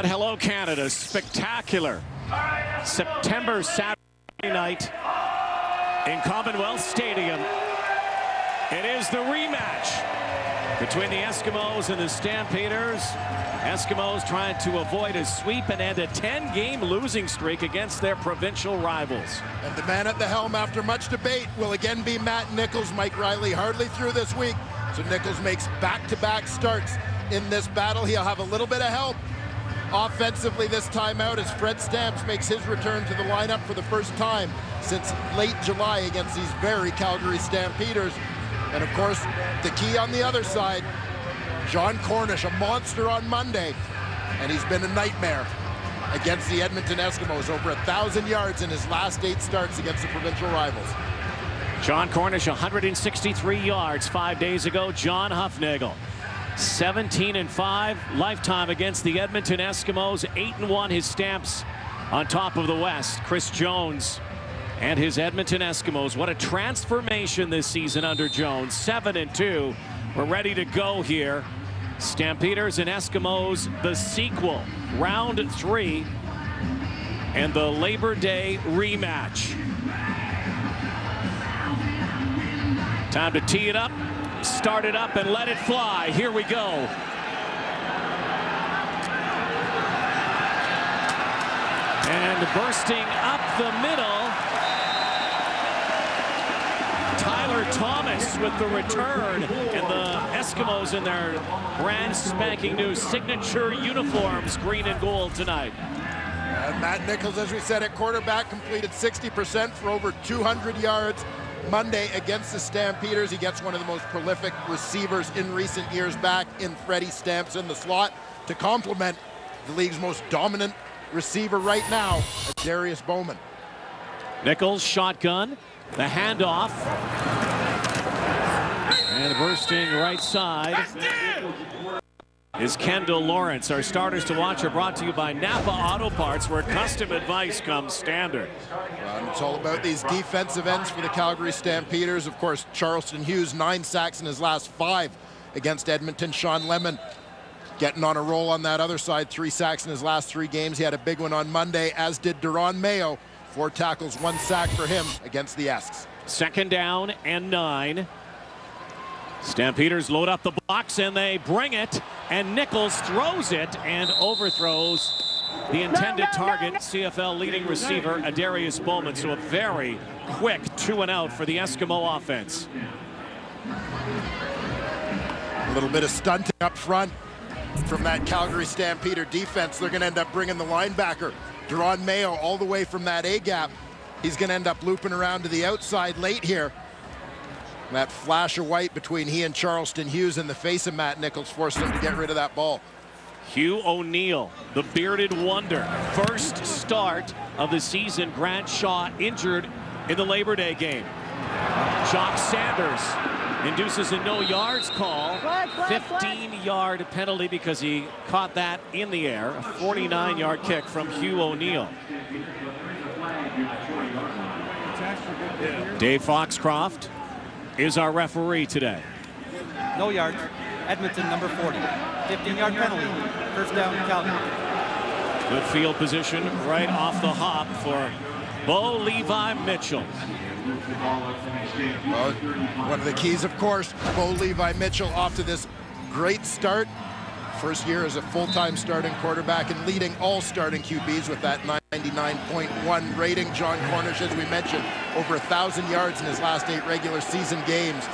Hello Canada, spectacular September Saturday night in Commonwealth Stadium. It is the rematch between the Eskimos and the Stampeders. Eskimos trying to avoid a sweep and end a 10-game losing streak against their provincial rivals. And the man at the helm, after much debate, will again be Matt Nichols. Mike Riley hardly through this week, so Nichols makes back-to-back starts in this battle. He'll have a little bit of help offensively this time out as Fred Stamps makes his return to the lineup for the first time since late July against these very Calgary Stampeders. And of course, the key on the other side, John Cornish, a monster on Monday, and he's been a nightmare against the Edmonton Eskimos. Over 1,000 yards in his last 8 starts against the provincial rivals. John Cornish, 163 yards 5 days ago. John Huffnagel, 17-5 lifetime against the Edmonton Eskimos. 8-1 his Stamps on top of the West. Chris Jones and his Edmonton Eskimos. What a transformation this season under Jones. 7-2. We're ready to go here. Stampeders and Eskimos, the sequel, round 3, and the Labor Day rematch. Time to tee it up, start it up, and let it fly. Here we go. And bursting up the middle, Tyler Thomas with the return, and the Eskimos in their brand spanking new signature uniforms, green and gold tonight. And Matt Nichols, as we said, at quarterback, completed 60% for over 200 yards Monday against the Stampeders. He gets one of the most prolific receivers in recent years back in Freddie Stamps in the slot to complement the league's most dominant receiver right now, Darius Bowman. Nichols shotgun, the handoff, and bursting right side is Kendall Lawrence. Our starters to watch are brought to you by Napa Auto Parts, where custom advice comes standard. And it's all about these defensive ends for the Calgary Stampeders. Of course, Charleston Hughes, 9 sacks in his last 5 against Edmonton. Sean Lemon getting on a roll on that other side, 3 sacks in his last 3 games. He had a big one on Monday, as did Deron Mayo. 4 tackles, 1 sack for him against the Esks. 2nd down and 9. Stampeders load up the box and they bring it, and Nichols throws it and overthrows the intended target, CFL leading receiver Darius Bowman. So a very quick 2-and-out for the Eskimo offense. A little bit of stunting up front from that Calgary Stampeder defense. They're going to end up bringing the linebacker, Deron Mayo, all the way from that A-gap. He's going to end up looping around to the outside late here. That flash of white between he and Charleston Hughes in the face of Matt Nichols forced him to get rid of that ball. Hugh O'Neill, the bearded wonder. First start of the season. Grant Shaw injured in the Labor Day game. Jock Sanders induces a no yards call. 15-yard penalty because he caught that in the air. A 49-yard kick from Hugh O'Neill. Dave Foxcroft is our referee today. No yards. Edmonton, number 40. 15-yard penalty. First down, Calgary. Good field position right off the hop for Bo Levi Mitchell. Well, one of the keys, of course, Bo Levi Mitchell off to this great start. First year as a full-time starting quarterback and leading all starting QBs with that 99.1 rating. John Cornish, as we mentioned, over 1,000 yards in his last 8 regular season games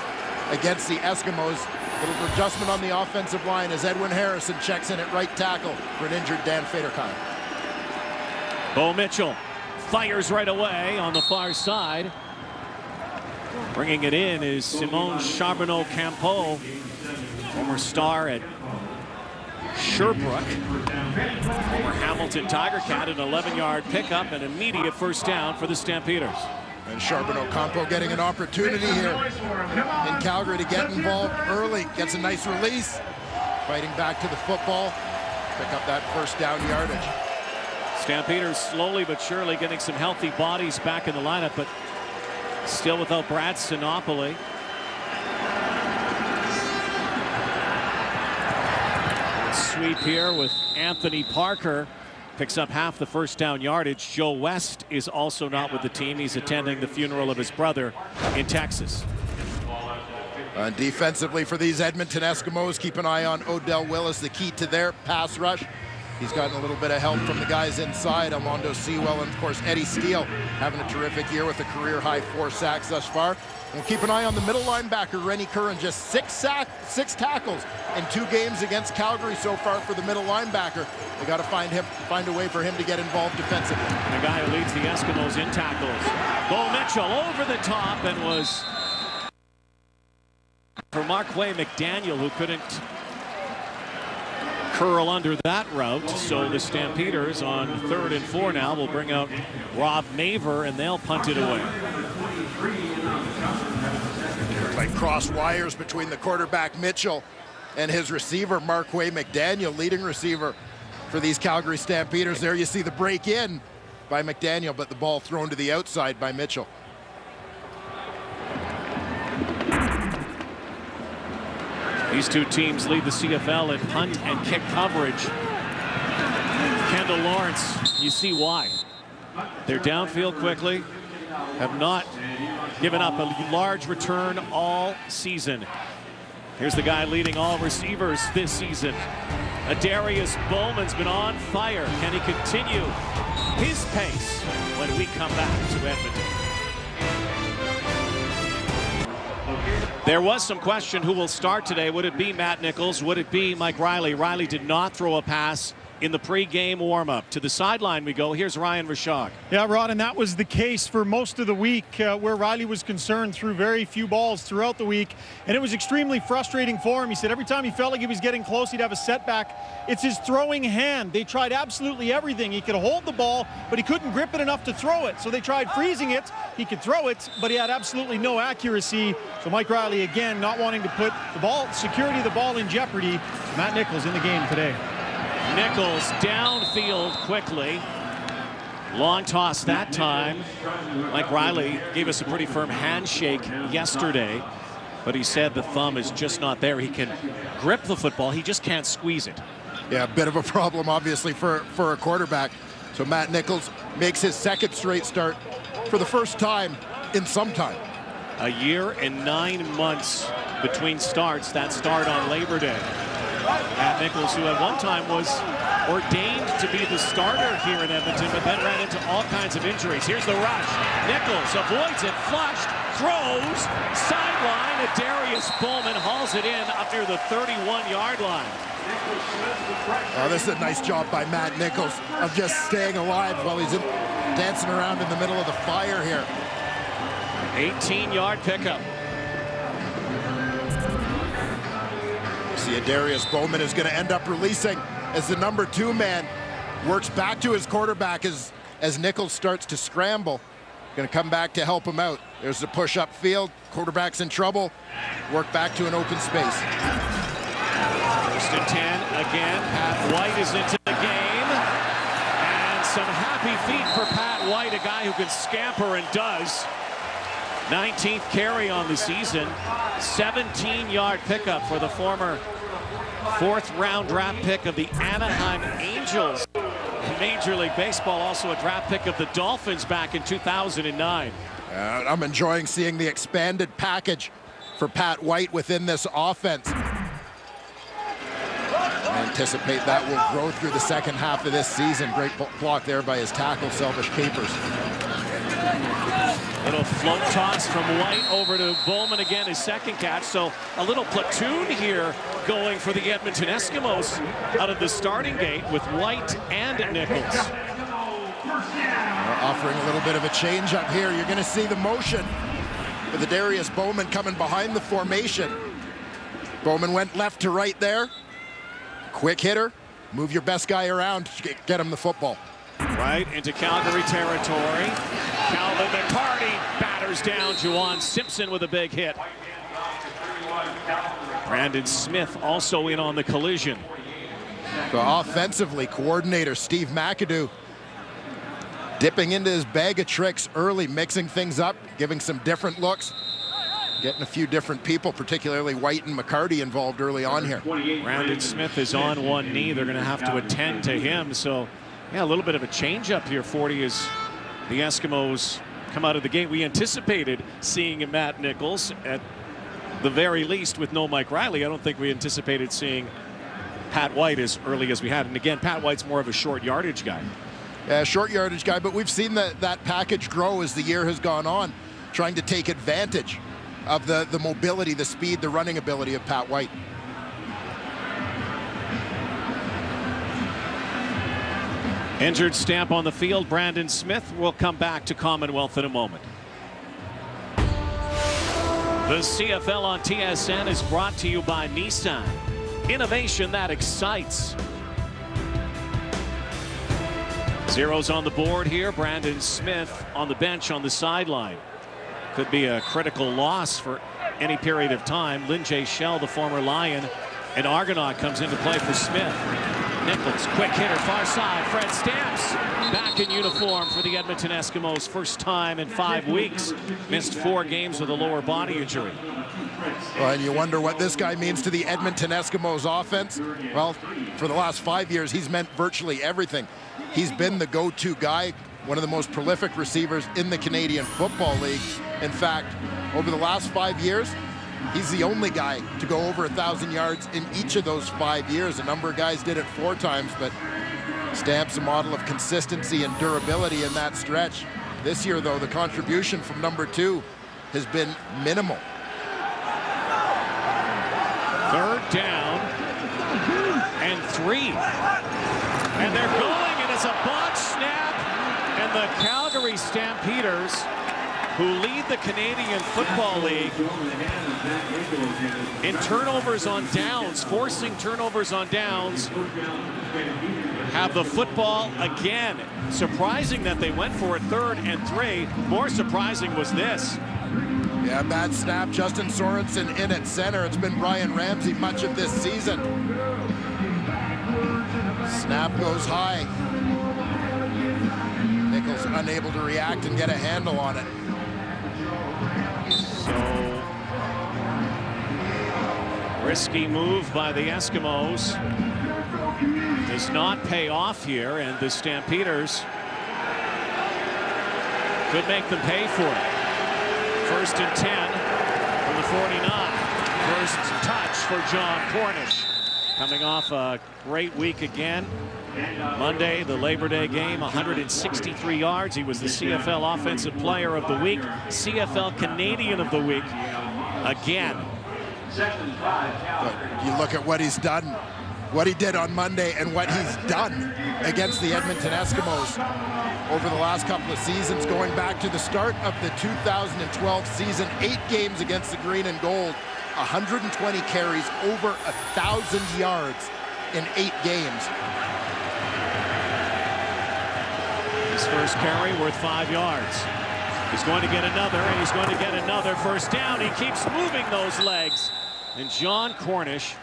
against the Eskimos. Little adjustment on the offensive line as Edwin Harrison checks in at right tackle for an injured Dan Faderkind. Bo Mitchell fires right away on the far side. Bringing it in is Simone Charbonneau-Campeau, former star at Sherbrooke. Former Hamilton Tiger Cat, an 11-yard pickup, and immediate first down for the Stampeders. And Charbonneau-Campeau getting an opportunity here in Calgary to get involved early. Gets a nice release. Fighting back to the football. Pick up that first down yardage. Stampeders slowly but surely getting some healthy bodies back in the lineup, but still without Brad Sinopoli. sweep here with Anthony Parker. Picks up half the first down yardage. Joe West is also not with the team. He's attending the funeral of his brother in Texas. Defensively for these Edmonton Eskimos, keep an eye on Odell Willis, the key to their pass rush. He's gotten a little bit of help from the guys inside, Armando Sewell, and of course Eddie Steele having a terrific year with a career-high 4 sacks thus far. And keep an eye on the middle linebacker, Rennie Curran, just 6 tackles in 2 games against Calgary so far for the middle linebacker. They got to find a way for him to get involved defensively. And the guy who leads the Eskimos in tackles, Bo Mitchell, over the top, and was for Marquay McDaniel, who couldn't curl under that route. So the Stampeders on 3rd and 4 now will bring out Rob Maver, and they'll punt it away. Like cross wires between the quarterback Mitchell and his receiver Marquay McDaniel, leading receiver for these Calgary Stampeders. There you see the break in by McDaniel, but the ball thrown to the outside by Mitchell. These two teams lead the CFL in punt and kick coverage. Kendall Lawrence, you see why. They're downfield quickly, have not given up a large return all season. Here's the guy leading all receivers this season. Adarius Bowman's been on fire. Can he continue his pace when we come back to Edmonton? There was some question who will start today. Would it be Matt Nichols? Would it be Mike Riley? Riley did not throw a pass in the pre-game warm-up. To the sideline we go. Here's Ryan Rashog. Yeah, Rod, and that was the case for most of the week where Riley was concerned, threw very few balls throughout the week, and it was extremely frustrating for him. He said every time he felt like he was getting close, he'd have a setback. It's his throwing hand. They tried absolutely everything. He could hold the ball, but he couldn't grip it enough to throw it. So they tried freezing it. He could throw it, but he had absolutely no accuracy. So Mike Riley, again, not wanting to put the ball, security of the ball in jeopardy. Matt Nichols in the game today. Nichols downfield quickly. Long toss that time. Mike Riley gave us a pretty firm handshake yesterday, but he said the thumb is just not there. He can grip the football, he just can't squeeze it. Yeah, a bit of a problem, obviously, for a quarterback. So Matt Nichols makes his 2nd straight start for the first time in some time. A year and 9 months between starts. That start on Labor Day. Matt Nichols, who at one time was ordained to be the starter here in Edmonton, but then ran into all kinds of injuries. Here's the rush. Nichols avoids it, flushed, throws, sideline. Adarius Bowman hauls it in up near the 31-yard line. Oh, this is a nice job by Matt Nichols of just staying alive while he's dancing around in the middle of the fire here. 18-yard pickup. See, Adarius Bowman is going to end up releasing as the number 2 man works back to his quarterback as Nichols starts to scramble. Going to come back to help him out. There's the push up field. Quarterback's in trouble. Work back to an open space. 1st and 10 again. Pat White is into the game. And some happy feet for Pat White, a guy who can scamper and does. 19th carry on the season. 17-yard pickup for the former 4th-round draft pick of the Anaheim Angels. Major League Baseball, also a draft pick of the Dolphins back in 2009. I'm enjoying seeing the expanded package for Pat White within this offense. I anticipate that will grow through the second half of this season. Great block there by his tackle, Selvish Capers. Little float toss from White over to Bowman again, his 2nd catch. So a little platoon here going for the Edmonton Eskimos out of the starting gate with White and Nichols. Offering a little bit of a change up here. You're going to see the motion with Adarius Bowman coming behind the formation. Bowman went left to right there. Quick hitter. Move your best guy around to get him the football. Right into Calgary territory. Calvin McCarty batters down Juwan Simpson with a big hit. Brandon Smith also in on the collision. So offensively, coordinator Steve McAdoo dipping into his bag of tricks early, mixing things up, giving some different looks. getting a few different people, particularly White and McCarty, involved early on here. Brandon Smith is on one knee. They're going to have to attend to him. So, yeah, a little bit of a change up here, 40, as the Eskimos come out of the gate. We anticipated seeing Matt Nichols at the very least with no Mike Riley. I don't think we anticipated seeing Pat White as early as we had. And again, Pat White's more of a short yardage guy. Yeah, short yardage guy, but we've seen that package grow as the year has gone on, trying to take advantage of the mobility, the speed, the running ability of Pat White. Injured Stamp on the field. Brandon Smith will come back to Commonwealth in a moment. The CFL on TSN is brought to you by Nissan. Innovation that excites. Zeros on the board here. Brandon Smith on the bench on the sideline. Could be a critical loss for any period of time. Lynn J. Shell, the former Lion, and Argonaut comes into play for Smith. Nichols, quick hitter, far side. Fred Stamps back in uniform for the Edmonton Eskimos. First time in 5 weeks. Missed 4 games with a lower body injury. Well, and you wonder what this guy means to the Edmonton Eskimos offense. Well, for the last 5 years, he's meant virtually everything. He's been the go-to guy, one of the most prolific receivers in the Canadian Football League. In fact, over the last 5 years, he's the only guy to go over 1,000 yards in each of those 5 years. A number of guys did it 4 times, but Stamps a model of consistency and durability in that stretch. This year, though, the contribution from number 2 has been minimal. Third down and 3. And they're going, and it's a botch snap. And the Calgary Stampeders, who lead the Canadian Football League in turnovers on downs, forcing turnovers on downs, have the football again. Surprising that they went for it 3rd and 3. More surprising was this. Yeah, bad snap. Justin Sorensen in at center. It's been Ryan Ramsey much of this season. Snap goes high. Nichols unable to react and get a handle on it. So, risky move by the Eskimos. Does not pay off here, and the Stampeders could make them pay for it. 1st and 10 from the 49. First touch for John Cornish. Coming off a great week again. Monday, the Labor Day game, 163 yards. He was the CFL Offensive Player of the Week, CFL Canadian of the Week again. But you look at what he's done, what he did on Monday, and what he's done against the Edmonton Eskimos over the last couple of seasons, going back to the start of the 2012 season. 8 games against the green and gold, 120 carries, over 1,000 yards in 8 games. His first carry worth 5 yards. He's going to get another, and he's going to get another. First down. He keeps moving those legs. And John Cornish,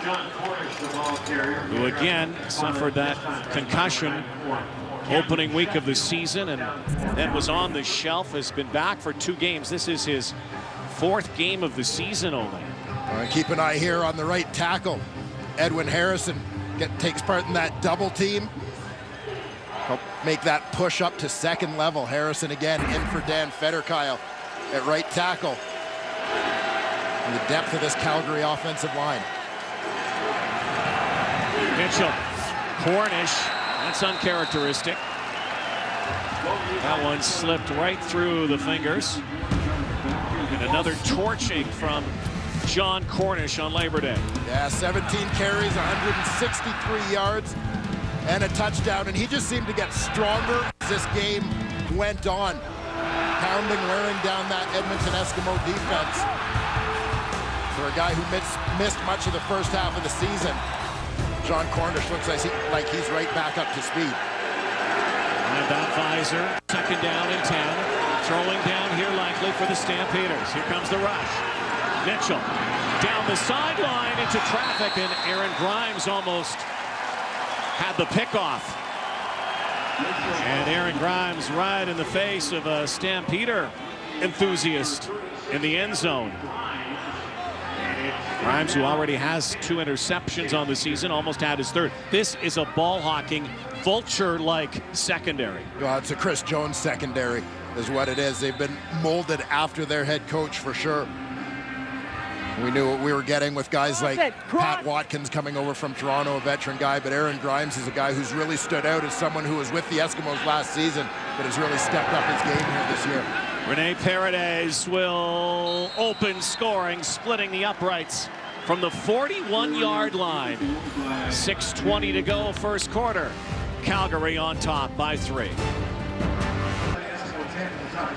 the ball carrier, who again suffered that concussion opening week of the season and then was on the shelf, has been back for 2 games. This is his 4th game of the season only. Keep an eye here on the right tackle. Edwin Harrison takes part in that double team. Help make that push up to 2nd level. Harrison again in for Dan Federkyle at right tackle. And the depth of this Calgary offensive line. Mitchell, Cornish, that's uncharacteristic. That one slipped right through the fingers. And another torching from John Cornish on Labor Day. Yeah, 17 carries, 163 yards, and a touchdown. And he just seemed to get stronger as this game went on. Pounding, wearing down that Edmonton Eskimo defense. For a guy who missed much of the first half of the season, John Cornish looks like he's right back up to speed. And that visor, 2nd down and 10. Throwing down here likely for the Stampeders. Here comes the rush. Mitchell down the sideline into traffic, and Aaron Grimes almost had the pickoff. And Aaron Grimes right in the face of a Stampeder enthusiast in the end zone. Grimes, who already has 2 interceptions on the season, almost had his 3rd. This is a ball-hawking, vulture-like secondary. Well, it's a Chris Jones secondary is what it is. They've been molded after their head coach for sure. We knew what we were getting with guys like Pat Watkins coming over from Toronto, a veteran guy, but Aaron Grimes is a guy who's really stood out as someone who was with the Eskimos last season, but has really stepped up his game here this year. Rene Paredes will open scoring, splitting the uprights from the 41-yard line. 6:20 to go, first quarter. Calgary on top by 3.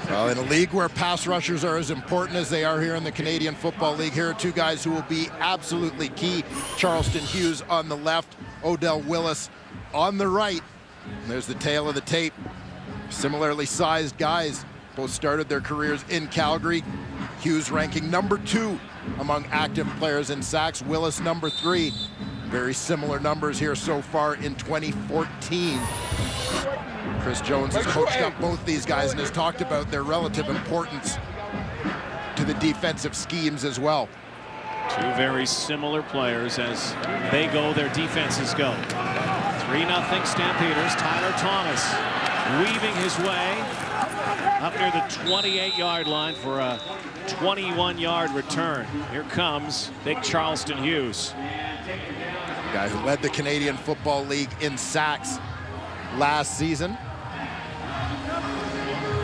Well, in a league where pass rushers are as important as they are here in the Canadian Football League, here are 2 guys who will be absolutely key. Charleston Hughes on the left, Odell Willis on the right. And there's the tail of the tape. Similarly sized guys, both started their careers in Calgary. Hughes ranking number 2 among active players in sacks, Willis number 3. Very similar numbers here so far in 2014. Chris Jones has coached up both these guys and has talked about their relative importance to the defensive schemes as well. 2 very similar players as they go, their defenses go. 3-0 Stampeders. Tyler Thomas weaving his way up near the 28-yard line for a 21-yard return. Here comes big Charleston Hughes. The guy who led the Canadian Football League in sacks last season.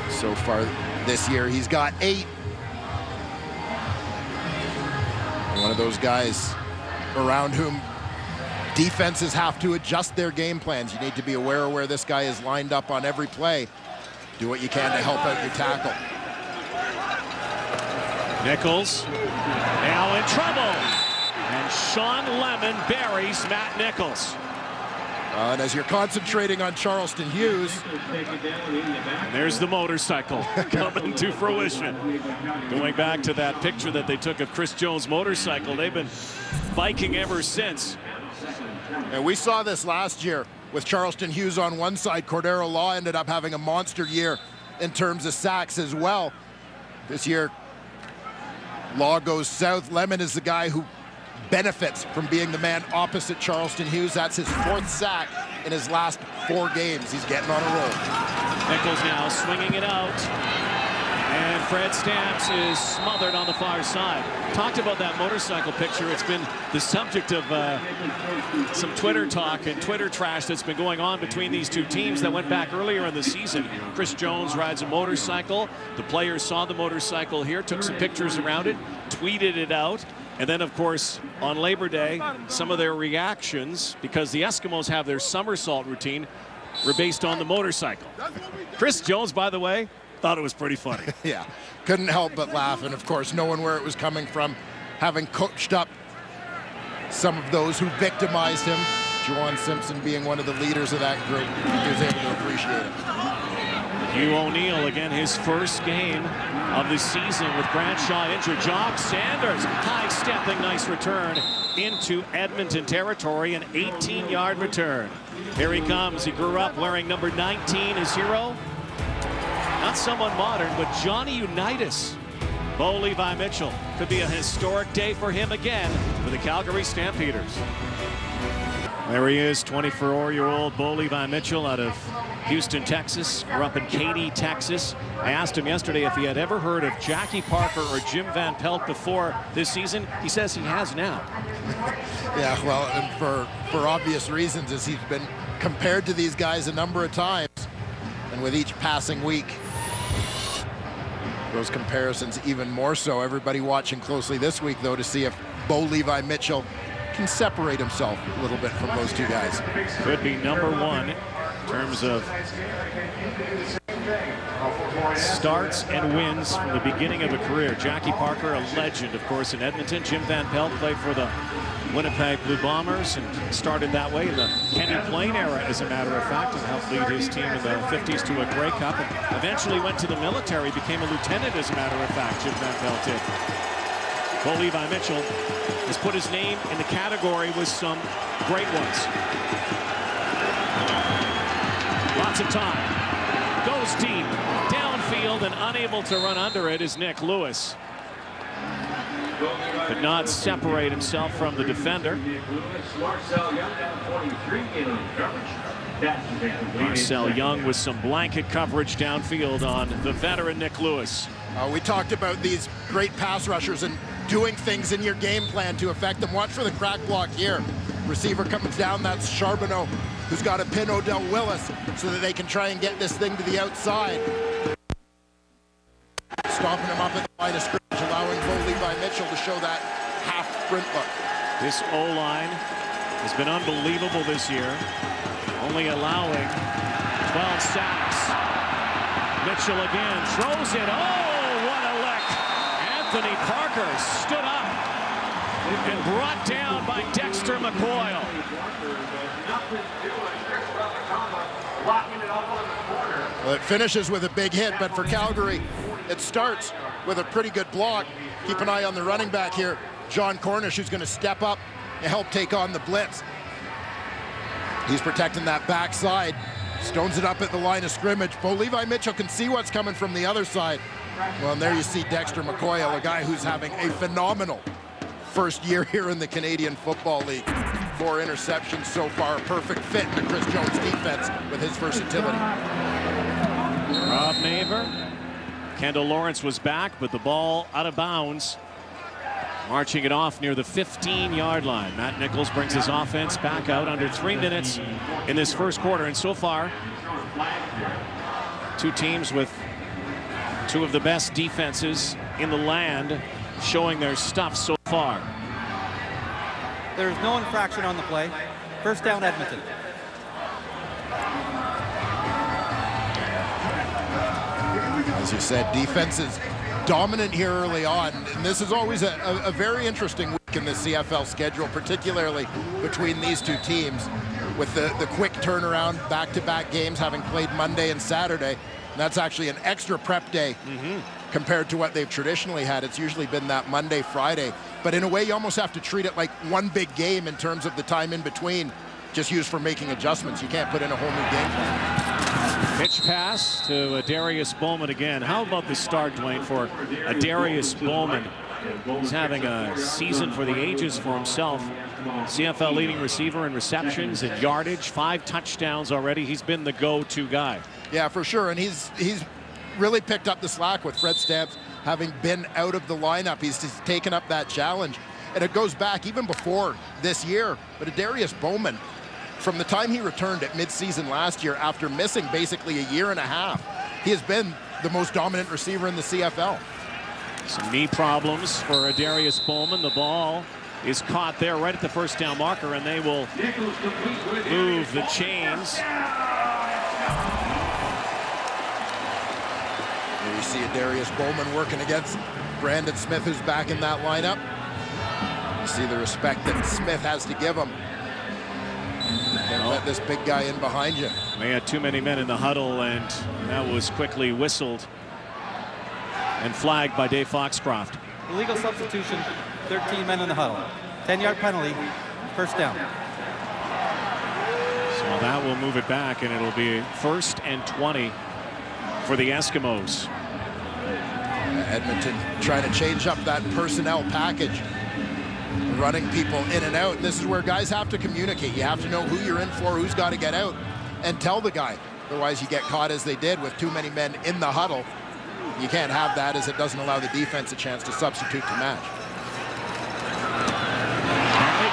So far this year, he's got 8. One of those guys around whom defenses have to adjust their game plans. You need to be aware of where this guy is lined up on every play. Do what you can to help out your tackle. Nichols now in trouble. And Sean Lemon buries Matt Nichols. And as you're concentrating on Charleston Hughes, and there's the motorcycle coming to fruition. Going back to that picture that they took of Chris Jones' motorcycle, they've been biking ever since. And we saw this last year with Charleston Hughes on one side. Cordero Law ended up having a monster year in terms of sacks as well. This year, Law goes south. Lemon is the guy who benefits from being the man opposite Charleston Hughes. That's his 4th sack in his last 4 games. He's getting on a roll. Nichols now swinging it out. And Fred Stamps is smothered on the far side. Talked about that motorcycle picture. It's been the subject of some Twitter talk and Twitter trash that's been going on between these 2 teams that went back earlier in the season. Chris Jones rides a motorcycle. The players saw the motorcycle here, took some pictures around it, tweeted it out. And then, of course, on Labor Day, some of their reactions, because the Eskimos have their somersault routine, were based on the motorcycle. Chris Jones, by the way, thought it was pretty funny. Yeah, couldn't help but laugh, and of course knowing where it was coming from, having coached up some of those who victimized him, Juwan Simpson being one of the leaders of that group, he was able to appreciate it. Hugh O'Neill, again, his first game of the season with Bradshaw injured. Jock Sanders, high-stepping, nice return into Edmonton territory, an 18-yard return. Here he comes. He grew up wearing number 19, his hero. Not someone modern, but Johnny Unitas. Bo Levi Mitchell. Could be a historic day for him again for the Calgary Stampeders. There he is, 24-year-old Bo Levi Mitchell out of Houston, Texas. Grew up in Katy, Texas. I asked him yesterday if he had ever heard of Jackie Parker or Jim Van Pelt before this season. He says he has now. Yeah, well, and for obvious reasons, as he's been compared to these guys a number of times. And with each passing week, those comparisons even more so. Everybody watching closely this week, though, to see if Bo Levi Mitchell can separate himself a little bit from those 2 guys. Could be number 1 in terms of starts and wins from the beginning of a career. Jackie Parker, a legend, of course, in Edmonton. Jim Van Pelt played for the Winnipeg Blue Bombers and started that way in the Kenny Plain era, as a matter of fact, and helped lead his team in the 50s to a Grey Cup, and eventually went to the military, became a lieutenant, as a matter of fact, Jim Van Pelt did. Bo Levi Mitchell has put his name in the category with some great ones. Lots of time. Goes deep. downfield and unable to run under it is Nick Lewis. Could not separate himself from the defender. Marcel Young with some blanket coverage downfield on the veteran Nick Lewis. We talked about these great pass rushers and doing things in your game plan to affect them. Watch for the crack block here. Receiver comes down, that's Charbonneau, who's got to pin Odell Willis so that they can try and get this thing to the outside. Stopping him up at the line of scrimmage, allowing Bo Levi Mitchell to show that half sprint look. This O-line has been unbelievable this year, only allowing 12 sacks. Mitchell again throws it. Oh, what a lick. Anthony Parker stood up and brought down by Dexter McCoyle. Well, it finishes with a big hit, but for Calgary, it starts with a pretty good block. Keep an eye on the running back here, John Cornish, who's going to step up and help take on the blitz. He's protecting that backside, stones it up at the line of scrimmage. Bo Levi Mitchell can see what's coming from the other side. Well, and there you see Dexter McCoyle, a guy who's having a phenomenal first year here in the Canadian Football League. 4 interceptions so far, a perfect fit in the Chris Jones defense with his versatility. Rob Maver. Kendall Lawrence was back, but the ball out of bounds. Marching it off near the 15-yard line. Matt Nichols brings his offense back out under 3 minutes in this first quarter. And so far, 2 teams with 2 of the best defenses in the land showing their stuff so far. There's no infraction on the play. First down, Edmonton. As you said, defense is dominant here early on, and this is always a very interesting week in the CFL schedule, particularly between these 2 teams, with the quick turnaround, back-to-back games having played Monday and Saturday. And that's actually an extra prep day compared to what they've traditionally had. It's usually been that Monday, Friday. But in a way, you almost have to treat it like one big game in terms of the time in between, just used for making adjustments. You can't put in a whole new game plan. Pitch pass to Darius Bowman again. How about the start, Dwayne, for Darius Bowman? He's having a season for the ages for himself. CFL leading receiver in receptions and yardage, 5 touchdowns already. He's been the go-to guy. Yeah, for sure, and he's really picked up the slack with Fred Stamps having been out of the lineup. He's taken up that challenge, and it goes back even before this year. But Darius Bowman, from the time he returned at midseason last year after missing basically a year and a half, he has been the most dominant receiver in the CFL. Some knee problems for Darius Bowman. The ball is caught there right at the first down marker, and they will move the chains. Here you see Darius Bowman working against Brandon Smith, who's back in that lineup. You see the respect that Smith has to give him. Can't let this big guy in behind you. They had too many men in the huddle, and that was quickly whistled and flagged by Dave Foxcroft. Illegal substitution, 13 men in the huddle. 10-yard penalty, first down. So that will move it back, and it'll be 1st and 20 for the Eskimos. Edmonton trying to change up that personnel package, running people in and out. And this is where guys have to communicate. You have to know who you're in for, who's got to get out, and tell the guy. Otherwise, you get caught as they did with too many men in the huddle. You can't have that, as it doesn't allow the defense a chance to substitute to match.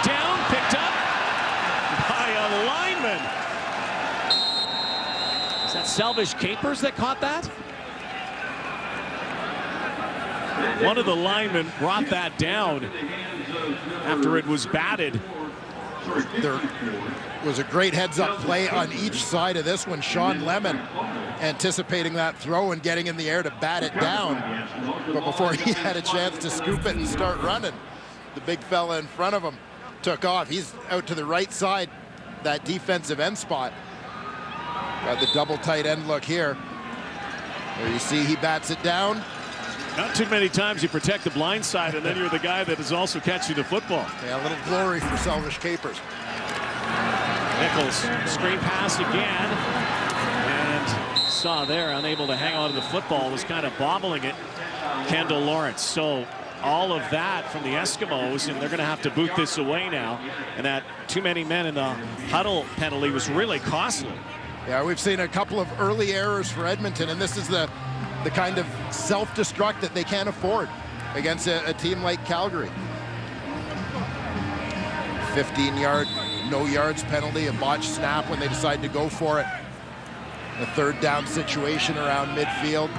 Down, picked up by a lineman. Is that Selvish Capers that caught that? One of the linemen brought that down after it was batted. There was a great heads-up play on each side of this one. Sean Lemon anticipating that throw and getting in the air to bat it down. But before he had a chance to scoop it and start running, the big fella in front of him took off. He's out to the right side, that defensive end spot. Got the double tight end look here. There you see he bats it down. Not too many times you protect the blind side, and then you're the guy that is also catching the football. Yeah, a little glory for Selvish Capers. Nichols, screen pass again. And saw there, unable to hang on to the football, was kind of bobbling it, Kendall Lawrence. So all of that from the Eskimos, and they're going to have to boot this away now. And that too many men in the huddle penalty was really costly. Yeah, we've seen a couple of early errors for Edmonton, and this is the kind of self-destruct that they can't afford against a team like Calgary. 15-yard, no yards penalty, a botched snap when they decide to go for it. A third down situation around midfield,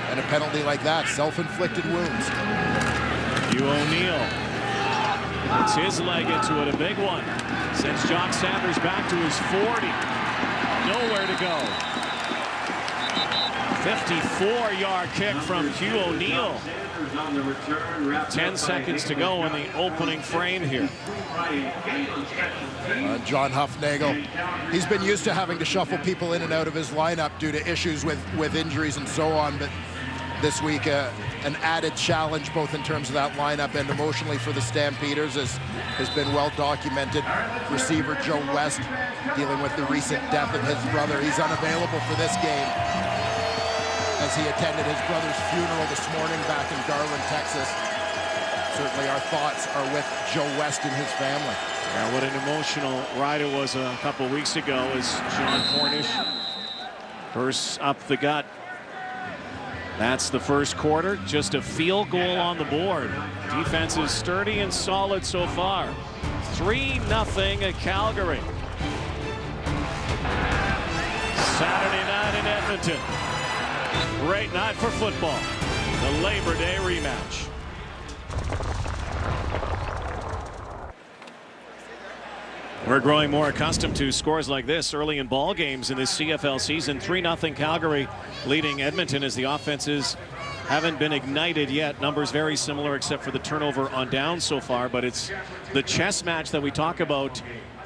and a penalty like that, self-inflicted wounds. Hugh O'Neill puts his leg into it, a big one. Sends Jock Sanders back to his 40. Nowhere to go. 54-yard kick from Hugh O'Neill. 10 seconds to go in the opening frame here. John Huffnagel, he's been used to having to shuffle people in and out of his lineup due to issues with injuries and so on, but this week an added challenge both in terms of that lineup and emotionally for the Stampeders has been well documented. Receiver Joe West dealing with the recent death of his brother. He's unavailable for this game as he attended his brother's funeral this morning back in Garland, Texas. Certainly our thoughts are with Joe West and his family. Yeah, what an emotional ride it was a couple weeks ago as John Cornish bursts up the gut. That's the first quarter. Just a field goal on the board. Defense is sturdy and solid so far. 3-0 at Calgary. Saturday night in Edmonton. Great night for football. The Labor Day rematch. We're growing more accustomed to scores like this early in ball games in this CFL season. 3-0 Calgary leading Edmonton as the offenses haven't been ignited yet. Numbers very similar except for the turnover on downs so far, but it's the chess match that we talk about,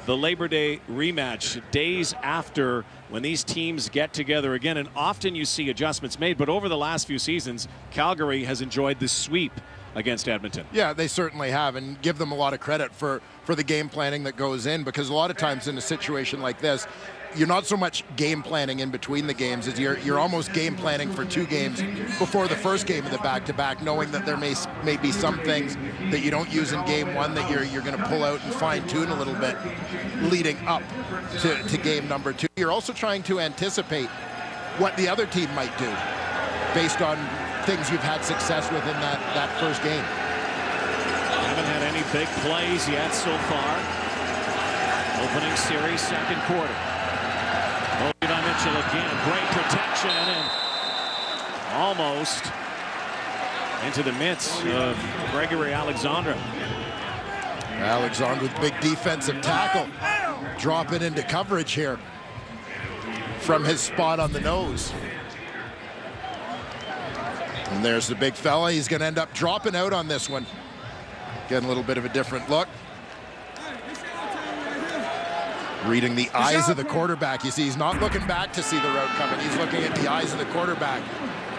the Labor Day rematch, days after when these teams get together again, and often you see adjustments made, but over the last few seasons, Calgary has enjoyed the sweep against Edmonton. Yeah, they certainly have, and give them a lot of credit for the game planning that goes in, because a lot of times in a situation like this, you're not so much game planning in between the games as you're almost game planning for 2 games before the first game of the back-to-back, knowing that there may be some things that you don't use in game 1 that you're going to pull out and fine-tune a little bit leading up to game number 2. You're also trying to anticipate what the other team might do based on things you've had success with in that first game. Haven't had any big plays yet so far. Opening series, second quarter. Levi Mitchell again, great protection and almost into the midst of Gregory Alexandra. Alexandra with big defensive tackle, dropping into coverage here from his spot on the nose. And there's the big fella. He's going to end up dropping out on this one. Getting a little bit of a different look. Reading the eyes of the quarterback. You see, he's not looking back to see the route coming. He's looking at the eyes of the quarterback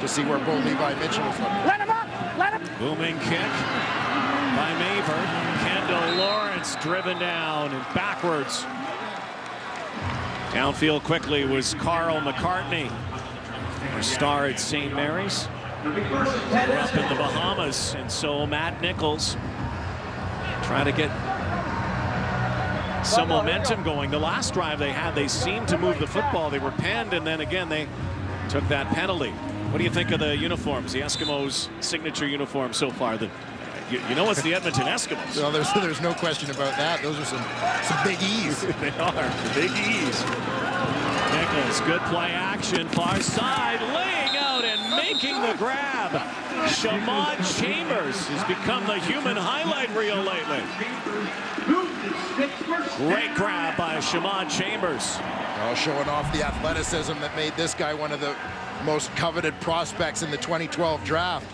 to see where Bo Levi Mitchell is looking. Let him up! Let him! Booming kick by Maver. Kendall Lawrence driven down and backwards. Downfield quickly was Carl McCartney, our star at St. Mary's. We're up in the Bahamas, and so Matt Nichols trying to get some momentum going. The last drive they had, they seemed to move the football. They were penned, and then again they took that penalty. What do you think of the uniforms, the Eskimos' signature uniform so far? You know it's the Edmonton Eskimos. Well, there's no question about that. Those are some big E's. They are, big E's. Nichols, good play action, far side, laying out and making the grab. Shamad Chambers has become the human highlight reel lately. Great grab by Shamad Chambers. Showing off the athleticism that made this guy one of the most coveted prospects in the 2012 draft.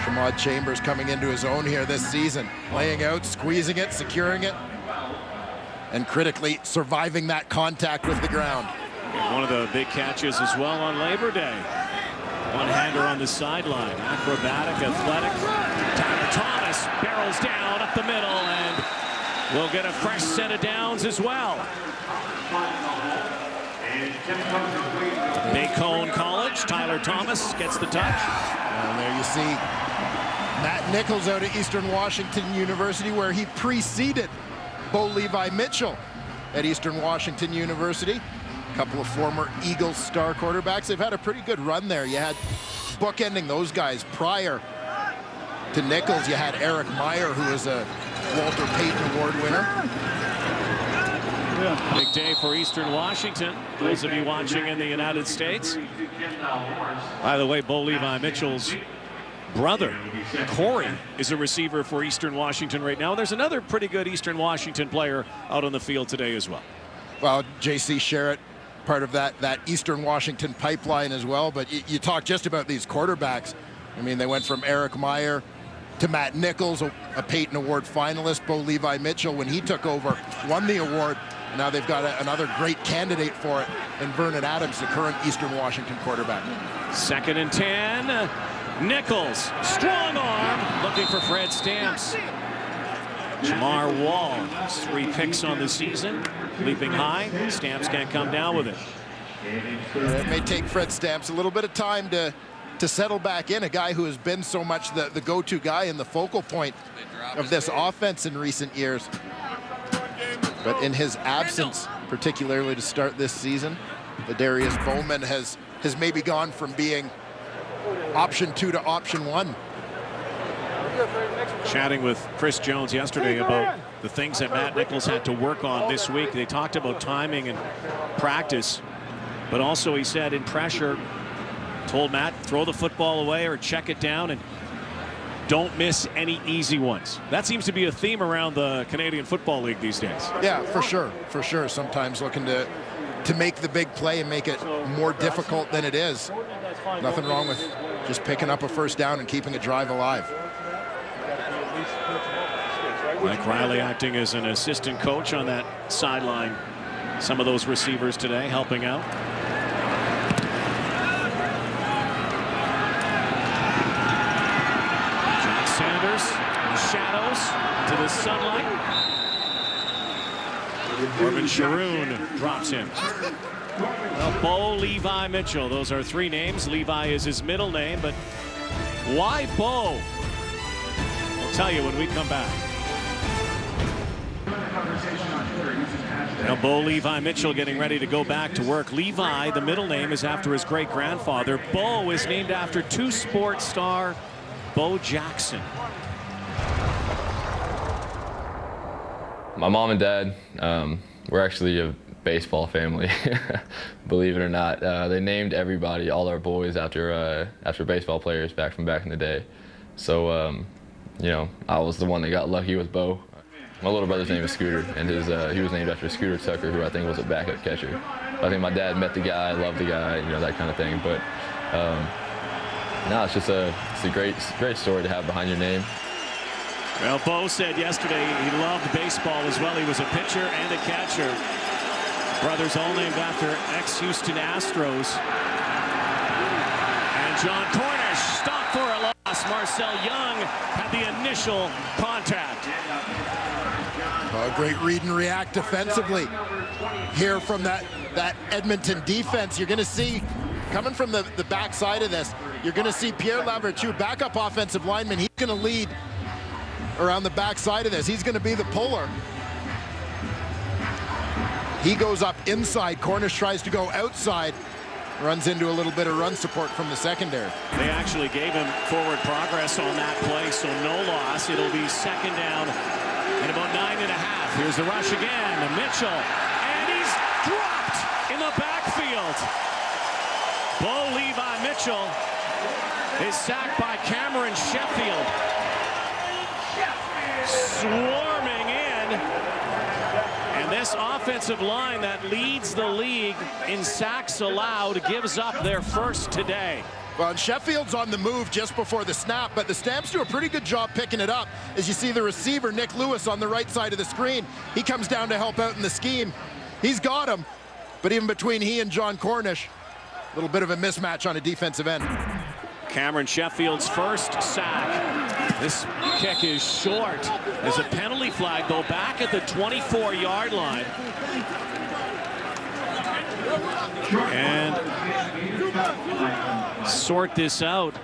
Shamad Chambers coming into his own here this season, laying out, squeezing it, securing it, and critically surviving that contact with the ground. And one of the big catches as well on Labor Day. One-hander on the sideline. Acrobatic, athletic. Tyler Thomas barrels down up the middle, and we'll get a fresh set of downs as well. Bacone College, Tyler Thomas gets the touch. And there you see Matt Nichols out at Eastern Washington University, where he preceded Bo Levi Mitchell at Eastern Washington University. A couple of former Eagles star quarterbacks. They've had a pretty good run there. You had bookending those guys prior to Nichols. You had Eric Meyer, who was a Walter Payton Award winner. Big day for Eastern Washington. Those of you watching in the United States. By the way, Bo Levi Mitchell's brother, Corey, is a receiver for Eastern Washington right now. There's another pretty good Eastern Washington player out on the field today as well. Well, J.C. Sherritt, part of that Eastern Washington pipeline as well. But you talk just about these quarterbacks. I mean, they went from Eric Meyer to Matt Nichols, a Payton Award finalist. Bo Levi Mitchell, when he took over, won the award. And now they've got another great candidate for it in Vernon Adams, the current Eastern Washington quarterback. 2nd and 10. Nichols, strong arm, looking for Fred Stamps. Jamar Wall, 3 picks on the season, leaping high. Stamps can't come down with it. It may take Fred Stamps a little bit of time to settle back in, a guy who has been so much the go-to guy and the focal point of this offense in recent years. But in his absence, particularly to start this season, Darius Bowman has maybe gone from being option 2 to option 1. Chatting with Chris Jones yesterday about the things that Matt Nichols had to work on this week. They talked about timing and practice, but also he said in pressure, told Matt, throw the football away or check it down and don't miss any easy ones. That seems to be a theme around the Canadian Football League these days. Yeah, for sure. Sometimes looking to make the big play and make it more difficult than it is. Nothing wrong with just picking up a first down and keeping a drive alive. Mike Riley acting as an assistant coach on that sideline. Some of those receivers today helping out. Jack Sanders in the shadows to the sunlight. Corbin Sharoon drops him. Well, Bo Levi Mitchell, those are 3 names. Levi is his middle name, but why Bo? I'll tell you when we come back. Now Bo Levi Mitchell getting ready to go back to work. Levi, the middle name, is after his great-grandfather. Bo is named after 2 sports star Bo Jackson. My mom and dad, we're actually a baseball family, believe it or not. They named everybody, all our boys, after baseball players back in the day. So, you know, I was the one that got lucky with Bo. My little brother's name is Scooter, and he was named after Scooter Tucker, who I think was a backup catcher. I think my dad met the guy, loved the guy, you know, that kind of thing. But no, it's a great story to have behind your name. Well, Bo said yesterday he loved baseball as well. He was a pitcher and a catcher. Brothers all named after ex-Houston Astros. And John Cornish stopped for a loss. Marcel Young had the initial contact. Great read and react defensively here from that Edmonton defense. You're going to see, coming from the backside of this, you're going to see Pierre Lavertu, backup offensive lineman. He's going to lead around the backside of this. He's going to be the puller. He goes up inside. Cornish tries to go outside. Runs into a little bit of run support from the secondary. They actually gave him forward progress on that play, so no loss. It'll be 2nd down and about 9.5. Here's the rush again. Mitchell, and he's dropped in the backfield. Bo Levi Mitchell is sacked by Cameron Sheffield. Swarming in. And this offensive line that leads the league in sacks allowed gives up their first today. Well, and Sheffield's on the move just before the snap, but the Stamps do a pretty good job picking it up. As you see the receiver, Nick Lewis, on the right side of the screen. He comes down to help out in the scheme. He's got him, but even between he and John Cornish, a little bit of a mismatch on a defensive end. Cameron Sheffield's first sack. This kick is short. There's a penalty flag, though, back at the 24-yard line. And sort this out.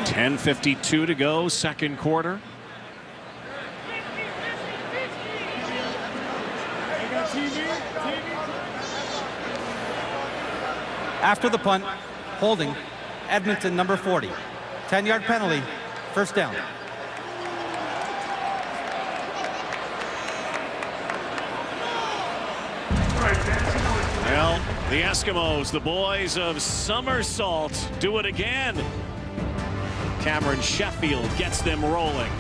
.10:52 to go, second quarter. After the punt, holding, Edmonton number 40. 10-yard penalty, first down. Well, the Eskimos, the boys of Somersault, do it again. Cameron Sheffield gets them rolling.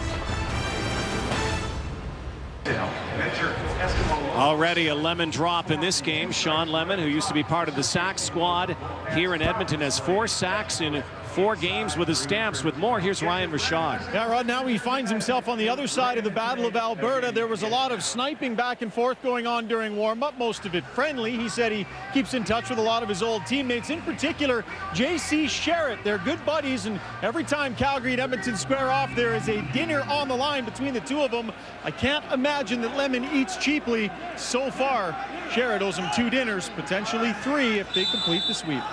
Already a Lemon drop in this game. Sean Lemon, who used to be part of the sack squad here in Edmonton, has 4 sacks in 4 games with the Stamps. With more, here's Ryan Rashad. Yeah, Rod, now he finds himself on the other side of the Battle of Alberta. There was a lot of sniping back and forth going on during warm-up, most of it friendly. He said he keeps in touch with a lot of his old teammates, in particular J.C. Sherritt. They're good buddies, and every time Calgary and Edmonton square off, there is a dinner on the line between the two of them. I can't imagine that Lemon eats cheaply so far. Sherritt owes him 2 dinners, potentially 3 if they complete the sweep.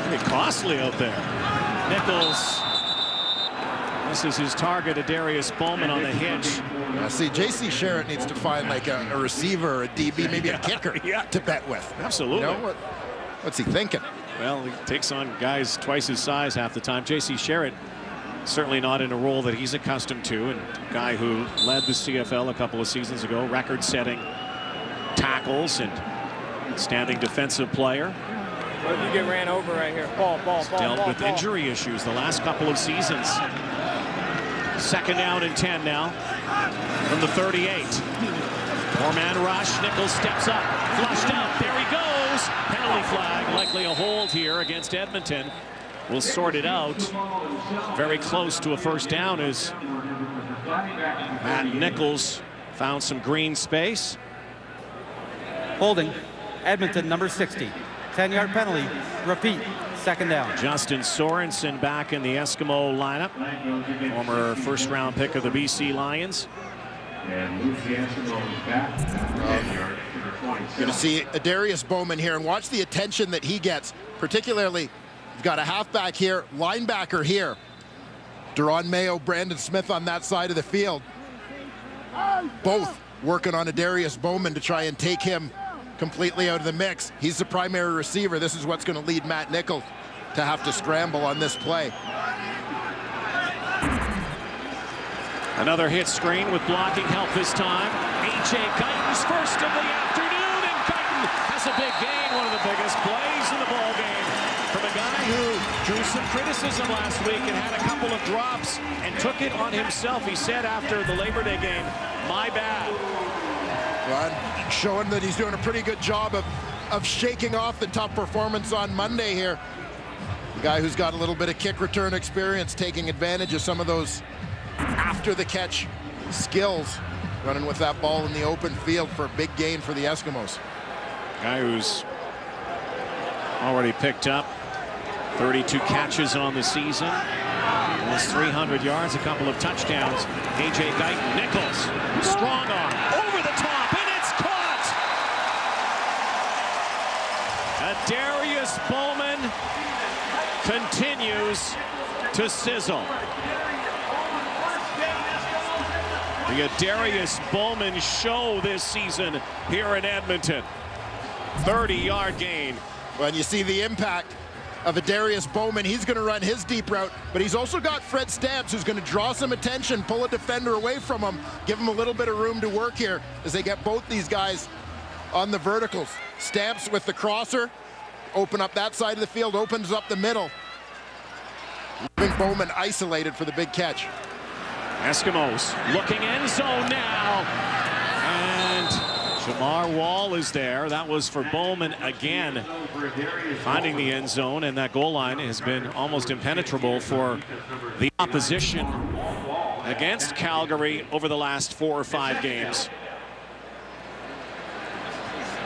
Pretty costly out there. Nichols. This is his target, Darius Bowman on the hitch. See, J.C. Sherritt needs to find like a receiver, or a DB, maybe a kicker to bet with. Absolutely. You know, what's he thinking? Well, he takes on guys twice his size half the time. J.C. Sherritt certainly not in a role that he's accustomed to, and a guy who led the CFL a couple of seasons ago, record-setting tackles and standing defensive player. What if you get ran over right here? Ball. Dealt with injury issues the last couple of seasons. Second down and 10 now from the 38. 4-man rush. Nichols steps up, flushed out. There he goes. Penalty flag. Likely a hold here against Edmonton. We'll sort it out. Very close to a first down as Matt Nichols found some green space. Holding, Edmonton number 60. 10-yard penalty, repeat, second down. Justin Sorensen back in the Eskimo lineup. Former first-round pick of the BC Lions. Going to see Darius Bowman here, and watch the attention that he gets, particularly you've got a halfback here, linebacker here. Deron Mayo, Brandon Smith on that side of the field. Both working on Darius Bowman to try and take him completely out of the mix. He's the primary receiver. This is what's going to lead Matt Nichols to have to scramble on this play. Another hit screen with blocking help this time. A.J. Guyton's first of the afternoon, and Guyton has a big gain, one of the biggest plays in the ball game from a guy who drew some criticism last week and had a couple of drops and took it on himself. He said after the Labor Day game, "My bad." Well, showing that he's doing a pretty good job of shaking off the tough performance on Monday here. The guy who's got a little bit of kick return experience, taking advantage of some of those after the catch skills, running with that ball in the open field for a big gain for the Eskimos. Guy who's already picked up 32 catches on the season, almost 300 yards, a couple of touchdowns. A.J. Guyton, Nichols, strong arm, over the top, and it's caught! Darius Bowman continues to sizzle. The Darius Bowman show this season here in Edmonton. 30-yard gain. When you see the impact of Darius Bowman, he's going to run his deep route, but he's also got Fred Stamps, who's going to draw some attention, pull a defender away from him, give him a little bit of room to work here as they get both these guys on the verticals. Stamps with the crosser, open up that side of the field, opens up the middle. Leaving Bowman isolated for the big catch. Eskimos looking end zone now, and Jamar Wall is there. That was for Bowman again, finding the end zone, and that goal line has been almost impenetrable for the opposition against Calgary over the last 4 or 5 games.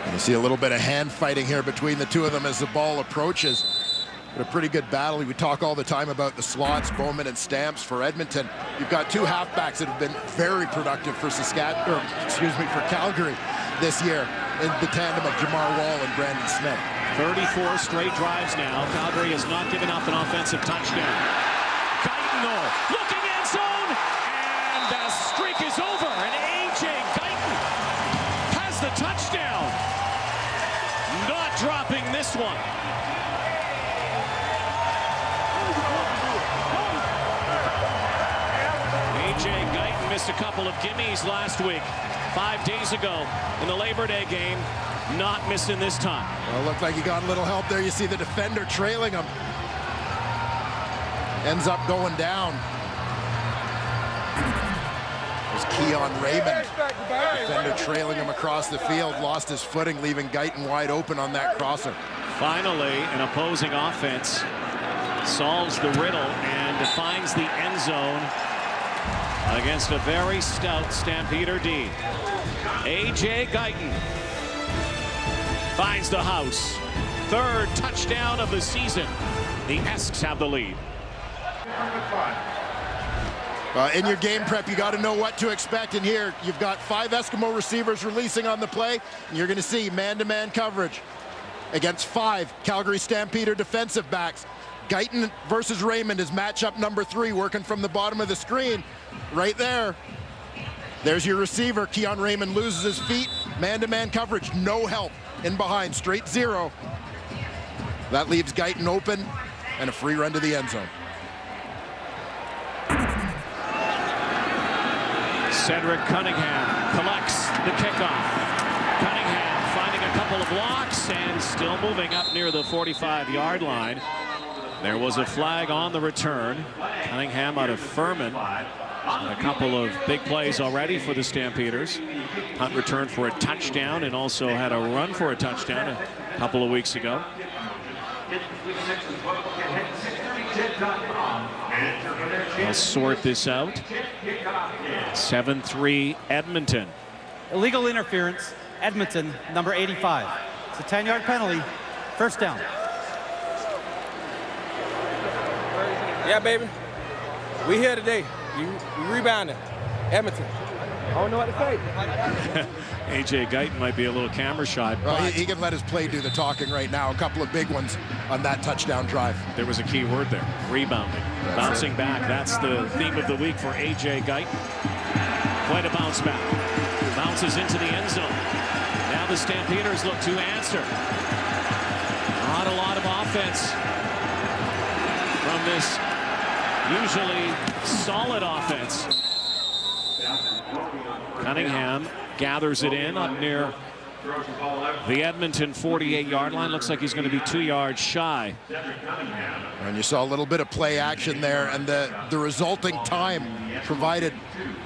And you see a little bit of hand fighting here between the two of them as the ball approaches. But a pretty good battle. We talk all the time about the slots, Bowman and Stamps for Edmonton. You've got 2 halfbacks that have been very productive for for Calgary this year. in the tandem of Jamar Wall and Brandon Smith. 34 straight drives now. Calgary has not given up an offensive touchdown. Guyton, though, looking end zone, and the streak is over. And A.J. Guyton has the touchdown. Not dropping this one. A.J. Guyton missed a couple of gimmies last week, 5 days ago in the Labor Day game. Not missing this time. Well, it looked like he got a little help there. You see the defender trailing him. Ends up going down. There's Keon Raymond. Defender trailing him across the field. Lost his footing, leaving Guyton wide open on that crosser. Finally, an opposing offense solves the riddle and finds the end zone against a very stout Stampeder D. A.J. Guyton finds the house. 3rd touchdown of the season. The Esks have the lead. In your game prep, you got to know what to expect. And here, you've got 5 Eskimo receivers releasing on the play. And you're going to see man-to-man coverage against 5 Calgary Stampeder defensive backs. Guyton versus Raymond is matchup number 3, working from the bottom of the screen. Right there. There's your receiver. Keon Raymond loses his feet. Man-to-man coverage, no help. In behind, straight 0. That leaves Guyton open and a free run to the end zone. Cedric Cunningham collects the kickoff. Cunningham finding a couple of blocks and still moving up near the 45-yard line. There was a flag on the return. Cunningham out of Furman. A couple of big plays already for the Stampeders. Hunt returned for a touchdown and also had a run for a touchdown a couple of weeks ago. I'll sort this out. 7-3 Edmonton. Illegal interference, Edmonton, number 85. It's a 10-yard penalty, 1st down. Yeah, baby. We here today. You rebounding. Edmonton. I don't know what to say. A.J. Guyton might be a little camera shy. Well, he can let his play do the talking right now. A couple of big ones on that touchdown drive. There was a key word there, rebounding. Bouncing back. That's the theme of the week for A.J. Guyton. Quite a bounce back. Bounces into the end zone. Now the Stampeders look to answer. Not a lot of offense from this usually solid offense. Cunningham gathers it in up near the Edmonton 48-yard line. Looks like he's going to be 2 yards shy. And you saw a little bit of play action there, and the resulting time provided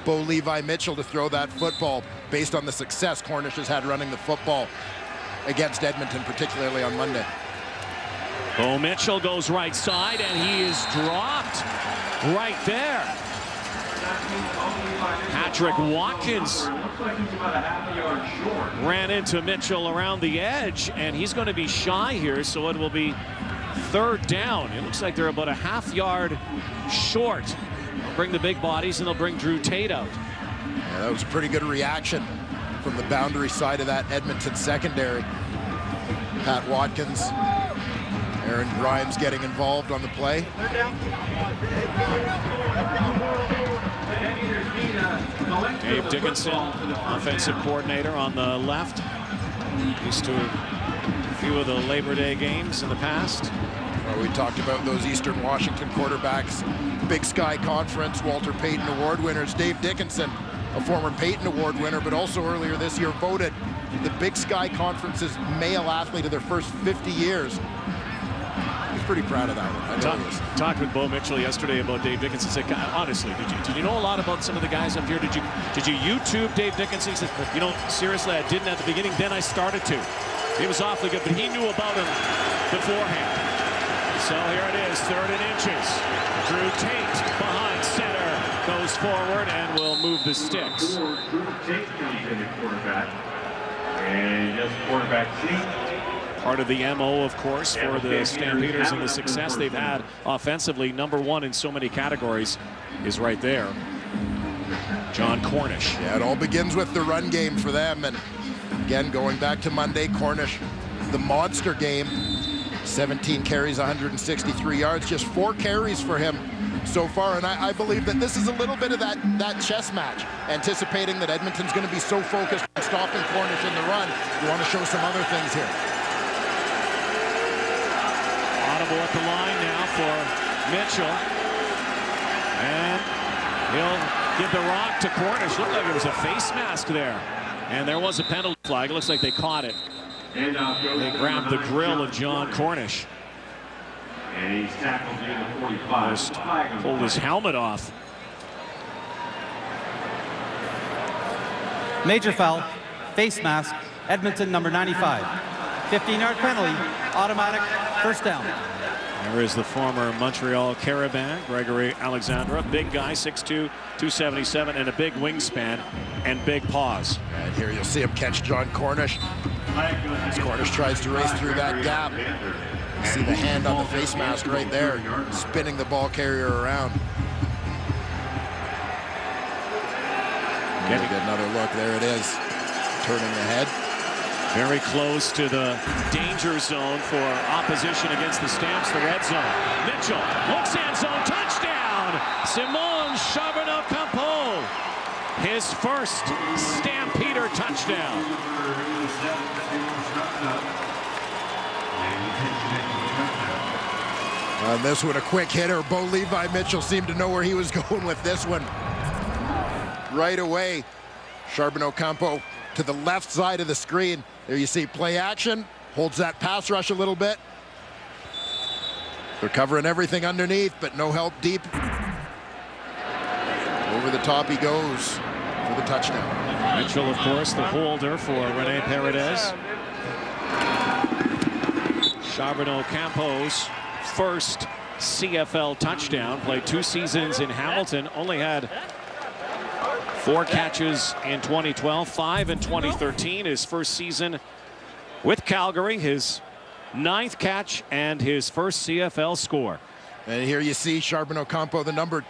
Bo Levi Mitchell to throw that football based on the success Cornish has had running the football against Edmonton, particularly on Monday. Bo Mitchell goes right side, and he is dropped right there. Patrick Watkins ran into Mitchell around the edge, and he's going to be shy here, so it will be 3rd down. It looks like they're about a half-yard short. They'll bring the big bodies, and they'll bring Drew Tate out. Yeah, that was a pretty good reaction from the boundary side of that Edmonton secondary. Pat Watkins, Aaron Grimes getting involved on the play. Dave Dickinson, offensive coordinator on the left. Used to a few of the Labor Day games in the past. Well, we talked about those Eastern Washington quarterbacks, Big Sky Conference, Walter Payton Award winners. Dave Dickinson, a former Payton Award winner, but also earlier this year voted the Big Sky Conference's male athlete of their first 50 years. He's pretty proud of that one. Talked with Bo Mitchell yesterday about Dave Dickinson. Said, honestly, did you know a lot about some of the guys up here? Did you YouTube Dave Dickinson? He said, you know, seriously, I didn't at the beginning. Then I started to. He was awfully good, but he knew about him beforehand. So here it is, 3rd and inches. Drew Tate behind center goes forward and will move the sticks. Drew Tate comes in at quarterback, and just quarterback seat. Part of the MO, of course, for the Stampeders and the success they've had offensively, #1 in so many categories, is right there. John Cornish. Yeah, it all begins with the run game for them, and Again, going back to Monday, Cornish, the monster game. 17 carries, 163 yards, just 4 carries for him so far. And I believe that this is a little bit of that chess match, anticipating that Edmonton's going to be so focused on stopping Cornish in the run. You want to show some other things here. Audible at the line now for Mitchell. And he'll give the rock to Cornish. Looked like it was a face mask there. And there was a penalty flag. It looks like they caught it. They grabbed the grill of John Cornish. And he's tackled near the 45. Just pulled his helmet off. Major foul, face mask, Edmonton number 95. 15-yard penalty, automatic first down. There is the former Montreal Carabin, Gregory Alexandra. Big guy, 6'2", 277, and a big wingspan and big paws. And here you'll see him catch John Cornish. As Cornish tries to race through that gap. You see the hand on the face mask right there, spinning the ball carrier around. Get another look. There it is. Turning the head. Very close to the danger zone for opposition against the Stamps, the red zone. Mitchell looks end zone, touchdown! Simon Charbonneau-Campeau, his first Stampeder touchdown. On this one, a quick hitter. Bo Levi Mitchell seemed to know where he was going with this one. Right away, Charbonneau-Campeau to the left side of the screen. There you see play action, holds that pass rush a little bit. They're covering everything underneath, but no help deep. Over the top he goes for the touchdown. Mitchell, of course, the holder for Rene Paredes. Charbonneau-Campeau's first CFL touchdown. Played 2 seasons in Hamilton. Only had 4 catches in 2012, 5 in 2013. His first season with Calgary, his 9th catch and his first CFL score. And here you see Charbonneau-Campeau, the number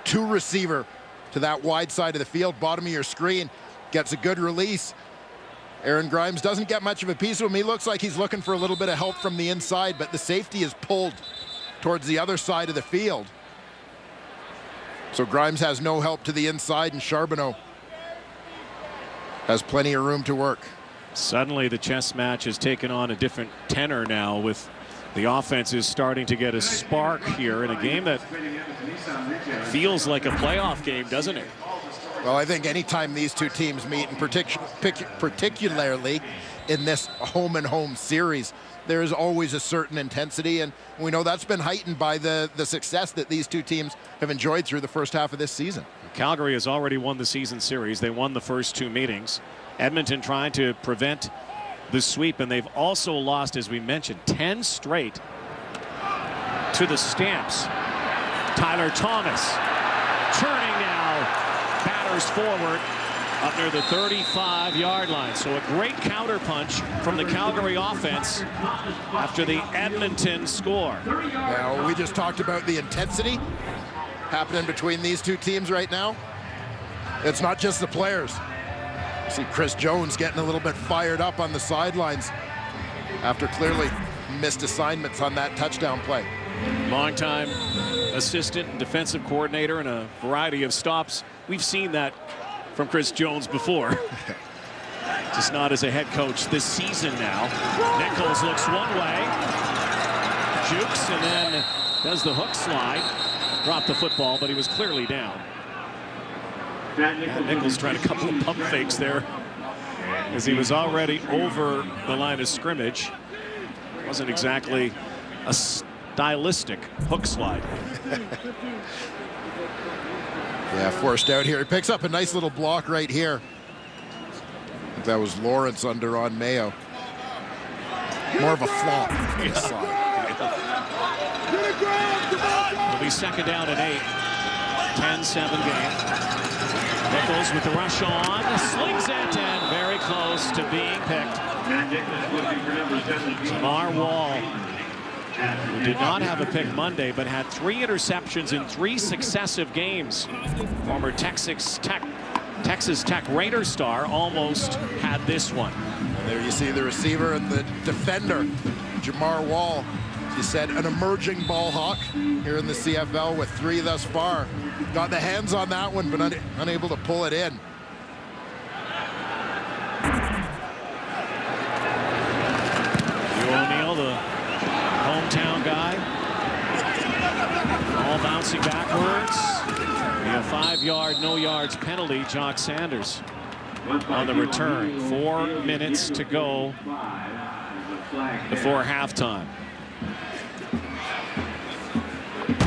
2 receiver, to that wide side of the field, bottom of your screen, gets a good release. Aaron Grimes doesn't get much of a piece of him. He looks like he's looking for a little bit of help from the inside, but the safety is pulled towards the other side of the field. So Grimes has no help to the inside, and Charbonneau has plenty of room to work. Suddenly the chess match has taken on a different tenor now, with the offense is starting to get a spark here in a game that feels like a playoff game, doesn't it? Well, I think anytime these two teams meet, and particularly in this home-and-home series, there is always a certain intensity, and we know that's been heightened by the success that these two teams have enjoyed through the first half of this season. Calgary has already won the season series. They won the first 2 meetings. Edmonton trying to prevent the sweep, and they've also lost, as we mentioned, 10 straight to the Stamps. Tyler Thomas churning now, batters forward up near the 35-yard line. So a great counterpunch from the Calgary offense after the Edmonton score. Now, we just talked about the intensity happening between these two teams right now. It's not just the players. You see Chris Jones getting a little bit fired up on the sidelines after clearly missed assignments on that touchdown play. Longtime assistant and defensive coordinator in a variety of stops. We've seen that from Chris Jones before. Just not as a head coach this season now. Nichols looks one way, jukes, and then does the hook slide. Dropped the football, but he was clearly down. And Nichols tried a couple of pump fakes there as he was already over the line of scrimmage. Wasn't exactly a stylistic hook slide. Yeah, forced out here. He picks up a nice little block right here. I think that was Lawrence under on Mayo. More of a flop. It'll be second down and 8. 10-7 game. Nichols with the rush on, slings it, and very close to being picked. Jamar Wall, who did not have a pick Monday, but had 3 interceptions in 3 successive games. Former Texas Tech Raider star almost had this one. There you see the receiver and the defender, Jamar Wall. He said an emerging ball hawk here in the CFL with 3 thus far. Got the hands on that one, but unable to pull it in. O'Neill, the hometown guy, all bouncing backwards. A 5-yard, no yards penalty. Jock Sanders on the return. 4 minutes to go before halftime.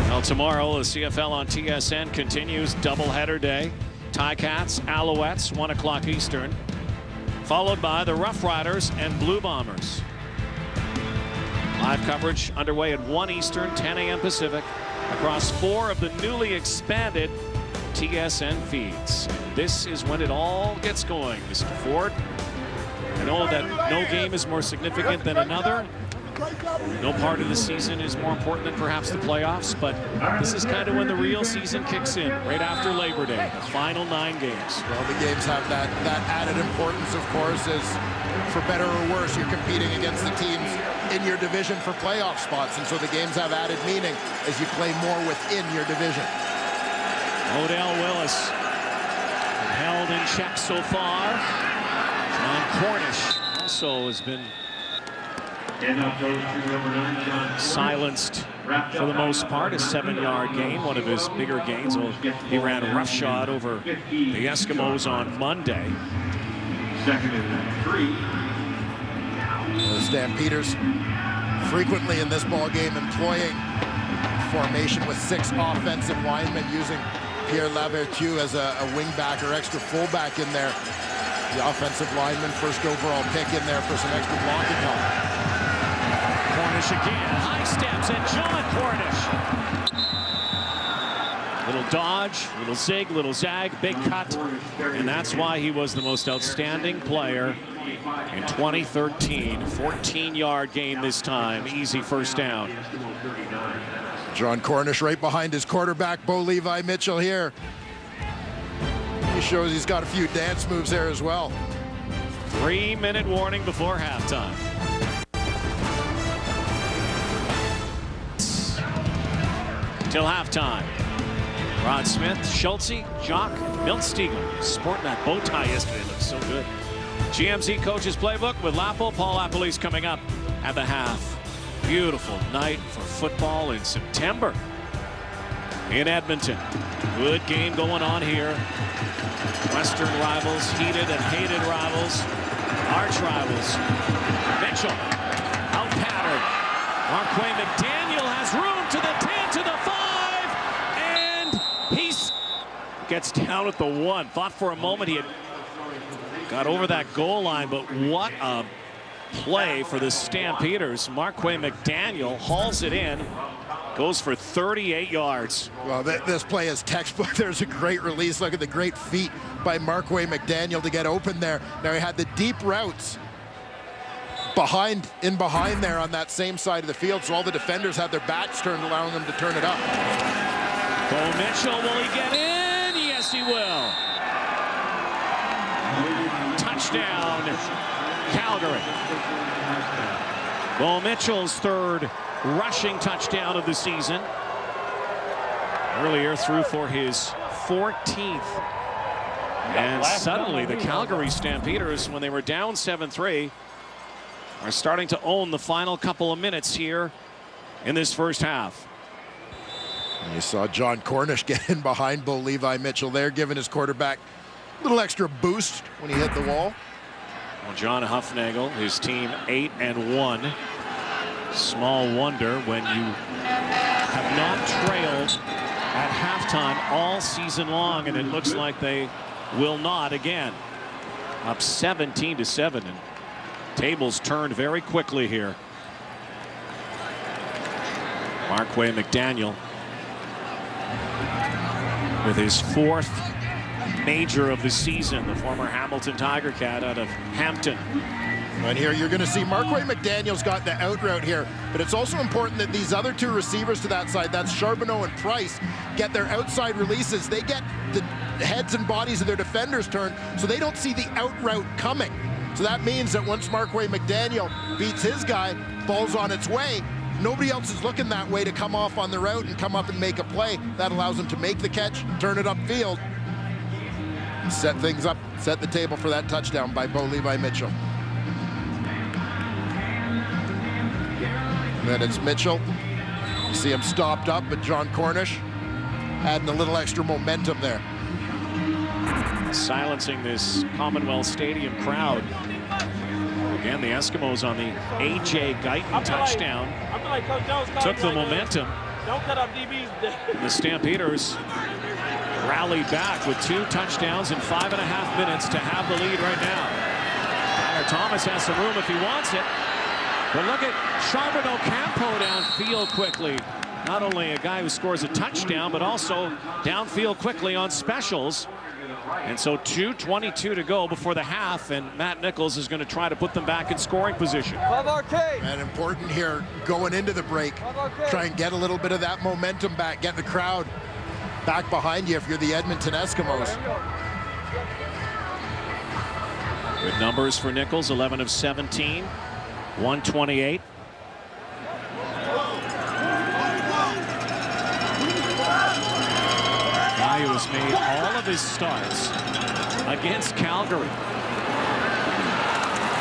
Well, tomorrow the CFL on TSN continues. Doubleheader day. Ticats, Alouettes, 1 o'clock Eastern, followed by the Rough Riders and Blue Bombers. Live coverage underway at 1 Eastern, 10 a.m. Pacific, across 4 of the newly expanded TSN feeds. This is when it all gets going, Mr. Ford. I know that no game is more significant than another. No part of the season is more important than perhaps the playoffs, but this is kind of when the real season kicks in, right after Labor Day, the final 9 games. Well, the games have that added importance, of course, as for better or worse, you're competing against the teams in your division for playoff spots, and so the games have added meaning as you play more within your division. Odell Willis held in check so far. John Cornish also has been silenced for the most part. A 7-yard gain, one of his bigger gains. Well, he ran roughshod over the Eskimos on Monday. The Stampeders frequently in this ball game employing formation with 6 offensive linemen, using Pierre Lavertu as a wingback or extra fullback in there. The offensive lineman, first overall pick in there for some extra blocking help. Cornish again, high steps, and John Cornish. Little dodge, little zig, little zag, big cut, and that's why he was the most outstanding player in 2013. 14-yard gain this time, easy first down. John Cornish right behind his quarterback, Bo Levi Mitchell here. He shows he's got a few dance moves there as well. 3-minute warning before halftime. Till halftime. Rod Smith, Schultze, Jock, Miltstiegel sporting that bow tie yesterday. Looks so good. GMZ Coach's Playbook with Lapo. Paul Lapalese coming up at the half. Beautiful night for football in September in Edmonton. Good game going on here. Western rivals, heated and hated rivals, arch rivals. Mitchell, out pattern. Marquay McDaniel has room to the 10, to the 5, and he gets down at the 1. Thought for a moment he had got over that goal line, but what a play for the Stampeders. Marquay McDaniel hauls it in, goes for 38 yards. Well, this play is textbook. There's a great release. Look at the great feet by Marquay McDaniel to get open there. Now he had the deep routes behind there on that same side of the field, so all the defenders had their backs turned, allowing them to turn it up. Bo Mitchell, will he get in? Yes, he will. Touchdown, Calgary. Bo Mitchell's 3rd rushing touchdown of the season. Earlier threw for his 14th. And suddenly the Calgary Stampeders, when they were down 7-3, are starting to own the final couple of minutes here in this first half. And you saw John Cornish get in behind Bo Levi Mitchell there, giving his quarterback a little extra boost when he hit the wall. Well, John Huffnagel, his team 8-1. Small wonder when you have not trailed at halftime all season long, and it looks like they will not again. Up 17-7, and tables turned very quickly here. Marquay McDaniel with his 4th major of the season, the former Hamilton Tiger Cat out of Hampton. And here you're going to see Marquay McDaniel's got the out route here, but it's also important that these other 2 receivers to that side, that's Charbonneau and Price, get their outside releases. They get the heads and bodies of their defenders turned, so they don't see the out route coming. So that means that once Markway McDaniel beats his guy, ball's on its way, nobody else is looking that way to come off on the route and come up and make a play. That allows him to make the catch, turn it upfield, set things up, set the table for that touchdown by Bo Levi Mitchell. And then it's Mitchell. You see him stopped up, but John Cornish adding a little extra momentum there. Silencing this Commonwealth Stadium crowd. Again, the Eskimos on the A.J. Guyton touchdown took the momentum. The Stampeders rallied back with 2 touchdowns in 5.5 minutes to have the lead right now. Tyler Thomas has some room if he wants it. But look at Charbonneau Campo downfield quickly. Not only a guy who scores a touchdown, but also downfield quickly on specials. And so 2:22 to go before the half, and Matt Nichols is going to try to put them back in scoring position. And important here going into the break. Try and get a little bit of that momentum back, get the crowd back behind you if you're the Edmonton Eskimos. Good numbers for Nichols, 11 of 17, 128. Guy who has made all of his starts against Calgary.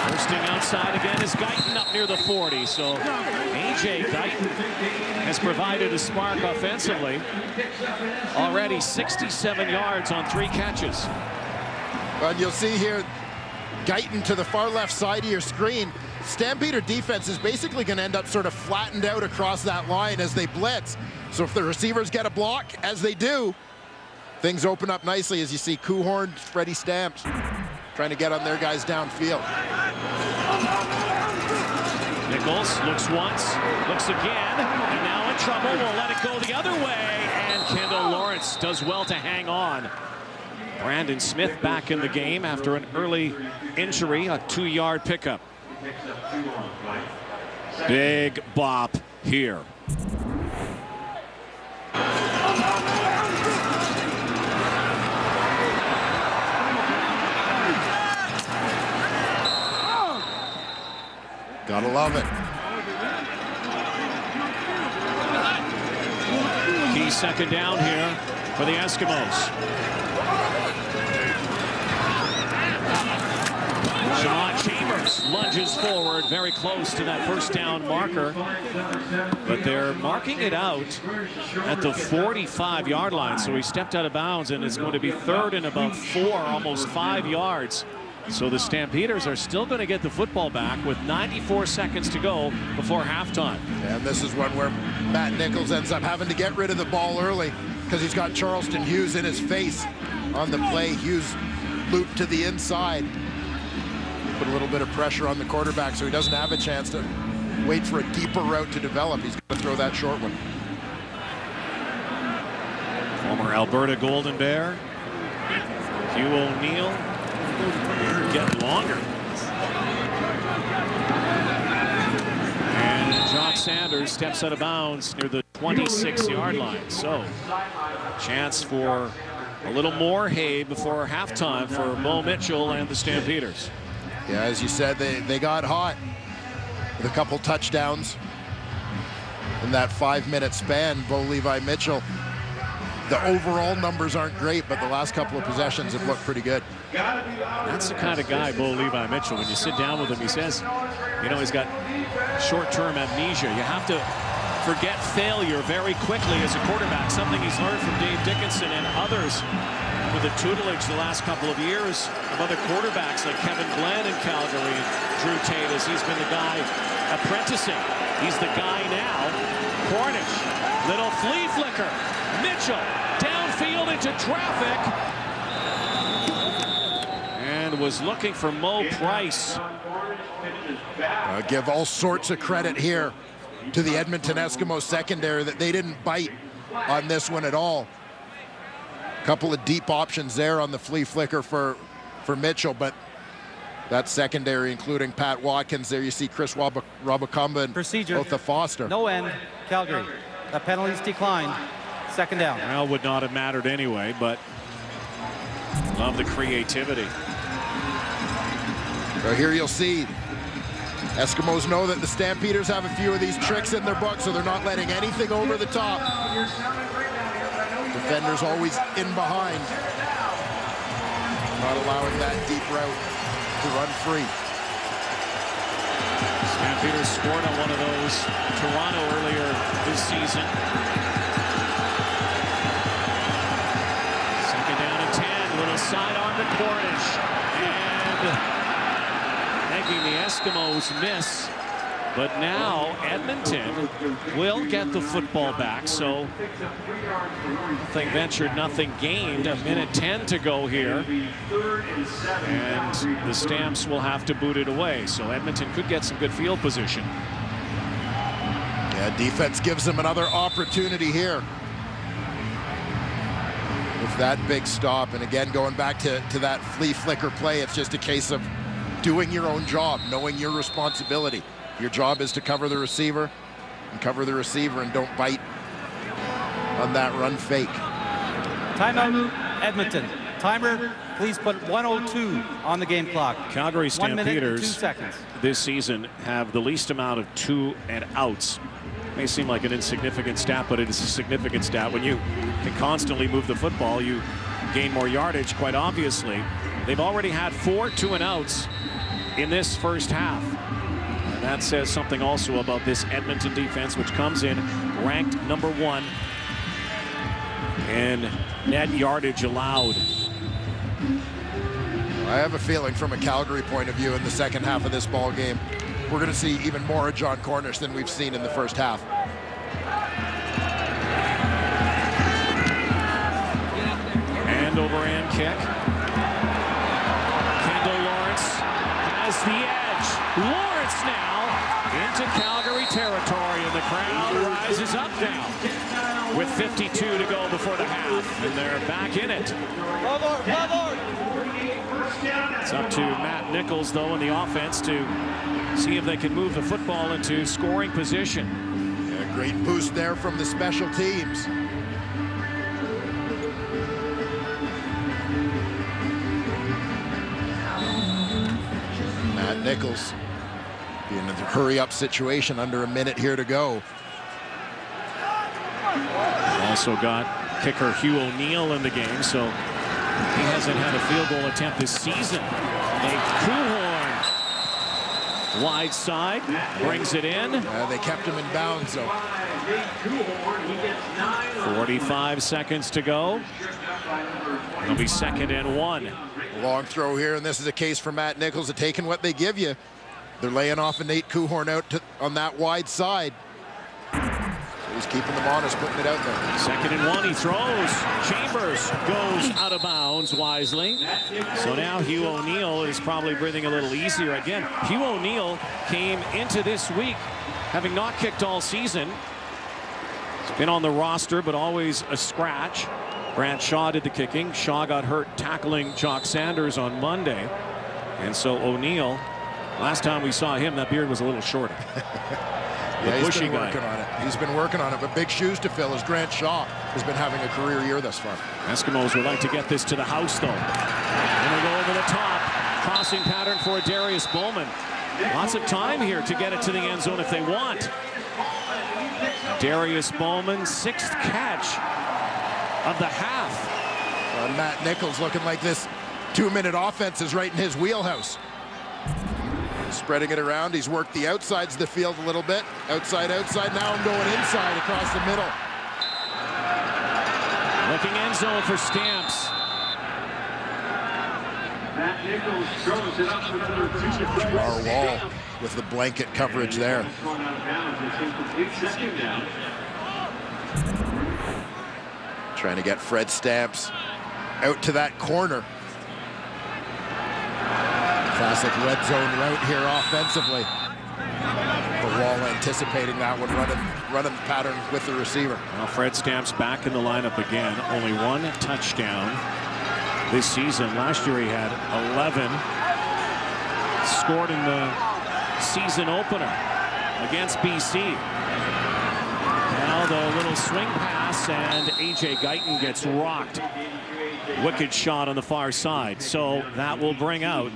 Bursting outside again is Guyton up near the 40. So A.J. Guyton has provided a spark offensively. Already 67 yards on 3 catches. And you'll see here Guyton to the far left side of your screen. Stampeder defense is basically going to end up sort of flattened out across that line as they blitz. So if the receivers get a block, as they do, things open up nicely as you see Kuhorn, Freddie Stamps trying to get on their guys downfield. Nichols looks once, looks again, and now in trouble. Will let it go the other way, and Kendall Lawrence does well to hang on. Brandon Smith back in the game after an early injury, a 2-yard pickup. Big bop here. Gotta love it. Key second down here for the Eskimos. Sean Chambers lunges forward, very close to that first down marker. But they're marking it out at the 45-yard line. So he stepped out of bounds, and it's going to be 3rd and about 4, almost 5 yards. So the Stampeders are still going to get the football back with 94 seconds to go before halftime. And this is one where Matt Nichols ends up having to get rid of the ball early because he's got Charleston Hughes in his face on the play. Hughes looped to the inside. Put a little bit of pressure on the quarterback so he doesn't have a chance to wait for a deeper route to develop. He's going to throw that short one. Former Alberta Golden Bear, Hugh O'Neill, getting longer. And Jock Sanders steps out of bounds near the 26-yard line. So, chance for a little more hay before halftime for Bo Mitchell and the Stampeders. Yeah, as you said, they got hot with a couple touchdowns in that 5-minute span. Bo Levi Mitchell, the overall numbers aren't great, but the last couple of possessions have looked pretty good. That's the kind of guy, Bo Levi Mitchell. When you sit down with him, he says, you know, he's got short-term amnesia. You have to forget failure very quickly as a quarterback, something he's learned from Dave Dickinson and others with the tutelage the last couple of years of other quarterbacks like Kevin Glenn in Calgary and Drew Tate, as he's been the guy apprenticing. He's the guy now. Cornish, little flea flicker. Mitchell downfield into traffic and was looking for Mo Price. Give all sorts of credit here to the Edmonton Eskimos secondary that they didn't bite on this one at all. Couple of deep options there on the flea flicker for Mitchell, but that secondary, including Pat Watkins, there you see Chris Robacumba and Procedure. both the Foster. No end, Calgary. The penalties declined. Second down. Well, would not have mattered anyway, but love the creativity. So here you'll see Eskimos know that the Stampeders have a few of these tricks in their book, so they're not letting anything over the top. Defenders always in behind. Not allowing that deep route to run free. Stampeders scored on one of those Toronto earlier this season. Second down and 10. Little sidearm to Cornish. And making the Eskimos miss. But now Edmonton will get the football back. So nothing ventured, nothing gained. A minute 10 to go here. And the Stamps will have to boot it away. So Edmonton could get some good field position. Yeah, defense gives them another opportunity here with that big stop. And again, going back to that flea flicker play, it's just a case of doing your own job, knowing your responsibility. Your job is to cover the receiver and don't bite on that run fake. Timeout, Edmonton. Timer, please put 1:02 on the game clock. Calgary 1 minute and 2 Stampeders seconds. this season have the least amount of 2 and outs. May seem like an insignificant stat, but it is a significant stat. When you can constantly move the football, you gain more yardage, quite obviously. They've already had 4 2 and outs in this first half. And that says something also about this Edmonton defense, which comes in ranked number 1 in net yardage allowed. I have a feeling from a Calgary point of view in the second half of this ball game, we're going to see even more of John Cornish than we've seen in the first half. And overhand kick. Kendall Lawrence has the edge. Lawrence now into Calgary territory, and the crowd rises up now with 52 to go before the half, and they're back in it. It's up to Matt Nichols, though, in the offense to see if they can move the football into scoring position. Yeah, great boost there from the special teams. Matt Nichols being in a hurry-up situation, under a minute here to go. Also got kicker Hugh O'Neill in the game, so he hasn't had a field goal attempt this season. A Kuhorn wide side brings it in. They kept him in bounds, though. 45 seconds to go. It'll be 2nd and 1. Long throw here, and this is a case for Matt Nichols of taking what they give you. They're laying off a Nate Kuhorn out on that wide side. So he's keeping them honest, putting it out there. 2nd and 1, he throws. Chambers goes out of bounds wisely. So now Hugh O'Neill is probably breathing a little easier again. Hugh O'Neill came into this week having not kicked all season. He's been on the roster, but always a scratch. Grant Shaw did the kicking. Shaw got hurt tackling Jock Sanders on Monday. And so O'Neill, last time we saw him, that beard was a little shorter. Yeah, he's been working on it. He's been working on it, but big shoes to fill as Grant Shaw has been having a career year thus far. Eskimos would like to get this to the house, though. And they go over the top. Crossing pattern for Darius Bowman. Lots of time here to get it to the end zone if they want. Darius Bowman, 6th catch of the half. Matt Nichols looking like this 2-minute offense is right in his wheelhouse. Spreading it around. He's worked the outsides of the field a little bit. Outside, outside. Now I'm going inside across the middle. Looking end zone for Stamps. Matt Nichols throws it up for another 2. Our wall with the blanket coverage there. Thrown out of bounds. It's incomplete. 2nd down. Trying to get Fred Stamps out to that corner. Classic red zone route here offensively. The wall anticipating that one, running pattern with the receiver. Well, Fred Stamps back in the lineup again. Only 1 touchdown this season. Last year he had 11. Scored in the season opener against BC. Now the little swing pass, and A.J. Guyton gets rocked. Wicked shot on the far side. So that will bring out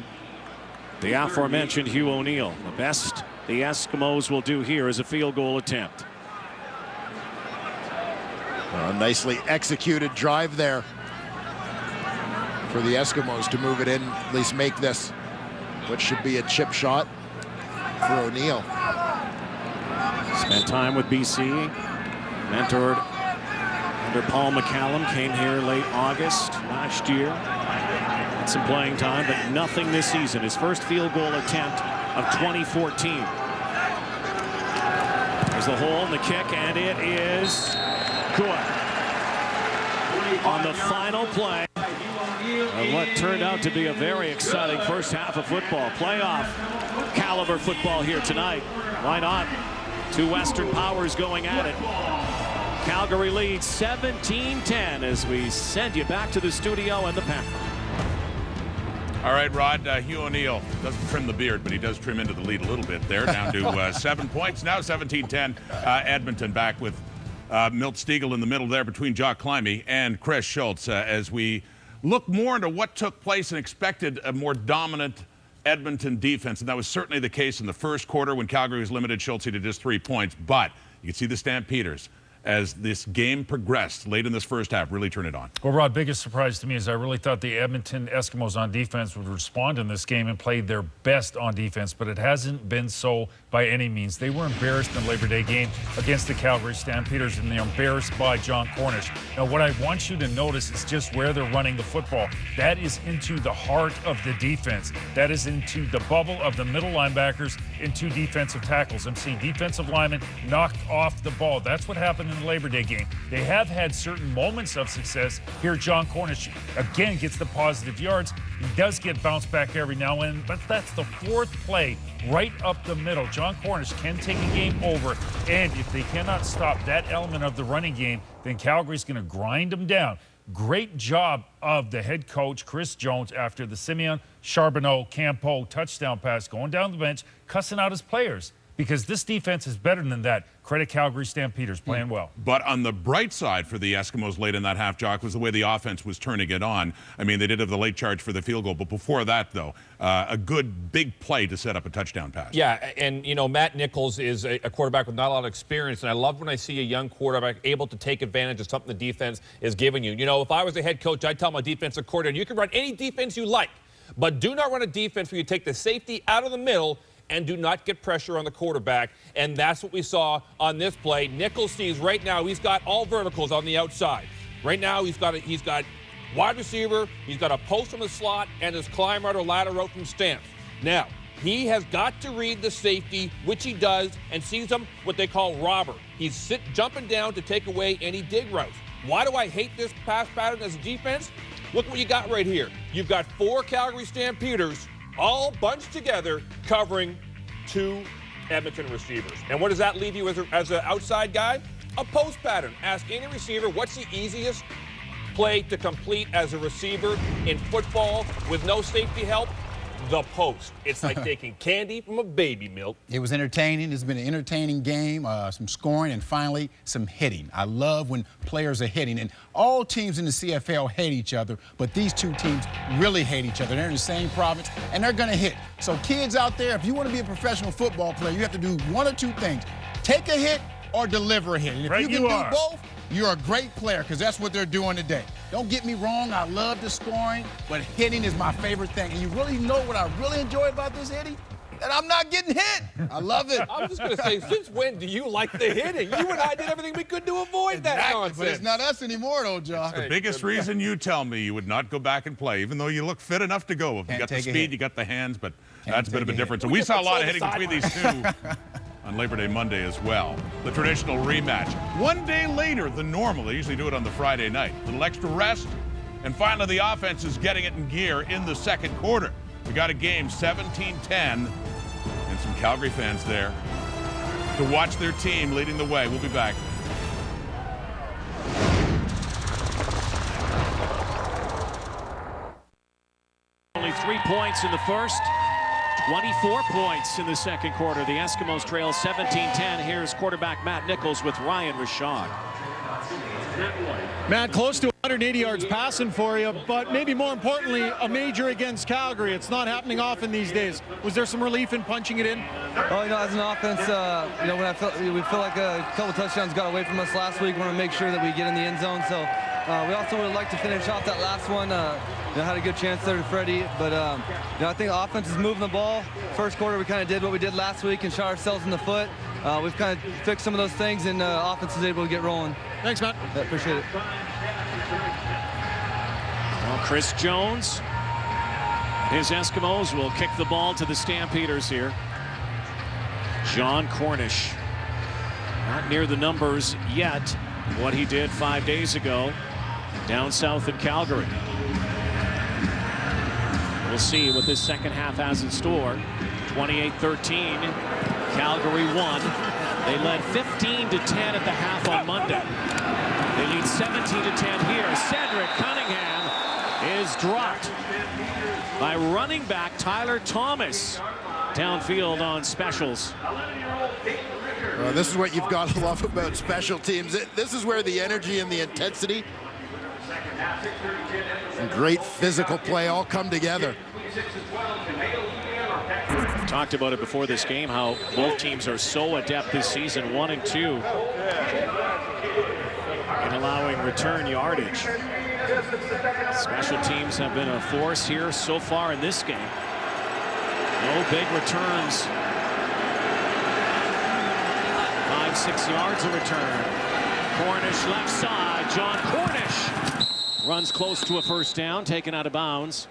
The aforementioned Hugh O'Neill. The best the Eskimos will do here is a field goal attempt. A nicely executed drive there for the Eskimos to move it in, at least make this what should be a chip shot for O'Neill. Spent time with BC, mentored under Paul McCallum, came here late August last year. Had some playing time, but nothing this season. His first field goal attempt of 2014. There's the hole in the kick, and it is good. On the final play of what turned out to be a very exciting first half of football. Playoff caliber football here tonight. Why not? Two Western powers going at it. Calgary leads 17-10 as we send you back to the studio and the pen. All right, Rod, Hugh O'Neill doesn't trim the beard, but he does trim into the lead a little bit there, down to 7 points. Now 17-10, Edmonton back with Milt Stegall in the middle there between Jock Climby and Chris Schultz as we look more into what took place and expected a more dominant Edmonton defense. And that was certainly the case in the first quarter when Calgary was limited Schultz to just 3 points. But you can see the Stampeders, as this game progressed late in this first half, really turn it on. Well, Rod, biggest surprise to me is I really thought the Edmonton Eskimos on defense would respond in this game and play their best on defense, but it hasn't been so by any means. They were embarrassed in the Labor Day game against the Calgary Stampeders, and they're embarrassed by John Cornish. Now, what I want you to notice is just where they're running the football. That is into the heart of the defense. That is into the bubble of the middle linebackers and two defensive tackles. I'm seeing defensive linemen knocked off the ball. That's what happened in the Labor Day game. They have had certain moments of success. Here, John Cornish again gets the positive yards. He does get bounced back every now and then, but that's the fourth play right up the middle. John Cornish can take a game over, and if they cannot stop that element of the running game, then Calgary's going to grind them down. Great job of the head coach, Chris Jones, after the Simeon Charbonneau-Campeau touchdown pass, going down the bench, cussing out his players. Because this defense is better than that. Credit Calgary Stampeders, playing well. But on the bright side for the Eskimos late in that half, Jock, was the way the offense was turning it on. I mean, they did have the late charge for the field goal, but before that, though, a good big play to set up a touchdown pass. Yeah, and, you know, Matt Nichols is a quarterback with not a lot of experience, and I love when I see a young quarterback able to take advantage of something the defense is giving you. You know, if I was the head coach, I'd tell my defensive coordinator, you can run any defense you like, but do not run a defense where you take the safety out of the middle and do not get pressure on the quarterback. And that's what we saw on this play. Nichols sees right now he's got all verticals on the outside. Right now he's got wide receiver, he's got a post from the slot, and his climb route or ladder route from Stamps. Now, he has got to read the safety, which he does, and sees him what they call robber. He's jumping down to take away any dig routes. Why do I hate this pass pattern as a defense? Look what you got right here. You've got 4 Calgary Stampeders all bunched together, covering 2 Edmonton receivers. And what does that leave you as an outside guy? A post pattern. Ask any receiver, what's the easiest play to complete as a receiver in football with no safety help? The post. It's like taking candy from a baby milk. It was entertaining. It's been an entertaining game, some scoring, and finally some hitting. I love when players are hitting, and all teams in the CFL hate each other, but these two teams really hate each other. They're in the same province, and they're going to hit. So kids out there, if you want to be a professional football player, you have to do one or two things. Take a hit or deliver a hit. And if you can do both, you're a great player, because that's what they're doing today. Don't get me wrong, I love the scoring, but hitting is my favorite thing. And you really know what I really enjoy about this hitting? That I'm not getting hit. I love it. I was just going to say, since when do you like the hitting? You and I did everything we could to avoid that nonsense. But it's not us anymore, though, Josh. The biggest reason you tell me you would not go back and play, even though you look fit enough to go. If you got the speed, you got the hands, but that's a bit of a difference. And we saw a lot of hitting between these two on Labor Day Monday as well. The traditional rematch. One day later than normal. They usually do it on the Friday night. A little extra rest. And finally, the offense is getting it in gear in the second quarter. We got a game 17-10, and some Calgary fans there to watch their team leading the way. We'll be back. Only 3 points in the first, 24 points in the second quarter. The Eskimos trail 17-10. Here's quarterback Matt Nichols with Ryan Rashad. Matt, close to 180 yards passing for you, but maybe more importantly, a major against Calgary. It's not happening often these days. Was there some relief in punching it in? Oh, as an offense, when we feel like a couple touchdowns got away from us last week, we want to make sure that we get in the end zone. So we also would like to finish off that last one. Had a good chance there to Freddie, but I think the offense is moving the ball. First quarter, we kind of did what we did last week and shot ourselves in the foot. We've kind of fixed some of those things, and offense is able to get rolling. Thanks, Matt. Yeah, appreciate it. Well, Chris Jones, his Eskimos will kick the ball to the Stampeders here. John Cornish, not near the numbers yet, what he did 5 days ago down south in Calgary. We'll see what this second half has in store. 28-13, Calgary won. They led 15-10 at the half on Monday. They lead 17-10 here. Cedric Cunningham is dropped by running back Tyler Thomas downfield on specials. This is what you've got to love about special teams. This is where the energy and the intensity and great physical play all come together. Talked about it before this game, how both teams are so adept this season, 1 and 2, in allowing return yardage. Special teams have been a force here so far in this game. No big returns. 5-6 yards of return. Cornish left side. John Cornish runs close to a first down, taken out of bounds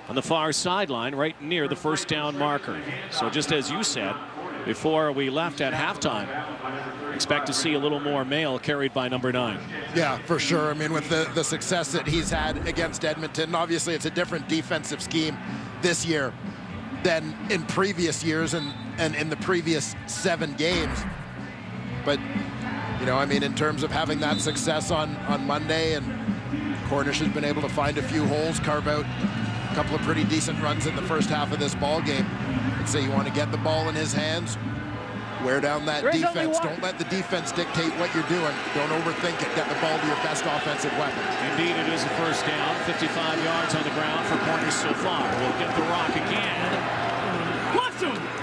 on the far sideline, right near the first down marker. So just as you said before we left at halftime, expect to see a little more mail carried by number 9. Yeah, for sure. I mean, with the success that he's had against Edmonton, obviously it's a different defensive scheme this year than in previous years and in the previous 7 games. But, I mean, in terms of having that success on Monday, and Cornish has been able to find a few holes, carve out a couple of pretty decent runs in the first half of this ball game. I'd say you want to get the ball in his hands, wear down that defense. Don't let the defense dictate what you're doing. Don't overthink it. Get the ball to your best offensive weapon. Indeed, it is a first down. 55 yards on the ground for Cornish so far. We'll get the rock again.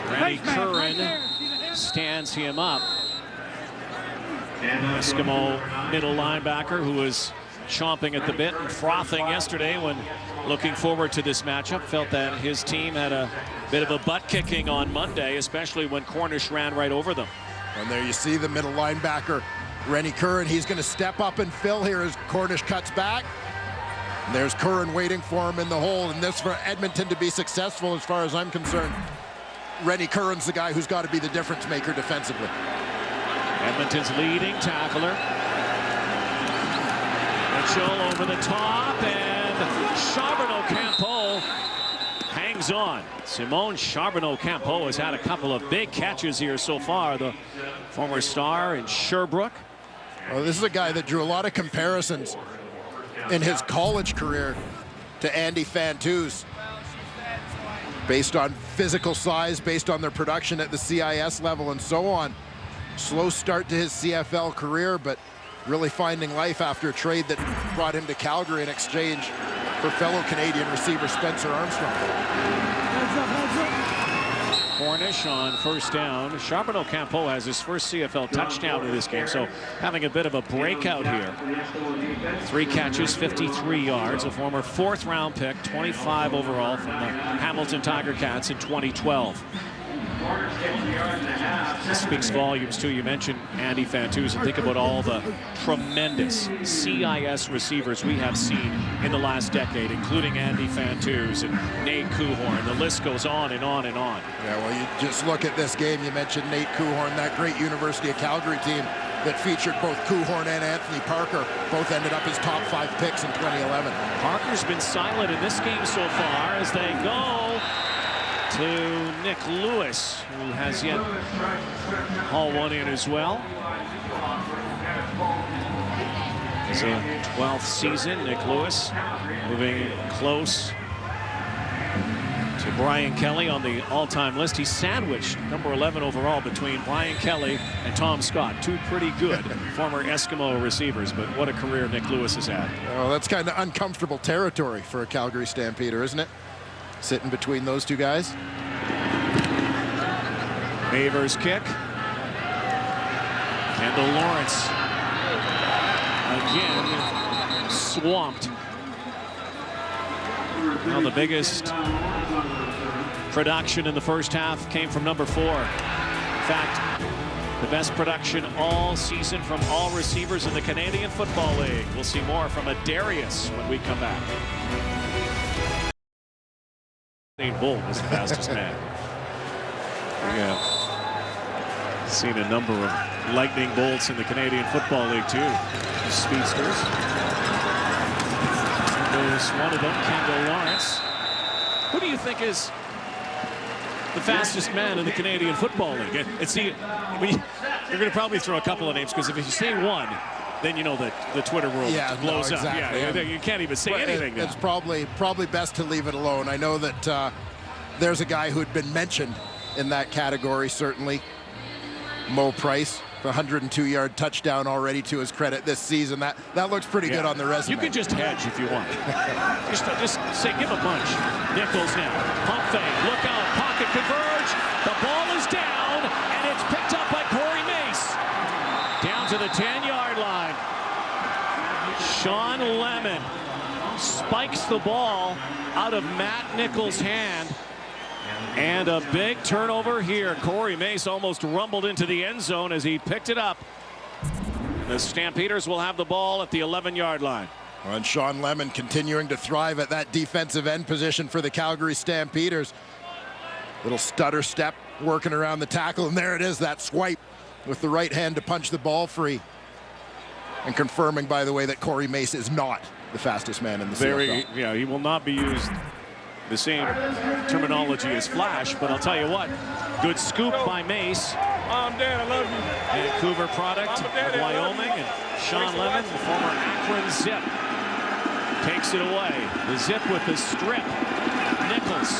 Randy Curran stands him up. Eskimo middle linebacker who was chomping at the bit and frothing yesterday when looking forward to this matchup. Felt that his team had a bit of a butt kicking on Monday, especially when Cornish ran right over them. And there you see the middle linebacker, Rennie Curran. He's going to step up and fill here as Cornish cuts back. And there's Curran waiting for him in the hole. And this for Edmonton to be successful, as far as I'm concerned, Rennie Curran's the guy who's got to be the difference maker defensively. Edmonton's leading tackler. Mitchell over the top, and Charbonneau Campeau hangs on. Simone Charbonneau Campeau has had a couple of big catches here so far. The former star in Sherbrooke. Well, this is a guy that drew a lot of comparisons in his college career to Andy Fantuz, based on physical size, based on their production at the CIS level and so on. Slow start to his CFL career, but really finding life after a trade that brought him to Calgary in exchange for fellow Canadian receiver Spencer Armstrong. Cornish on first down. Charbonneau Campeau has his first CFL touchdown in this game, so having a bit of a breakout here. 3 catches, 53 yards, a former 4th-round pick, 25 overall from the Hamilton Tiger Cats in 2012. This speaks volumes too. You mentioned Andy Fantuz, and think about all the tremendous CIS receivers we have seen in the last decade, including Andy Fantuz and Nate Kuhorn. The list goes on and on and on. Yeah, well, you just look at this game. You mentioned Nate Kuhorn, that great University of Calgary team that featured both Kuhorn and Anthony Parker. Both ended up as top 5 picks in 2011. Parker's been silent in this game so far as they go to Nick Lewis, who has yet haul one in as well. It's a 12th season. Nick Lewis moving close to And Brian Kelly on the all-time list. He's sandwiched number 11 overall between Brian Kelly and Tom Scott. Two pretty good former Eskimo receivers, but what a career Nick Lewis has had. Well, that's kind of uncomfortable territory for a Calgary Stampeder, isn't it? Sitting between those two guys. Maver's kick. Kendall Lawrence again swamped. Well, the biggest production in the first half came from number 4. In fact, the best production all season from all receivers in the Canadian Football League. We'll see more from Darius when we come back. Bull was the fastest man. We have seen a number of lightning bolts in the Canadian Football League too. The speedsters. There's one of them, Kendall Lawrence. Who do you think is the fastest man in the Canadian Football League? And see, you're going to probably throw a couple of names, because if you say one, then you know that the Twitter world blows up. Yeah, you can't even say anything now. It's probably best to leave it alone. I know that there's a guy who'd been mentioned in that category, certainly. Mo Price, the 102-yard touchdown already to his credit this season. That looks pretty good on the resume. You can just hedge if you want. just say, give a bunch. Nichols now. Pump fake. Look out. Pocket converge. The ball is down, and it's picked up by Corey Mace. Down to the 10-yard line. Sean Lemon spikes the ball out of Matt Nichols' hand. And a big turnover here. Corey Mace almost rumbled into the end zone as he picked it up. The Stampeders will have the ball at the 11-yard line. And Sean Lemon continuing to thrive at that defensive end position for the Calgary Stampeders. Little stutter step working around the tackle, and there it is, that swipe with the right hand to punch the ball free. And confirming, by the way, that Corey Mace is not the fastest man in the CFL. Yeah, he will not be used the same terminology as Flash, but I'll tell you what, good scoop by Mace. Mom, Dad, I love you. Vancouver product of Wyoming, and Sean Lemon, the former Akron Zip, takes it away. The Zip with the strip. Nichols,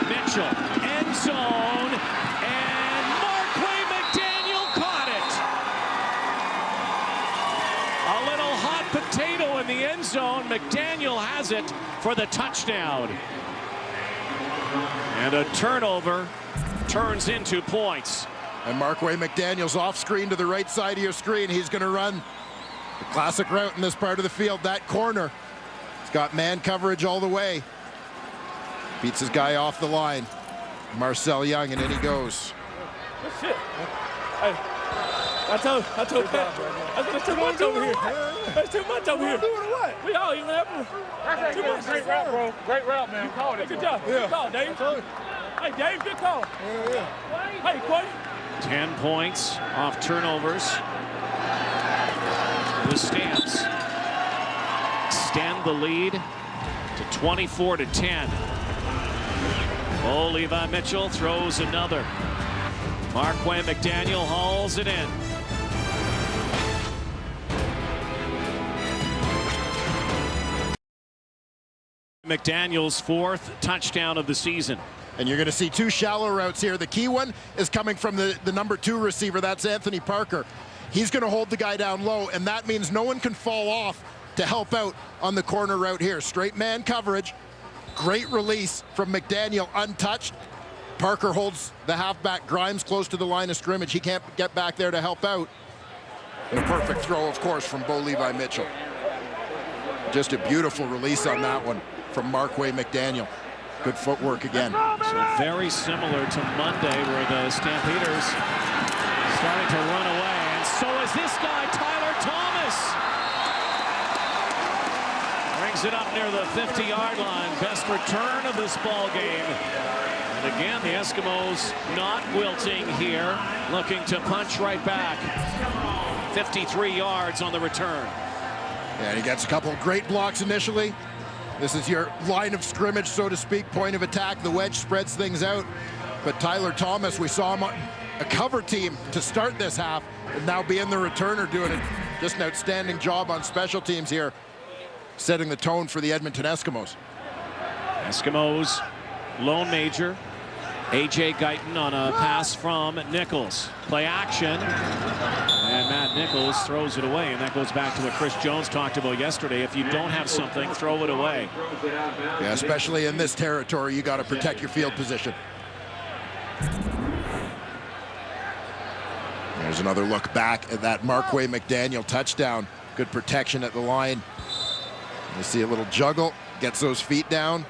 Mitchell, end zone, and Marquay McDaniel caught it. A little hot potato in the end zone. McDaniel has it for the touchdown. And a turnover turns into points. And Marquay McDaniel's off screen to the right side of your screen. He's going to run the classic route in this part of the field. That corner. He's got man coverage all the way. Beats his guy off the line. Marcel Young, and in he goes. Good shit. Hey, I told Pat. That's too much over here. That's too much over here. Doing what? We all even have too much. Great route, bro. Great route, man. You called it. Good job. Good call, Dave. Hey, Dave, good call. Hey, Quay. 10 points off turnovers. The Stamps extend the lead to 24-10. Oh, Levi Mitchell throws another. Marquay McDaniel hauls it in. McDaniel's 4th touchdown of the season. And you're going to see 2 shallow routes here. The key one is coming from the number 2 receiver. That's Anthony Parker. He's going to hold the guy down low, and that means no one can fall off to help out on the corner route here. Straight man coverage. Great release from McDaniel, untouched. Parker holds the halfback Grimes close to the line of scrimmage. He can't get back there to help out. And a perfect throw, of course, from Bo Levi Mitchell. Just a beautiful release on that one from Marquay McDaniel. Good footwork again. So very similar to Monday, where the Stampeders starting to run away. And so is this guy, Tyler Thomas. Brings it up near the 50-yard line. Best return of this ball game. And again, the Eskimos not wilting here, looking to punch right back. 53 yards on the return. Yeah, and he gets a couple of great blocks initially. This is your line of scrimmage, so to speak, point of attack. The wedge spreads things out. But Tyler Thomas, we saw him on a cover team to start this half, and now being the returner, doing just an outstanding job on special teams here, setting the tone for the Edmonton Eskimos. Eskimos lone major. A.J. Guyton on a pass from Nichols. Play action. And Matt Nichols throws it away. And that goes back to what Chris Jones talked about yesterday. If you don't have something, throw it away. Yeah, especially in this territory, you got to protect your field position. There's another look back at that Markway McDaniel touchdown. Good protection at the line. You see a little juggle, gets those feet down.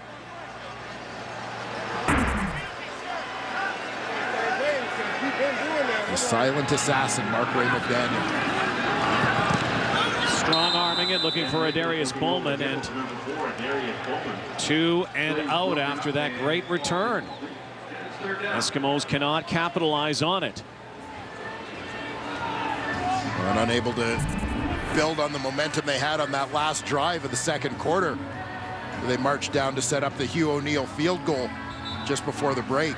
The silent assassin, Markway McDaniel. Strong arming it, looking for a Darius Bowman, and 2 and out after that great return. Eskimos cannot capitalize on it. And unable to build on the momentum they had on that last drive of the second quarter. They marched down to set up the Hugh O'Neill field goal just before the break.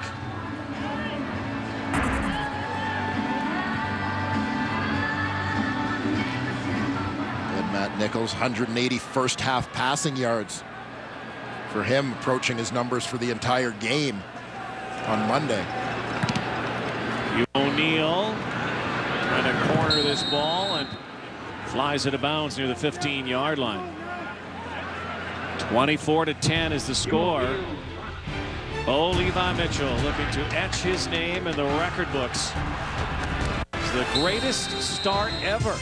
Matt Nichols, 180 first half passing yards for him, approaching his numbers for the entire game on Monday. O'Neill trying to corner this ball and flies it out of bounds near the 15-yard line. 24-10 is the score. Oh, Levi Mitchell looking to etch his name in the record books. It's the greatest start ever.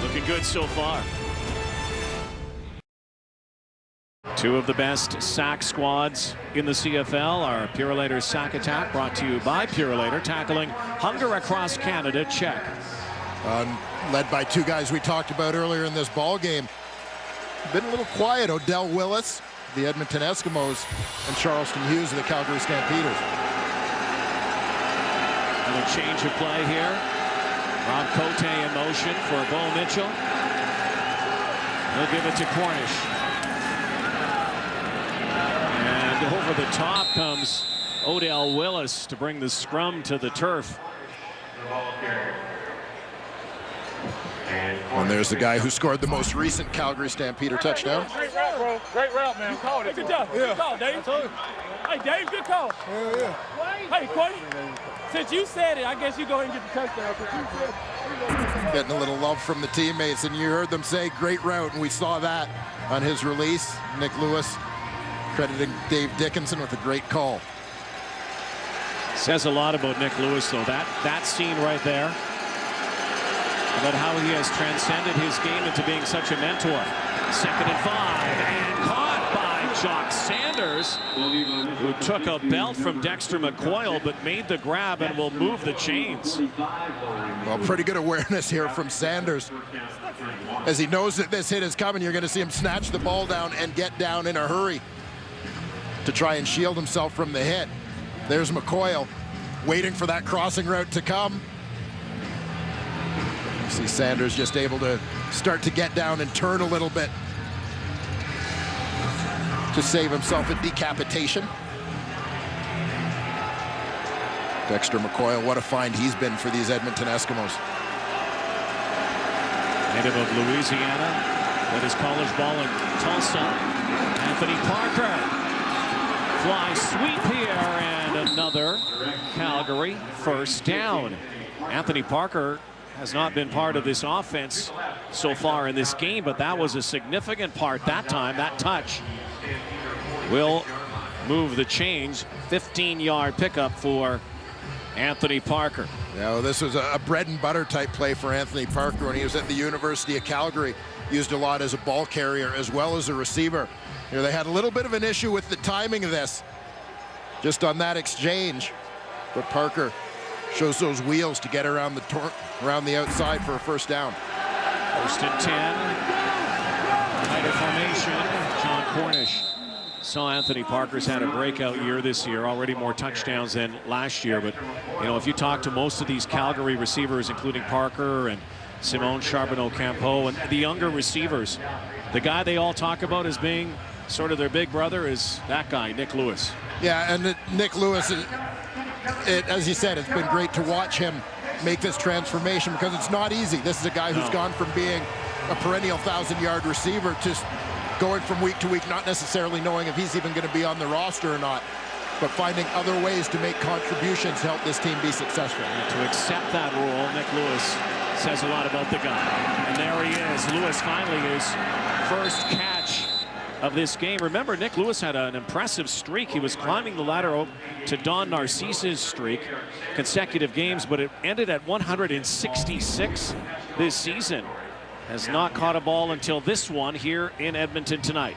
Looking good so far. 2 of the best sack squads in the CFL. Our Purolator sack attack brought to you by Purolator, tackling hunger across Canada. Check. Led by 2 guys we talked about earlier in this ball game. Been a little quiet. Odell Willis, the Edmonton Eskimos, and Charleston Hughes of the Calgary Stampeders. And a change of play here. Rob Cote in motion for Bo Mitchell. He'll give it to Cornish. And over the top comes Odell Willis to bring the scrum to the turf. And there's the guy who scored the most recent Calgary Stampeder touchdown. Great route, bro. Great route, man. Called it. Good job. Yeah. Good call, Dave. Hey, Dave, good call. Yeah. Hey, Corey, since you said it, I guess you go ahead and get the touchdown. Getting a little love from the teammates, and you heard them say great route, and we saw that on his release. Nick Lewis crediting Dave Dickinson with a great call. Says a lot about Nick Lewis, though. That scene right there, about how he has transcended his game into being such a mentor. 2nd and 5, and caught by Jock Sanders, who took a belt from Dexter McCoyle but made the grab and will move the chains. Well, pretty good awareness here from Sanders. As he knows that this hit is coming, you're going to see him snatch the ball down and get down in a hurry to try and shield himself from the hit. There's McCoyle waiting for that crossing route to come. You see Sanders just able to start to get down and turn a little bit to save himself a decapitation. Dexter McCoyle, what a find he's been for these Edmonton Eskimos. Native of Louisiana, with his college ball in Tulsa. Anthony Parker. Fly sweep here, and another Calgary first down. Anthony Parker has not been part of this offense so far in this game, but that was a significant part that time. That touch will move the chains. 15-yard pickup for Anthony Parker. Now, this was a bread and butter type play for Anthony Parker when he was at the University of Calgary. Used a lot as a ball carrier as well as a receiver. You know, they had a little bit of an issue with the timing of this, just on that exchange. But Parker shows those wheels to get around the outside for a first down. 1st and 10. Tighter formation. John Cornish. Saw Anthony Parker's had a breakout year this year, already more touchdowns than last year. But, you know, if you talk to most of these Calgary receivers, including Parker and Simone Charbonneau-Campeau and the younger receivers, the guy they all talk about as being sort of their big brother is that guy, Nick Lewis. Yeah, and Nick Lewis, as you said, it's been great to watch him make this transformation because it's not easy. This is a guy who's gone from being a perennial 1,000-yard receiver to going from week to week, not necessarily knowing if he's even going to be on the roster or not, but finding other ways to make contributions to help this team be successful. And to accept that role, Nick Lewis says a lot about the guy. And there he is. Lewis finally his first catch of this game. Remember, Nick Lewis had an impressive streak. He was climbing the ladder to Don Narcise's streak, consecutive games, but it ended at 166 this season. Has not caught a ball until this one here in Edmonton tonight.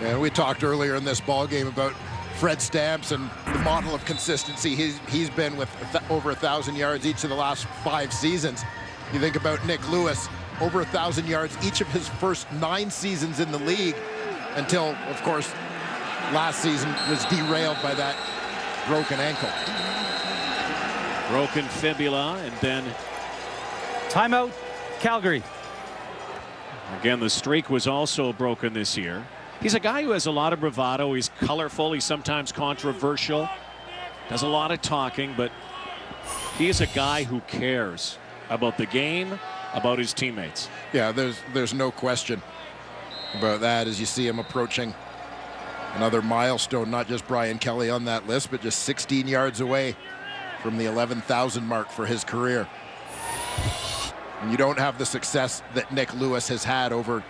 And we talked earlier in this ball game about Fred Stamps and the model of consistency he's been with over 1,000 yards each of the last 5 seasons. You think about Nick Lewis, over 1,000 yards each of his first 9 seasons in the league, until, of course, last season was derailed by that broken ankle. Broken fibula, and then Timeout, Calgary. again, the streak was also broken this year. He's a guy who has a lot of bravado. He's colorful. He's sometimes controversial. Does a lot of talking, but he is a guy who cares about the game, about his teammates. Yeah, there's no question about that as you see him approaching another milestone. Not just Brian Kelly on that list, but just 16 yards away from the 11,000 mark for his career. And you don't have the success that Nick Lewis has had over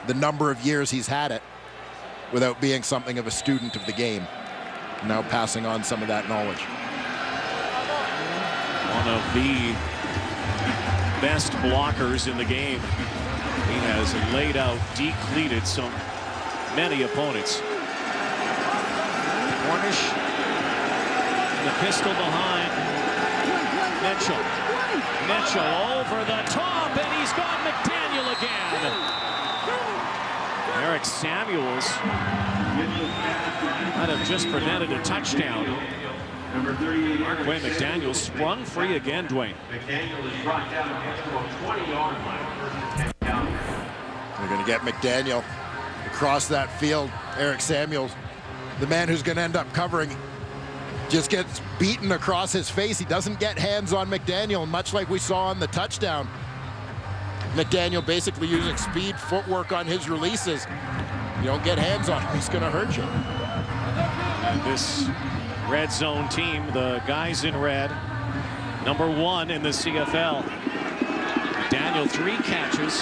the number of years he's had it without being something of a student of the game. Now passing on some of that knowledge. One of the best blockers in the game. He has laid out, decleated so many opponents. Cornish, the pistol behind Mitchell. Mitchell over the top, and he's got McDaniel again. Eric Samuels might have just prevented a touchdown. Marquay McDaniel sprung free again, Dwayne. McDaniel is brought down to 20-yard line. They're going to get McDaniel across that field. Eric Samuels, the man who's going to end up covering, just gets beaten across his face. He doesn't get hands on McDaniel, much like we saw on the touchdown. McDaniel basically using speed, footwork on his releases. You don't get hands on him, he's going to hurt you. And this red zone team, the guys in red, #1 in the CFL. Daniel, 3 catches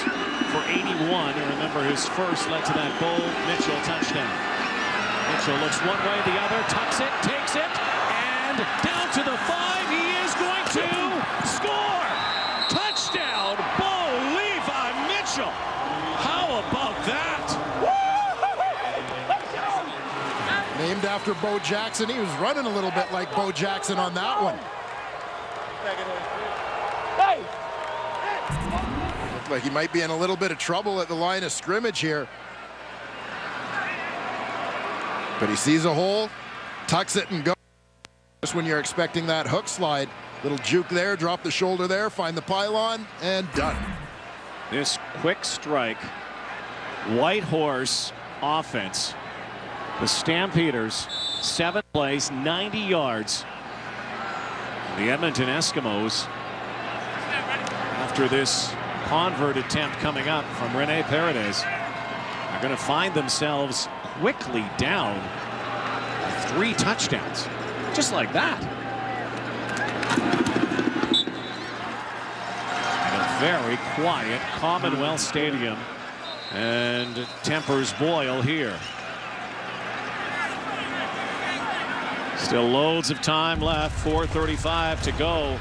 for 81. And remember, his first led to that Bo Mitchell touchdown. Mitchell looks one way, the other, tucks it, takes it, and down to the 5. He is going to score. Touchdown, Bo Mitchell. How about that? Named after Bo Jackson. He was running a little bit like Bo Jackson on that one. Looked like he might be in a little bit of trouble at the line of scrimmage here. But he sees a hole, tucks it, and goes. Just when you're expecting that hook slide. Little juke there, drop the shoulder there, find the pylon, and done. This quick strike, White Horse offense. The Stampeders, 7 plays, 90 yards. The Edmonton Eskimos, after this convert attempt coming up from Rene Paredes, are going to find themselves quickly down 3 touchdowns. Just like that. Very quiet Commonwealth Stadium, and tempers boil here. Still loads of time left, 4:35 to go.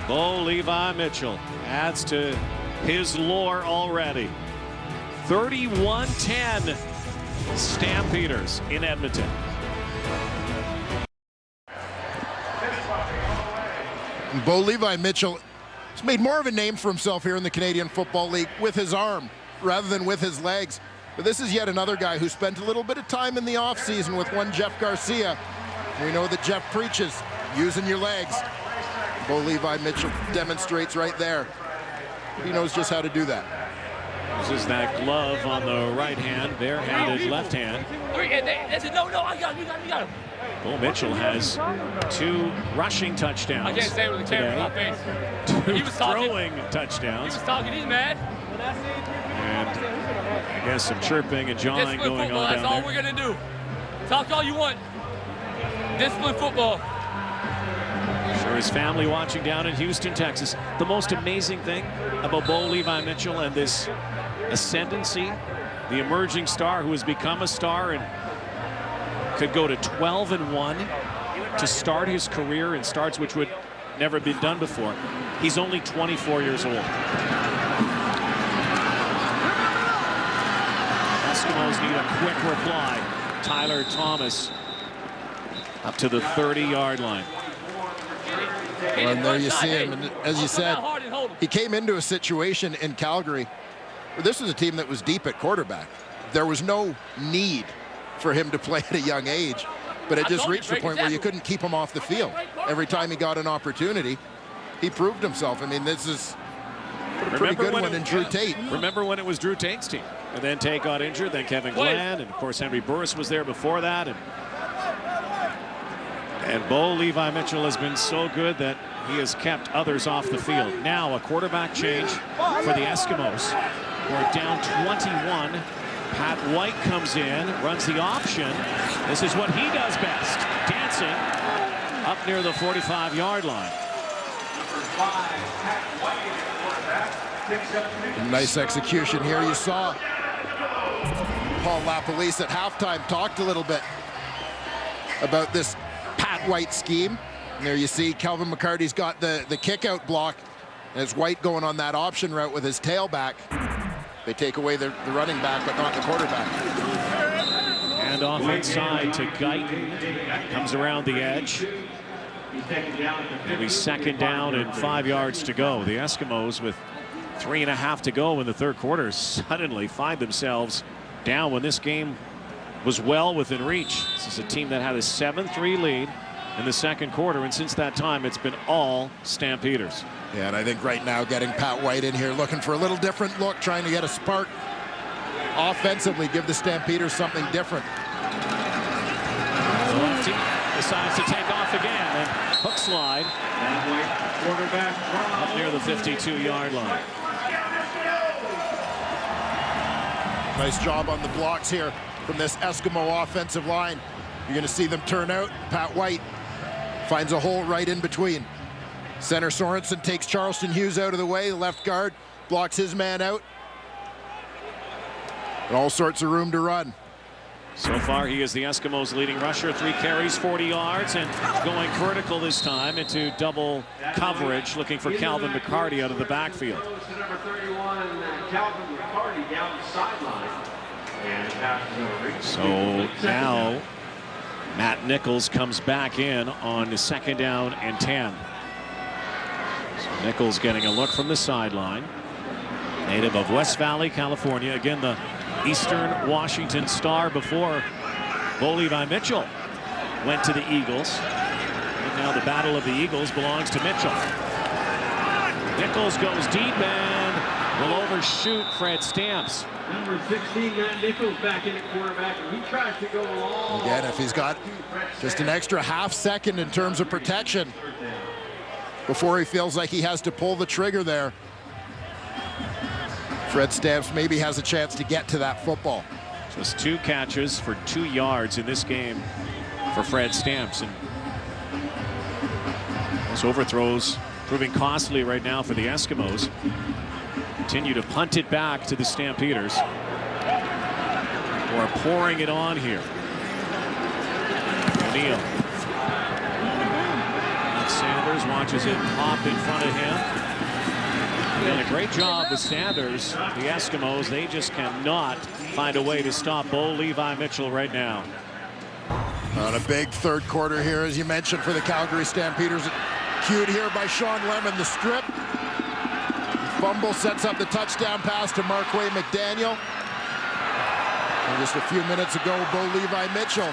Bo Levi Mitchell adds to his lore already. 31-10 Stampeders in Edmonton. Bo Levi Mitchell has made more of a name for himself here in the Canadian Football League with his arm rather than with his legs. But this is yet another guy who spent a little bit of time in the offseason with one Jeff Garcia. We know that Jeff preaches using your legs. Bo Levi Mitchell demonstrates right there. He knows just how to do that. Uses that glove on the right hand, barehanded left hand. No, I got him. Bo Mitchell has 2 rushing touchdowns. I can't say with the camera in my face. 2 throwing touchdowns. He was talking, he's mad. And Yes, some chirping and jawing Discipline going football, on that's down all there. we're going to do. Talk all you want. Discipline football. Sure, his family watching down in Houston, Texas. The most amazing thing about Bo Levi Mitchell and this ascendancy, the emerging star who has become a star and could go to 12-1 to start his career in starts which would never have been done before. He's only 24 years old. Eskimos need a quick reply. Tyler Thomas up to the 30-yard line. Well, there you see him. And as you said, he came into a situation in Calgary where this was a team that was deep at quarterback. There was no need for him to play at a young age, but it just reached the point where you couldn't keep him off the field. Every time he got an opportunity, he proved himself. I mean, this is a pretty good one in Drew Tate. Remember when it was Drew Tate's team? And then Tate got injured, then Kevin Glenn, and of course Henry Burris was there before that. And Bo Levi Mitchell has been so good that he has kept others off the field. Now a quarterback change for the Eskimos. We're down 21. Pat White comes in, runs the option. This is what he does best, dancing up near the 45-yard line. Nice execution here. You saw Paul LaPolice at halftime talked a little bit about this Pat White scheme. And there you see Calvin McCarty's got the kick out block. As White going on that option route with his tailback. They take away the running back, but not the quarterback. And off inside to Guyton. Comes around the edge. It'll be second down and 5 yards to go. The Eskimos, with 3.5 to go in the third quarter, suddenly find themselves down when this game was well within reach. This is a team that had a 7-3 lead in the second quarter, and since that time it's been all Stampeders. Yeah, and I think right now getting Pat White in here looking for a little different look, trying to get a spark offensively, give the Stampeders something different. The lefty decides to take off again and hook slide up near the 52-yard line. Nice job on the blocks here from this Eskimo offensive line. You're going to see them turn out. Pat White finds a hole right in between. Center Sorensen takes Charleston Hughes out of the way. The left guard blocks his man out. And all sorts of room to run. So far, he is the Eskimos' leading rusher. 3 carries, 40 yards, and going vertical this time into double coverage, looking for Calvin McCarty out of the backfield. Number 31, Calvin McCarty down the sideline. So now Matt Nichols comes back in on the second down and 10. So Nichols getting a look from the sideline. Native of West Valley, California. Again, the Eastern Washington star before Bo Levi Mitchell went to the Eagles. And now the battle of the Eagles belongs to Mitchell. Nichols goes deep and will overshoot Fred Stamps. Number 16, Matt Nichols back in at quarterback, and he tries to go long. Again, if he's got just an extra half second in terms of protection before he feels like he has to pull the trigger there, Fred Stamps maybe has a chance to get to that football. Just 2 catches for 2 yards in this game for Fred Stamps. And those overthrows proving costly right now for the Eskimos. Continue to punt it back to the Stampeders. Or pouring it on here. O'Neill. Sanders watches it pop in front of him. Doing a great job with Sanders. The Eskimos, they just cannot find a way to stop Bo Levi Mitchell right now. On a big third quarter here, as you mentioned, for the Calgary Stampeders. Cued here by Sean Lemon, the strip. Fumble sets up the touchdown pass to Marquay McDaniel. And just a few minutes ago, Bo Levi Mitchell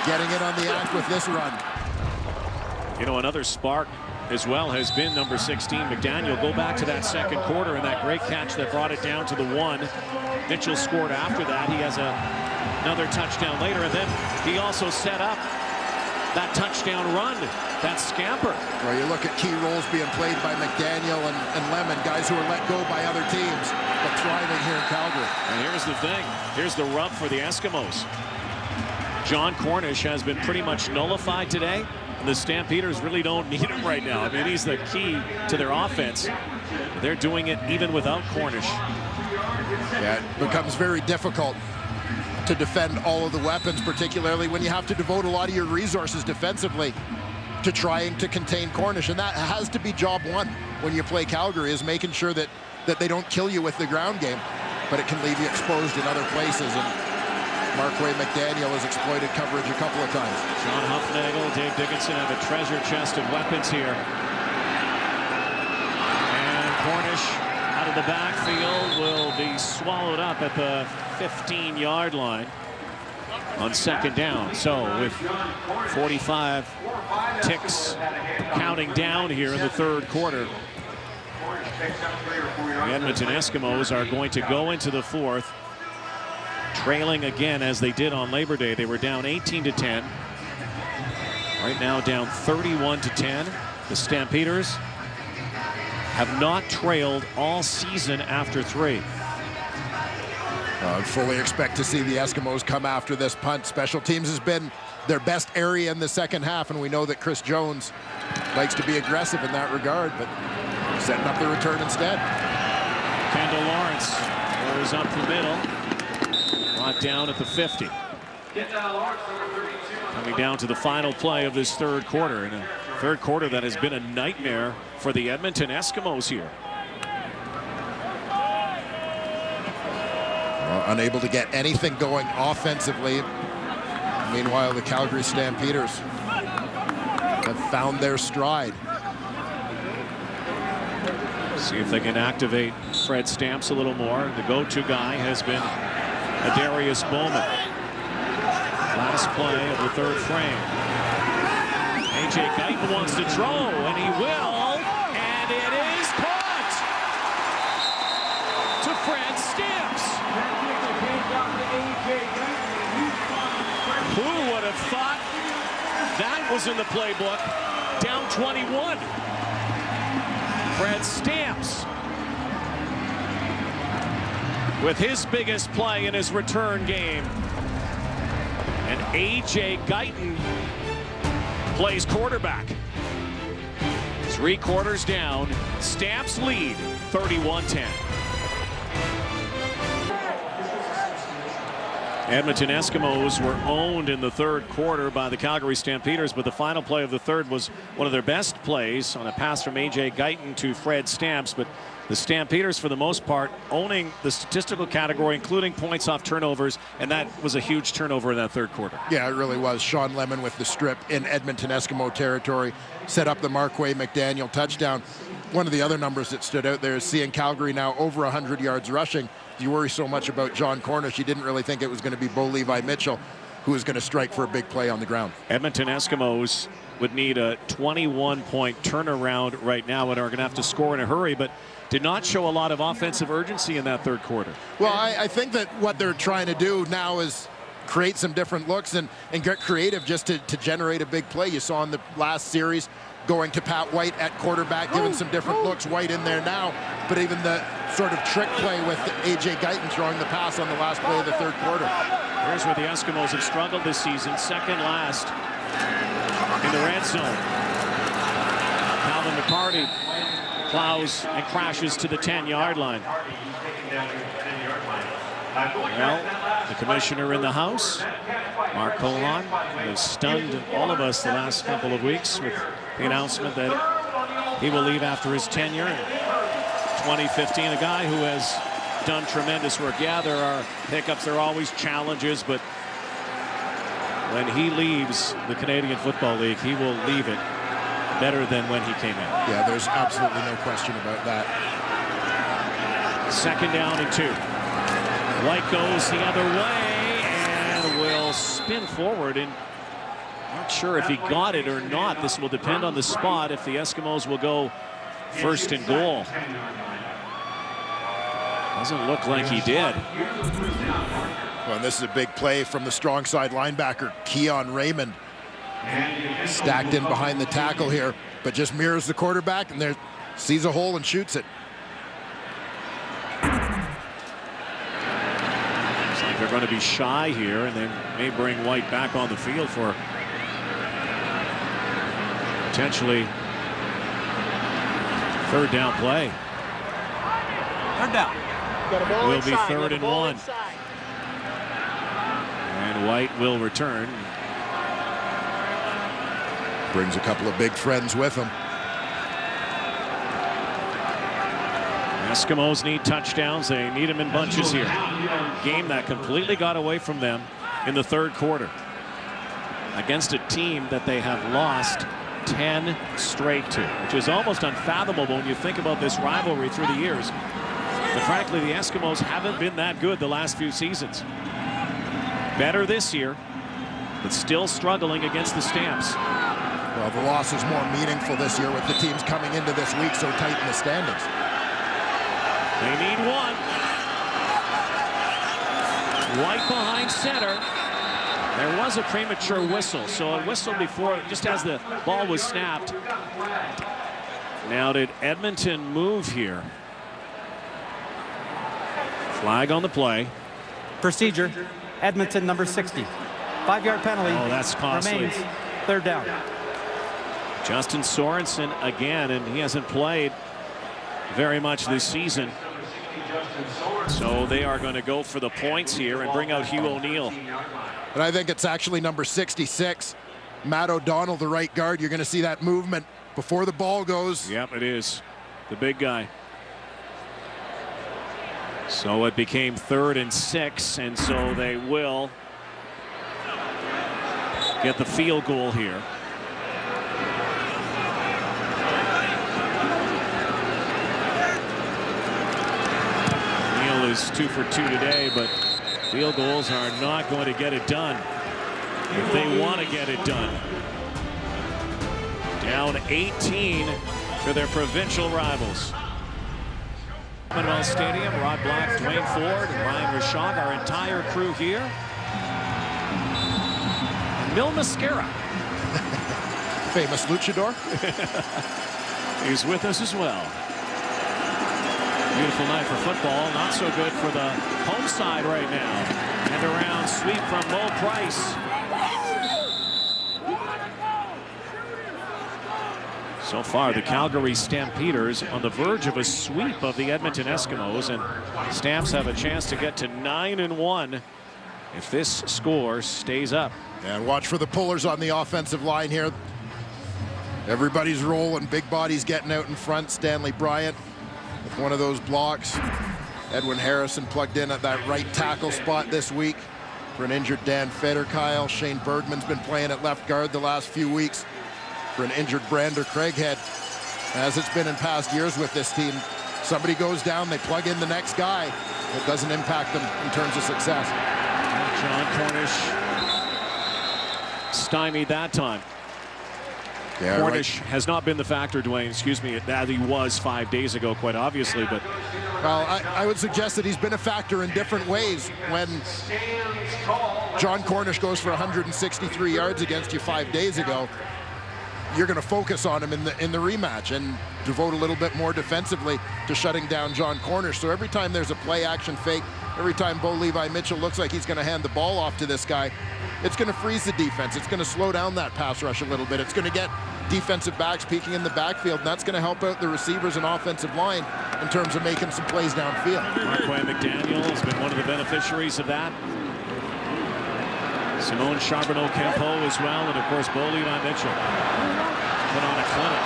getting in on the act with this run. You know, another spark as well has been number 16, McDaniel. Go back to that second quarter and that great catch that brought it down to the 1. Mitchell scored after that. He has another touchdown later, and then he also set up that touchdown run, that scamper. Well, you look at key roles being played by McDaniel and Lemon, guys who are let go by other teams, but thriving here in Calgary. And here's the thing. Here's the rub for the Eskimos. John Cornish has been pretty much nullified today. And the Stampeders really don't need him right now. I mean, he's the key to their offense. They're doing it even without Cornish. Yeah, it becomes very difficult to defend all of the weapons, particularly when you have to devote a lot of your resources defensively to trying to contain Cornish. And that has to be job one when you play Calgary, is making sure that they don't kill you with the ground game, but it can leave you exposed in other places. And Markway McDaniel has exploited coverage a couple of times. John Huffnagel, Dave Dickinson have a treasure chest of weapons here. And Cornish out of the backfield will be swallowed up at the 15-yard line on second down. So with 45 ticks counting down here in the third quarter, the Edmonton Eskimos are going to go into the fourth trailing again as they did on Labor Day. They were down 18-10. Right now down 31-10. The Stampeders have not trailed all season after 3. I fully expect to see the Eskimos come after this punt. Special teams has been their best area in the second half, and we know that Chris Jones likes to be aggressive in that regard, but setting up the return instead. Kendall Lawrence goes up the middle. Brought down at the 50. Coming down to the final play of this third quarter, in a third quarter that has been a nightmare for the Edmonton Eskimos here. Unable to get anything going offensively. Meanwhile, the Calgary Stampeders have found their stride. See if they can activate Fred Stamps a little more. The go-to guy has been Darius Bowman. Last play of the third frame. A.J. Guyton wants to throw, and he will, and it is caught to Fred Stamps. Who would have thought that was in the playbook? Down 21. Fred Stamps with his biggest play in his return game. And A.J. Guyton plays quarterback. 3 quarters down. Stamps lead 31-10. Edmonton Eskimos were owned in the third quarter by the Calgary Stampeders, but the final play of the third was one of their best plays on a pass from A.J. Guyton to Fred Stamps. But the Stampeders, for the most part, owning the statistical category, including points off turnovers, and that was a huge turnover in that third quarter. Yeah, it really was. Sean Lemon with the strip in Edmonton Eskimo territory set up the Markway McDaniel touchdown. One of the other numbers that stood out there is seeing Calgary now over 100 yards rushing. You worry so much about John Cornish, you didn't really think it was going to be Bo Levi Mitchell who was going to strike for a big play on the ground. Edmonton Eskimos would need a 21-point turnaround right now and are going to have to score in a hurry, but did not show a lot of offensive urgency in that third quarter. Well, I think that what they're trying to do now is create some different looks and get creative just to generate a big play. You saw in the last series going to Pat White at quarterback, giving some different looks. White in there now, but even the sort of trick play with A.J. Guyton throwing the pass on the last play of the third quarter. Here's where the Eskimos have struggled this season, second last in the red zone. Calvin McCarty plows and crashes to the 10-yard line. Well, the commissioner in the house, Mark Cohon, has stunned all of us the last couple of weeks with the announcement that he will leave after his tenure in 2015. A guy who has done tremendous work. Yeah, there are hiccups, there are always challenges, but when he leaves the Canadian Football League, he will leave it better than when he came in. Yeah, there's absolutely no question about that. Second down and 2. White goes the other way and will spin forward, and not sure if he got it or not. This will depend on the spot if the Eskimos will go first and goal. Doesn't look like he did. Well, this is a big play from the strong side linebacker, Keon Raymond. Stacked in behind the tackle here, but just mirrors the quarterback and there sees a hole and shoots it. Looks like they're going to be shy here, and they may bring White back on the field for potentially third down play. Third down. Will be 3rd and 1. And White will return. Brings a couple of big friends with him. Eskimos need touchdowns. They need them in bunches here. Game that completely got away from them in the 3rd quarter against a team that they have lost 10 straight to, which is almost unfathomable when you think about this rivalry through the years. But frankly, the Eskimos haven't been that good the last few seasons. Better this year, but still struggling against the Stamps. Well, the loss is more meaningful this year with the teams coming into this week so tight in the standings. They need one. White behind center. There was a premature whistle, so a whistle before, just as the ball was snapped. Now did Edmonton move here? Flag on the play. Procedure. Edmonton, number 60. 5-yard penalty. Oh, that's costly. Remains 3rd down. Justin Sorensen again, and he hasn't played very much this season. So they are going to go for the points here and bring out Hugh O'Neill. And I think it's actually number 66, Matt O'Donnell, the right guard. You're going to see that movement before the ball goes. Yep, it is. The big guy. So it became 3rd and 6, and so they will get the field goal here. Neal is 2 for 2 today, but field goals are not going to get it done if they want to get it done. Down 18 to their provincial rivals. Commonwealth Stadium, Rod Black, Dwayne Ford, and Ryan Rashog, our entire crew here. And Mil Mascara. Famous luchador. He's with us as well. Beautiful night for football. Not so good for the home side right now. And around sweep from Mo Price. So far, the Calgary Stampeders on the verge of a sweep of the Edmonton Eskimos, and Stamps have a chance to get to 9-1 if this score stays up. And watch for the pullers on the offensive line here. Everybody's rolling, big bodies getting out in front. Stanley Bryant with one of those blocks. Edwin Harrison plugged in at that right tackle spot this week for an injured Dan Federkyle. Shane Bergman's been playing at left guard the last few weeks for an injured Brander Craighead. As it's been in past years with this team, somebody goes down, they plug in the next guy. It doesn't impact them in terms of success. John Cornish stymied that time. Yeah, Cornish has not been the factor, Dwayne, excuse me, that he was 5 days ago, quite obviously, but... Well, I would suggest that he's been a factor in different ways. When John Cornish goes for 163 yards against you 5 days ago, you're going to focus on him in the rematch and devote a little bit more defensively to shutting down John Cornish. So every time there's a play action fake, every time Bo Levi Mitchell looks like he's going to hand the ball off to this guy, it's going to freeze the defense. It's going to slow down that pass rush a little bit. It's going to get defensive backs peeking in the backfield, and that's going to help out the receivers and offensive line in terms of making some plays downfield. Marquay McDaniel has been one of the beneficiaries of that. Simone Charbonneau-Campeau as well, and of course Bo Levi Mitchell put on a clinic.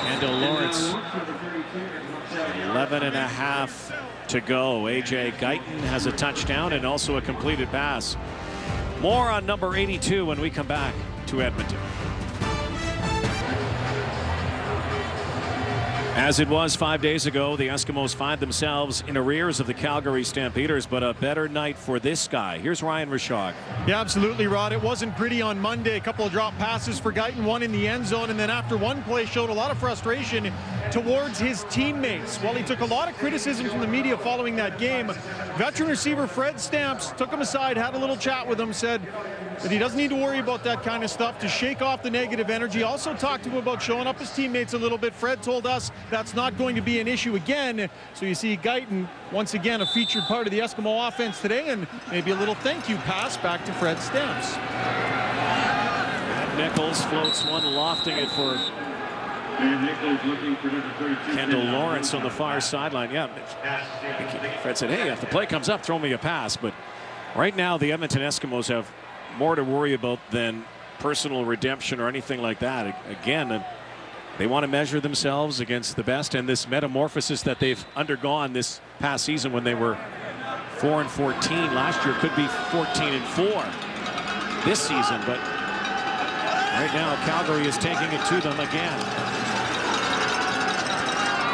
Kendall Lawrence, 11 and a half to go. AJ Guyton has a touchdown and also a completed pass. More on number 82 when we come back to Edmonton. As it was 5 days ago, the Eskimos find themselves in arrears of the Calgary Stampeders, but a better night for this guy. Here's Ryan Rashog. Yeah, absolutely, Rod. It wasn't pretty on Monday. A couple of drop passes for Guyton, one in the end zone, and then after one play showed a lot of frustration towards his teammates. While he took a lot of criticism from the media following that game, veteran receiver Fred Stamps took him aside, had a little chat with him, said, that he doesn't need to worry about that kind of stuff, to shake off the negative energy. Also talked to him about showing up his teammates a little bit. Fred told us that's not going to be an issue again. So you see Guyton, once again, a featured part of the Eskimo offense today, and maybe a little thank you pass back to Fred Stamps. Nichols floats one, lofting it for Kendall Lawrence on the far sideline. Yeah, Fred said, hey, if the play comes up, throw me a pass. But right now, the Edmonton Eskimos have more to worry about than personal redemption or anything like that. Again, they want to measure themselves against the best, and this metamorphosis that they've undergone this past season when they were 4-14 last year could be 14-4 this season. But right now, Calgary is taking it to them again.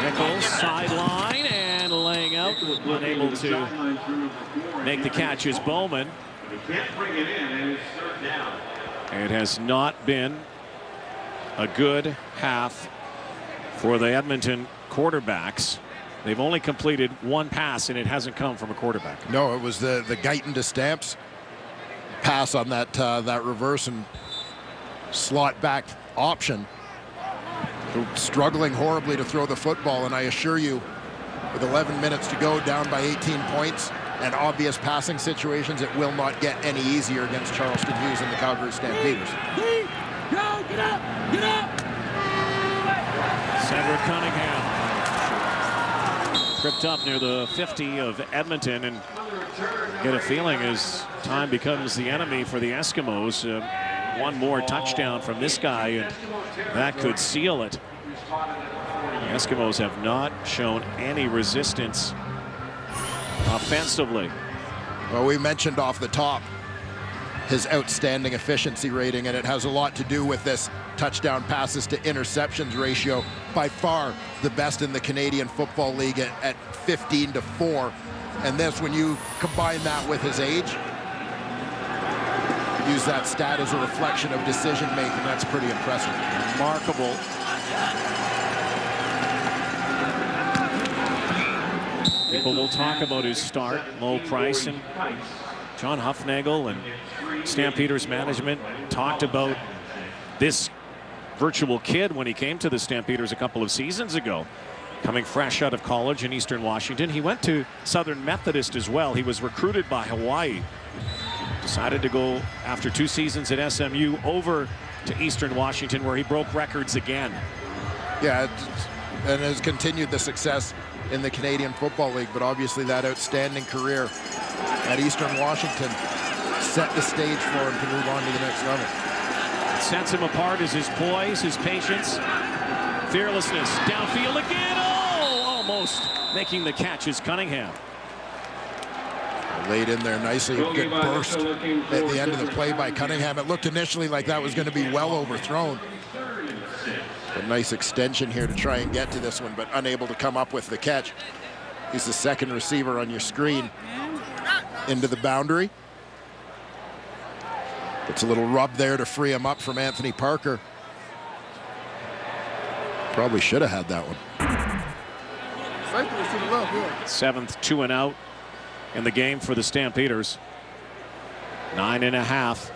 Nichols sideline and laying out, unable to make the catch is Bowman. It has not been a good half for the Edmonton quarterbacks. They've only completed one pass, and it hasn't come from a quarterback. No, it was the Guyton to Stamps pass on that that reverse and slot back option. Struggling horribly to throw the football, and I assure you, with 11 minutes to go, down by 18 points and obvious passing situations, it will not get any easier against Charleston Hughes and the Calgary Stampeders. Go, get up, get up! Cedric Cunningham tripped up near the 50 of Edmonton, and get a feeling as time becomes the enemy for the Eskimos. One more touchdown from this guy, and that could seal it. The Eskimos have not shown any resistance offensively. Well, we mentioned off the top his outstanding efficiency rating, and it has a lot to do with this touchdown passes to interceptions ratio, by far the best in the Canadian Football League at 15-4. And this, when you combine that with his age, use that stat as a reflection of decision making, that's pretty impressive. Remarkable. People will talk about his start, low price, and John Huffnagel and Stampeders management talked about this virtual kid when he came to the Stampeders a couple of seasons ago, coming fresh out of college in Eastern Washington. He went to Southern Methodist as well. He was recruited by Hawaii. Decided to go, after 2 seasons at SMU, over to Eastern Washington, where he broke records again. Yeah, and has continued the success in the Canadian Football League, but obviously that outstanding career at Eastern Washington set the stage for him to move on to the next level. What sets him apart is his poise, his patience, fearlessness. Downfield again. Oh, almost making the catch is Cunningham. Laid in there nicely, a good burst at the end of the play by Cunningham. It looked initially like that was going to be well overthrown. A nice extension here to try and get to this one, but unable to come up with the catch. He's the second receiver on your screen into the boundary. It's a little rub there to free him up from Anthony Parker. Probably should have had that one. 7th 2 and out in the game for the Stampeders. 9.5. The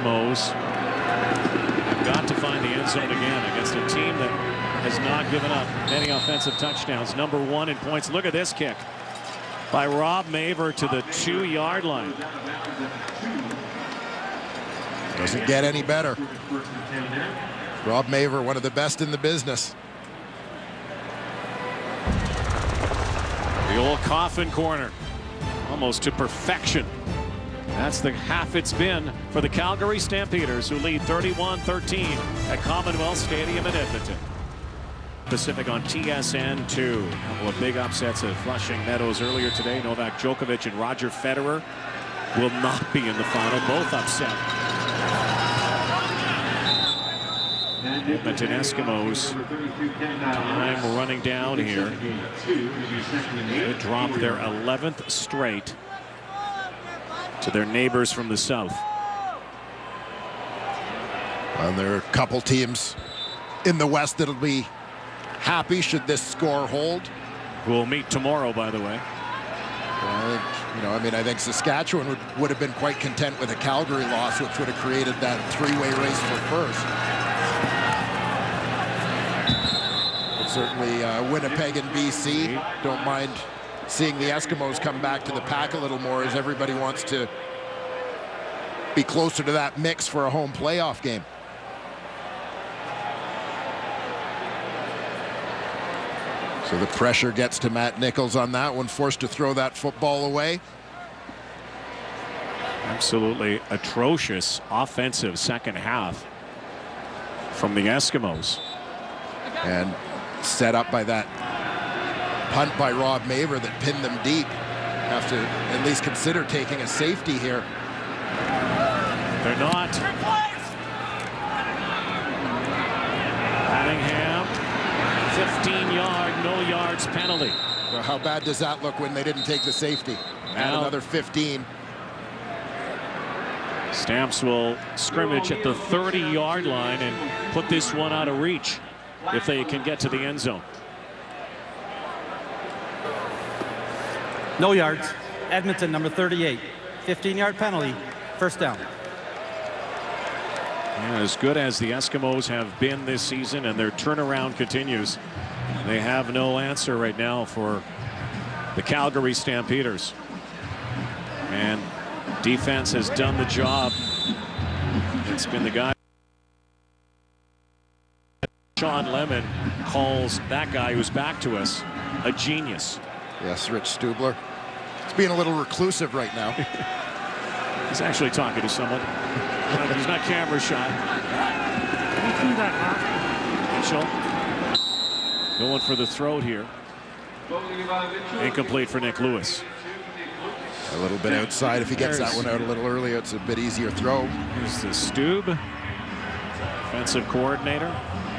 Eskimos have got to find the end zone again against a team that has not given up many offensive touchdowns. Number 1 in points. Look at this kick by Rob Maver to the 2-yard line. Doesn't get any better. Rob Maver, one of the best in the business. The old coffin corner, almost to perfection. That's the half it's been for the Calgary Stampeders, who lead 31-13 at Commonwealth Stadium in Edmonton. Pacific on TSN2. A couple of big upsets at Flushing Meadows earlier today. Novak Djokovic and Roger Federer will not be in the final, both upset. Edmonton Eskimos, time running down here. They dropped their 11th straight to their neighbors from the south. And there are a couple teams in the West that'll be happy should this score hold. We'll meet tomorrow, by the way. I think Saskatchewan would have been quite content with a Calgary loss, which would have created that three-way race for first. But certainly Winnipeg and BC don't mind seeing the Eskimos come back to the pack a little more, as everybody wants to be closer to that mix for a home playoff game. So the pressure gets to Matt Nichols on that one, forced to throw that football away. Absolutely atrocious offensive second half from the Eskimos. And set up by that punt by Rob Maver that pinned them deep. Have to at least consider taking a safety here. They're not. Cunningham, 15-yard, no yards penalty. Well, how bad does that look when they didn't take the safety? Add another 15. Stamps will scrimmage at the 30-yard line and put this one out of reach if they can get to the end zone. No yards. Edmonton, number 38. 15-yard penalty. First down. Yeah, as good as the Eskimos have been this season and their turnaround continues, they have no answer right now for the Calgary Stampeders. And defense has done the job. It's been the guy. Sean Lemon calls that guy who's back to us a genius. Yes, Rich Stubler. He's being a little reclusive right now. He's actually talking to someone. He's not camera shy. Mitchell going for the throat here. Incomplete for Nick Lewis. A little bit outside. If he gets that one out a little earlier, it's a bit easier throw. Here's the Stube, defensive coordinator.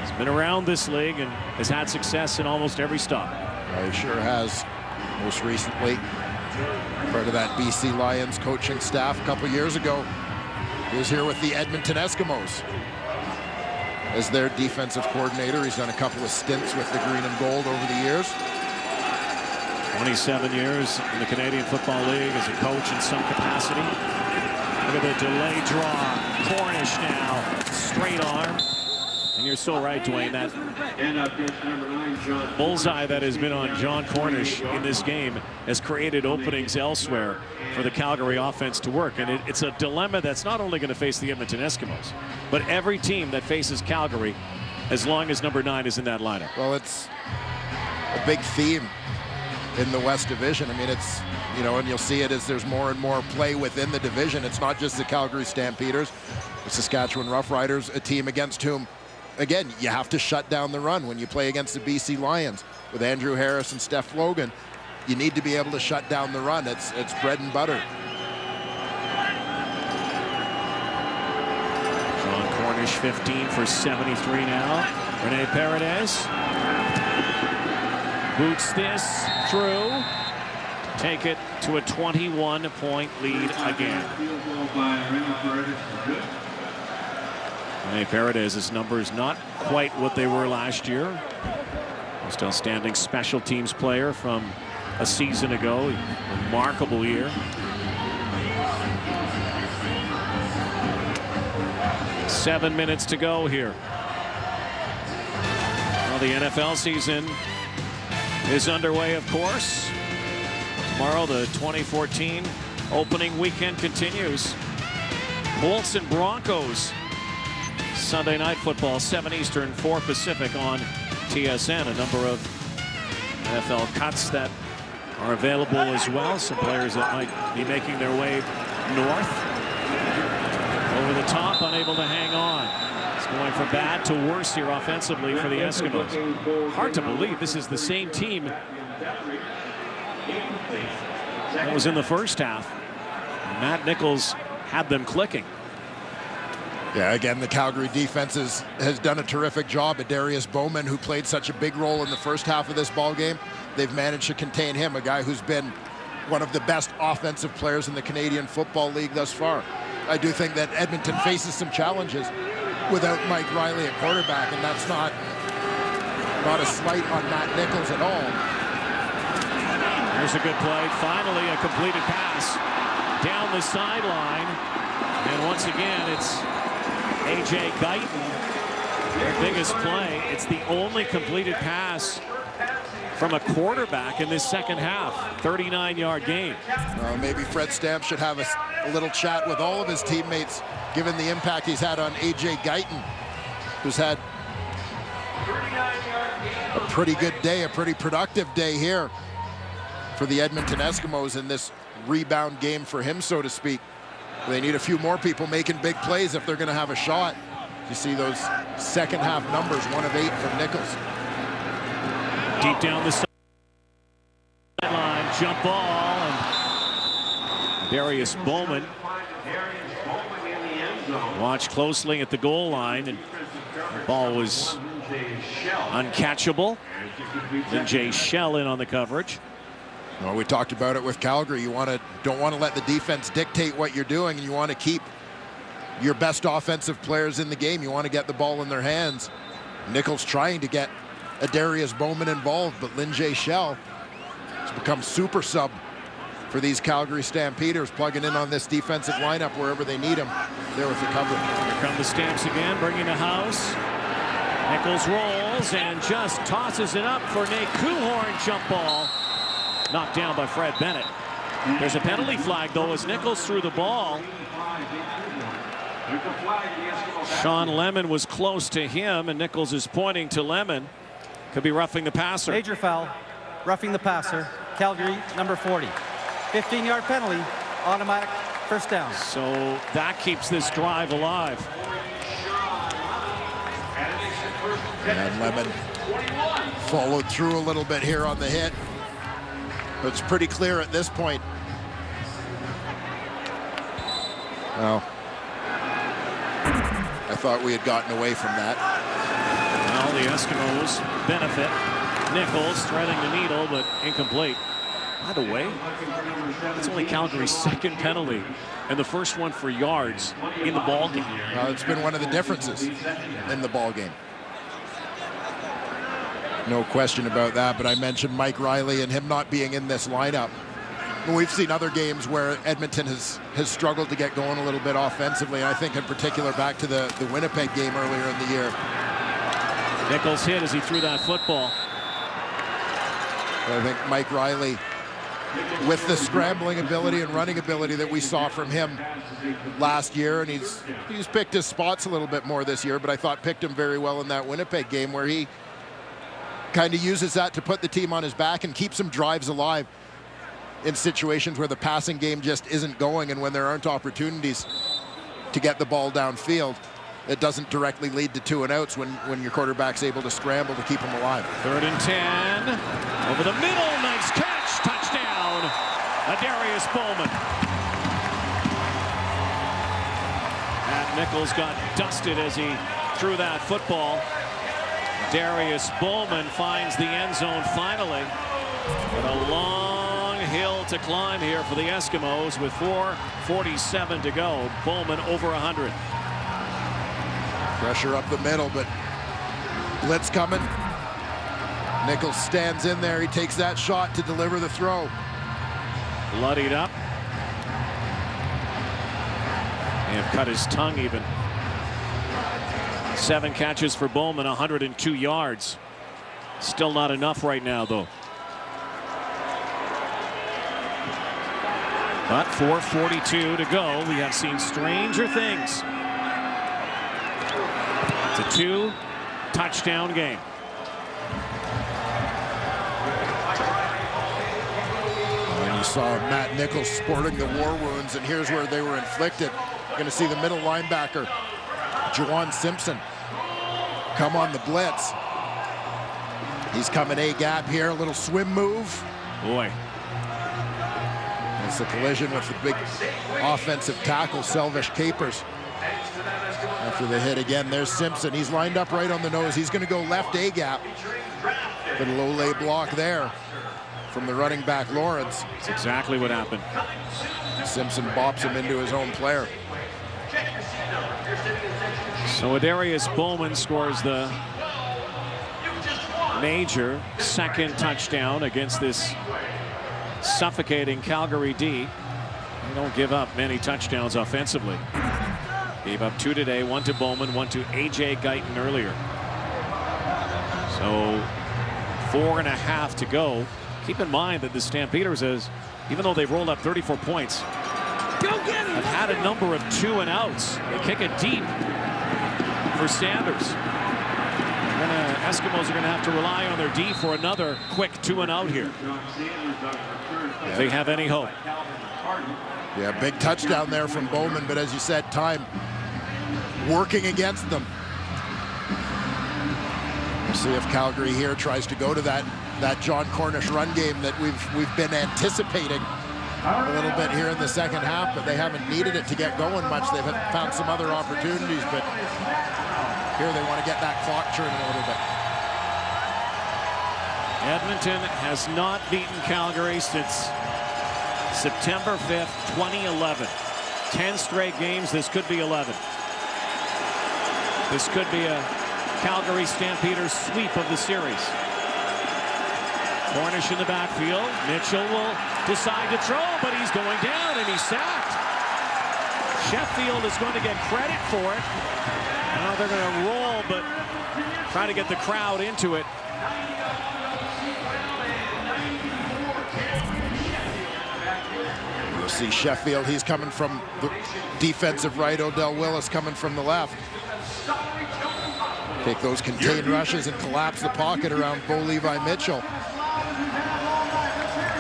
He's been around this league and has had success in almost every stop. He sure has. Most recently, part of that BC Lions coaching staff a couple years ago. He was here with the Edmonton Eskimos as their defensive coordinator. He's done a couple of stints with the green and gold over the years. 27 years in the Canadian Football League as a coach in some capacity. Look at the delay draw. Cornish now, straight arm. And you're so right, Dwayne, that bullseye that has been on John Cornish in this game has created openings elsewhere for the Calgary offense to work. And it's a dilemma that's not only going to face the Edmonton Eskimos, but every team that faces Calgary as long as number 9 is in that lineup. Well, it's a big theme in the West Division. I mean, it's, and you'll see it as there's more and more play within the division. It's not just the Calgary Stampeders, the Saskatchewan Roughriders, a team against whom, again, you have to shut down the run when you play against the BC Lions. With Andrew Harris and Steph Logan, you need to be able to shut down the run. It's bread and butter. John Cornish, 15 for 73 now. Rene Paredes boots this through. Take it to a 21-point lead again. Rene Paredes' numbers not quite what they were last year. Most outstanding special teams player from a season ago. Remarkable year. Seven minutes to go here. Well, the NFL season is underway, of course. Tomorrow, the 2014 opening weekend continues. Colts and Broncos. Sunday Night Football, 7 Eastern, 4 Pacific on TSN. A number of NFL cuts that are available as well. Some players that might be making their way north. Over the top, unable to hang on. It's going from bad to worse here offensively for the Eskimos. Hard to believe this is the same team that was in the first half. Matt Nichols had them clicking. Yeah, again, the Calgary defense has done a terrific job. Darius Bowman, who played such a big role in the first half of this ball game, they've managed to contain him, a guy who's been one of the best offensive players in the Canadian Football League thus far. I do think that Edmonton faces some challenges without Mike Riley at quarterback, and that's not a slight on Matt Nichols at all. There's a good play. Finally, a completed pass down the sideline. And once again, it's A.J. Guyton, their biggest play. It's the only completed pass from a quarterback in this second half. 39-yard gain. Maybe Fred Stamp should have a little chat with all of his teammates, given the impact he's had on A.J. Guyton, who's had a pretty good day, a pretty productive day here for the Edmonton Eskimos in this rebound game for him, so to speak. They need a few more people making big plays if they're going to have a shot. You see those second half numbers, 1 of 8 from Nichols. Deep down the sideline, jump ball, and Darius Bowman watched closely at the goal line, and the ball was uncatchable. Linjay Shell in on the coverage. Well, we talked about it with Calgary. You don't want to let the defense dictate what you're doing, and you want to keep your best offensive players in the game. You want to get the ball in their hands. Nichols trying to get Darius Bowman involved, but Linjay Shell has become super sub for these Calgary Stampeders, plugging in on this defensive lineup wherever they need him. There with the cover. Here come the Stamps again, bringing the house. Nichols rolls and just tosses it up for Nate Kuhorn. Jump ball. Knocked down by Fred Bennett. There's a penalty flag, though, as Nichols threw the ball. Sean Lemon was close to him, and Nichols is pointing to Lemon. Could be roughing the passer. Major foul, roughing the passer. Calgary, number 40. 15-yard penalty, automatic first down. So that keeps this drive alive. And Lemon followed through a little bit here on the hit. But it's pretty clear at this point. Well, I thought we had gotten away from that. Well, the Eskimos benefit. Nichols threading the needle, but incomplete. By the way, it's only Calgary's second penalty and the first one for yards in the ball game. Well, it's been one of the differences in the ball game. No question about that, but I mentioned Mike Riley and him not being in this lineup. We've seen other games where Edmonton has struggled to get going a little bit offensively. I think in particular back to the Winnipeg game earlier in the year. Nichols hit as he threw that football. I think Mike Riley, with the scrambling ability and running ability that we saw from him last year, and he's picked his spots a little bit more this year, but I thought picked him very well in that Winnipeg game where he kind of uses that to put the team on his back and keep some drives alive in situations where the passing game just isn't going, and when there aren't opportunities to get the ball downfield, it doesn't directly lead to 2 and outs when your quarterback's able to scramble to keep them alive. 3rd and 10. Over the middle. Nice catch. Touchdown. Darius Bowman. And Nichols got dusted as he threw that football. Darius Bowman finds the end zone finally. But a long hill to climb here for the Eskimos with 4:47 to go. Bowman over 100. Pressure up the middle, but blitz coming. Nichols stands in there. He takes that shot to deliver the throw. Bloodied up. And cut his tongue even. 7 catches for Bowman, 102 yards. Still not enough right now, though. But 4:42 to go. We have seen stranger things. It's a 2-touchdown game. And you saw Matt Nichols sporting the war wounds, and here's where they were inflicted. You're going to see the middle linebacker, Juwan Simpson, come on the blitz. He's coming A-gap here, a little swim move. Boy. It's a collision with the big offensive tackle, Selvish Capers. After the hit again, there's Simpson. He's lined up right on the nose. He's going to go left A-gap. But a low-lay block there from the running back, Lawrence. That's exactly what happened. Simpson bops him into his own player. So Darius Bowman scores the major second touchdown against this suffocating Calgary D. They don't give up many touchdowns offensively. Gave up 2 today, 1 to Bowman, 1 to A.J. Guyton earlier. So 4.5 to go. Keep in mind that the Stampeders, even though they've rolled up 34 points, have had a number of 2-and-outs. They kick it deep for Sanders. Eskimos are going to have to rely on their D for another quick 2-and-out here, if they have any hope. Yeah, big touchdown there from Bowman, but as you said, time working against them. We'll see if Calgary here tries to go to that John Cornish run game that we've been anticipating a little bit here in the second half, but they haven't needed it to get going much. They've found some other opportunities, but here they want to get that clock turning a little bit. Edmonton has not beaten Calgary since September 5th, 2011. 10 straight games. This could be 11. This could be a Calgary Stampeders sweep of the series. Cornish in the backfield. Mitchell will decide to throw, but he's going down and he's sacked. Sheffield is going to get credit for it. Now they're going to roll, but try to get the crowd into it. You'll see Sheffield, he's coming from the defensive right. Odell Willis coming from the left. Take those contained rushes and collapse the pocket around Bo Levi Mitchell.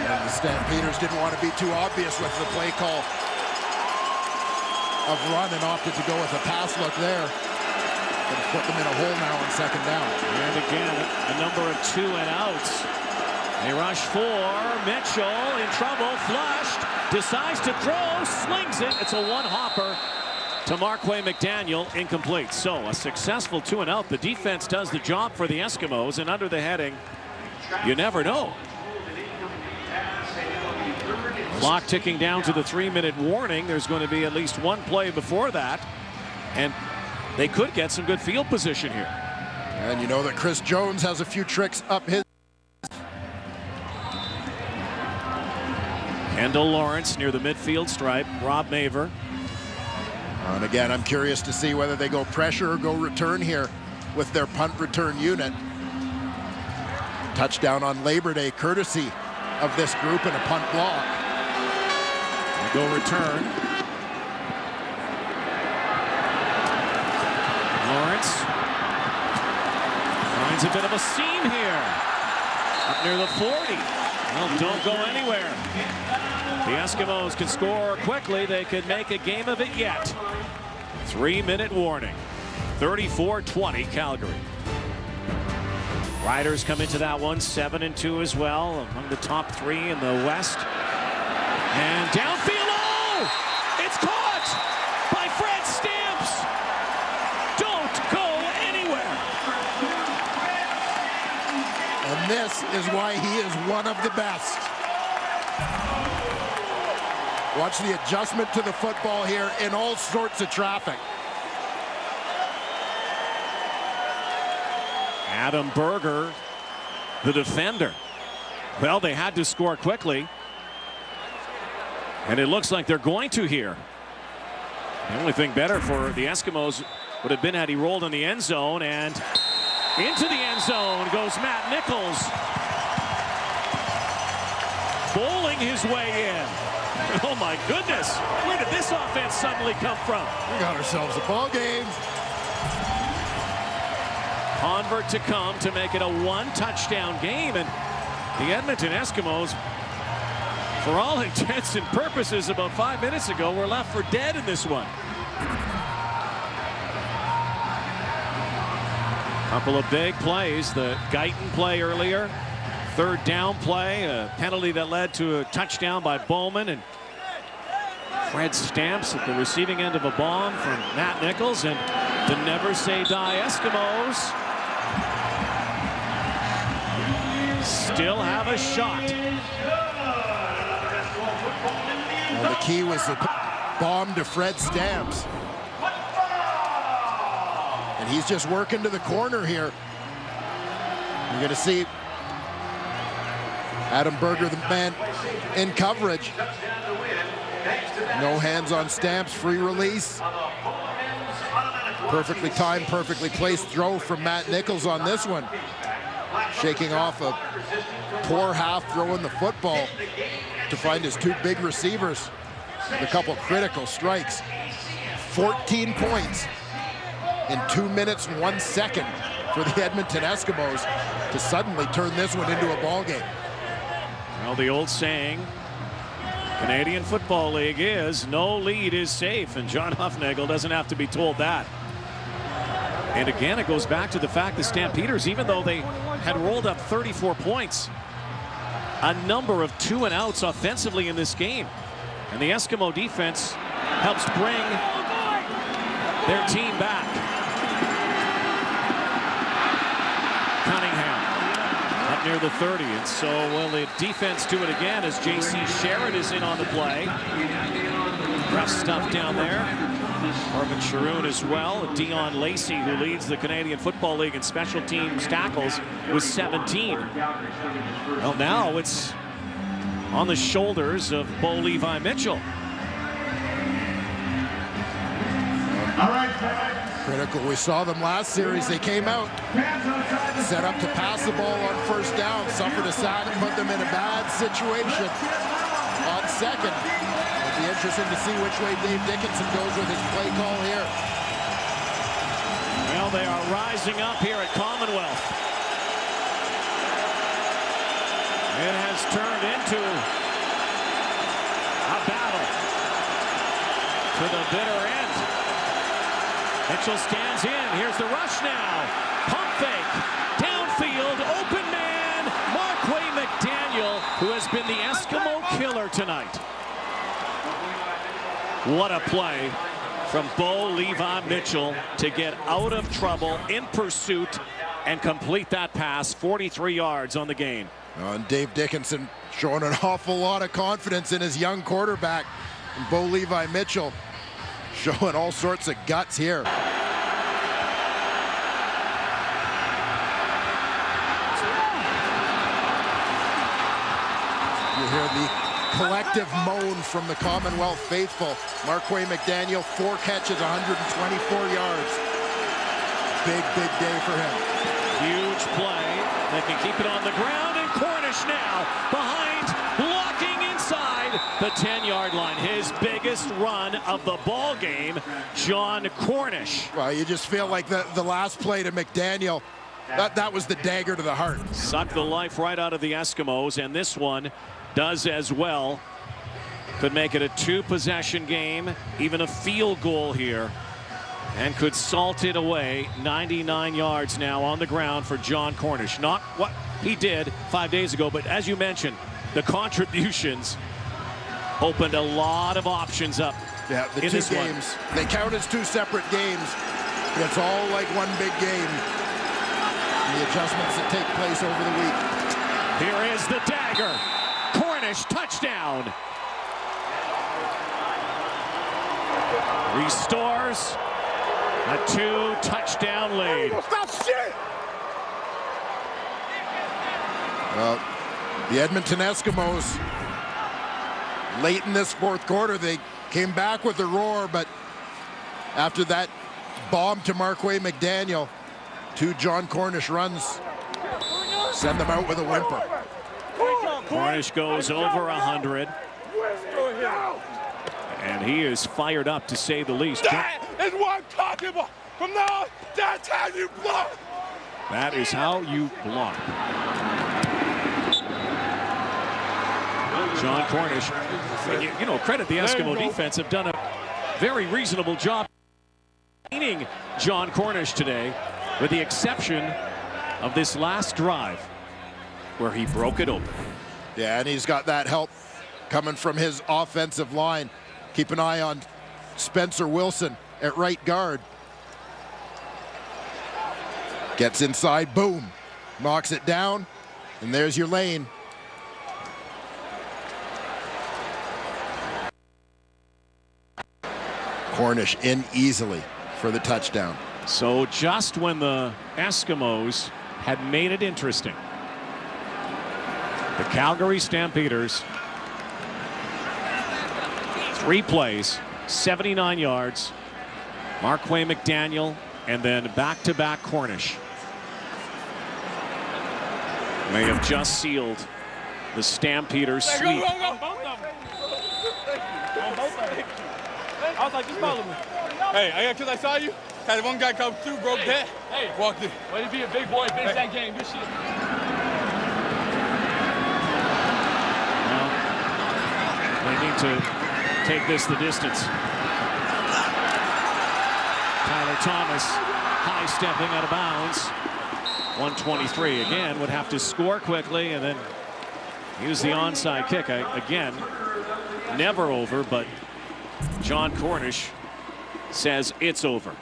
And the Stampeders didn't want to be too obvious with the play call of run and opted to go with a pass look there. Going to put them in a hole now on second down. And again, a number of 2-and-outs. They rush for Mitchell, in trouble, flushed, decides to throw, slings it. It's a one-hopper to Marquay McDaniel, incomplete. So a successful 2-and-out. The defense does the job for the Eskimos, and under the heading, you never know. Clock ticking down to the 3-minute warning. There's going to be at least one play before that, and they could get some good field position here. And you know that Chris Jones has a few tricks up his. Kendall Lawrence near the midfield stripe. Rob Maver. And again, I'm curious to see whether they go pressure or go return here with their punt return unit. Touchdown on Labor Day, courtesy of this group, and a punt block. They go return. Lawrence finds a bit of a seam here. Up near the 40. Well, don't go anywhere. The Eskimos can score quickly. They could make a game of it yet. 3-minute warning. 34-20 Calgary. Riders come into that one 7-2 as well, among the top 3 in the West. And downfield, oh! It's caught by Fred Stamps. Don't go anywhere. And this is why he is one of the best. Watch the adjustment to the football here in all sorts of traffic. Adam Berger, the defender. Well, they had to score quickly, and it looks like they're going to here. The only thing better for the Eskimos would have been had he rolled in the end zone, and into the end zone goes Matt Nichols, bowling his way in. Oh my goodness, where did this offense suddenly come from? We got ourselves a ball game. Convert to come to make it a 1-touchdown game, and the Edmonton Eskimos, for all intents and purposes, about 5 minutes ago, were left for dead in this one. Couple of big plays. The Guyton play earlier, 3rd down play, a penalty that led to a touchdown by Bowman, and Fred Stamps at the receiving end of a bomb from Matt Nichols, and the Never Say Die Eskimos still have a shot. Well, the key was the bomb to Fred Stamps. And he's just working to the corner here. You're going to see Adam Berger, the man in coverage. No hands on Stamps, free release. Perfectly timed, perfectly placed throw from Matt Nichols on this one. Shaking off a poor half throw in the football to find his two big receivers. A couple critical strikes. 14 points in 2 minutes and 1 second for the Edmonton Eskimos to suddenly turn this one into a ball game. Well, the old saying, Canadian Football League is no lead is safe, and John Hufnagel doesn't have to be told that. And again, it goes back to the fact the Stampeders, even though they had rolled up 34 points, a number of 2-and-outs offensively in this game. And the Eskimo defense helps bring their team back. Cunningham up near the 30, and so will the defense do it again as J.C. Sherrod is in on the play. Rough stuff down there. Marvin Sharoon as well. Dion Lacey, who leads the Canadian Football League in special teams tackles, with 17. Well, now it's on the shoulders of Bo Levi Mitchell. Critical. We saw them last series. They came out, set up to pass the ball on first down, suffered a sack, and put them in a bad situation on second. It'll be interesting to see which way Dave Dickinson goes with his play call here. Well, they are rising up here at Commonwealth. It has turned into a battle to the bitter end. Mitchell stands in. Here's the rush now. Pump fake. Downfield. Open man. Marquay McDaniel, who has been the Eskimo killer tonight. What a play from Bo Levi Mitchell to get out of trouble in pursuit and complete that pass. 43 yards on the gain. And Dave Dickinson showing an awful lot of confidence in his young quarterback. And Bo Levi Mitchell showing all sorts of guts here. You hear the collective moan from the Commonwealth faithful. Marquay McDaniel, 4 catches, 124 yards. Big, big day for him. Huge play. They can keep it on the ground, and Cornish now behind, blocking inside the 10-yard line. His biggest run of the ball game, John Cornish. Well, you just feel like the last play to McDaniel, that was the dagger to the heart. Sucked the life right out of the Eskimos, and this one does as well. Could make it a 2-possession game, even a field goal here, and could salt it away. 99 yards now on the ground for John Cornish. Not what he did 5 days ago, but as you mentioned, the contributions opened a lot of options up. Yeah, the in two this games, one. they count as 2 separate games. It's all like one big game. And the adjustments that take place over the week. Here is the dagger. Cornish, touchdown. Restores a 2-touchdown lead. Stop shit! Well, the Edmonton Eskimos, late in this fourth quarter, they came back with a roar, but after that bomb to Marquay McDaniel, 2 John Cornish runs send them out with a whimper. Cornish goes over 100. And he is fired up, to say the least. That is what I'm talking about. From now on, that's how you block. That is how you block. John Cornish, you know, credit the Eskimo defense, have done a very reasonable job containing John Cornish today, with the exception of this last drive where he broke it open. Yeah, and he's got that help coming from his offensive line. Keep an eye on Spencer Wilson at right guard. Gets inside, boom, knocks it down, and there's your lane. Cornish in easily for the touchdown. So just when the Eskimos had made it interesting, the Calgary Stampeders 3 plays, 79 yards. Marquay McDaniel, and then back-to-back Cornish. They have just sealed the Stampeders sweep. Go. I was like, just follow me. Hey, because I saw you. Had one guy come through, broke that. Hey, walked in. Way to be a big boy, finish that game. Good shit. Well, they need to take this the distance. Tyler Thomas, high stepping out of bounds. 123 again, would have to score quickly and then use the onside kick. Again, never over, but John Cornish says it's over.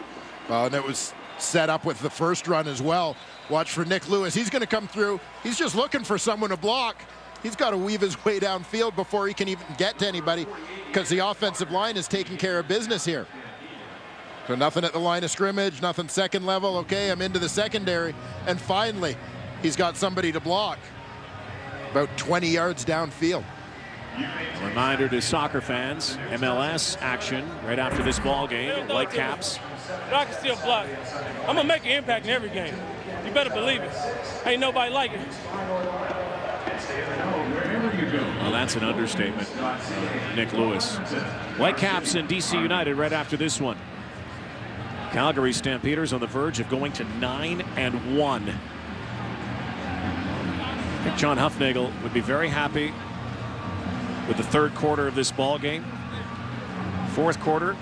Well, and it was set up with the first run as well. Watch for Nick Lewis. He's going to come through. He's just looking for someone to block. He's got to weave his way downfield before he can even get to anybody because the offensive line is taking care of business here. So nothing at the line of scrimmage, nothing second level. Okay, I'm into the secondary. And finally, he's got somebody to block. About 20 yards downfield. A reminder to soccer fans, MLS action right after this ball game. Whitecaps. I can still block. I'm going to make an impact in every game. You better believe it. Ain't nobody like it. Well, that's an understatement. Nick Lewis. Whitecaps and DC United right after this one. Calgary Stampeders on the verge of going to 9-1. I think John Huffnagel would be very happy with the third quarter of this ball game. Fourth quarter,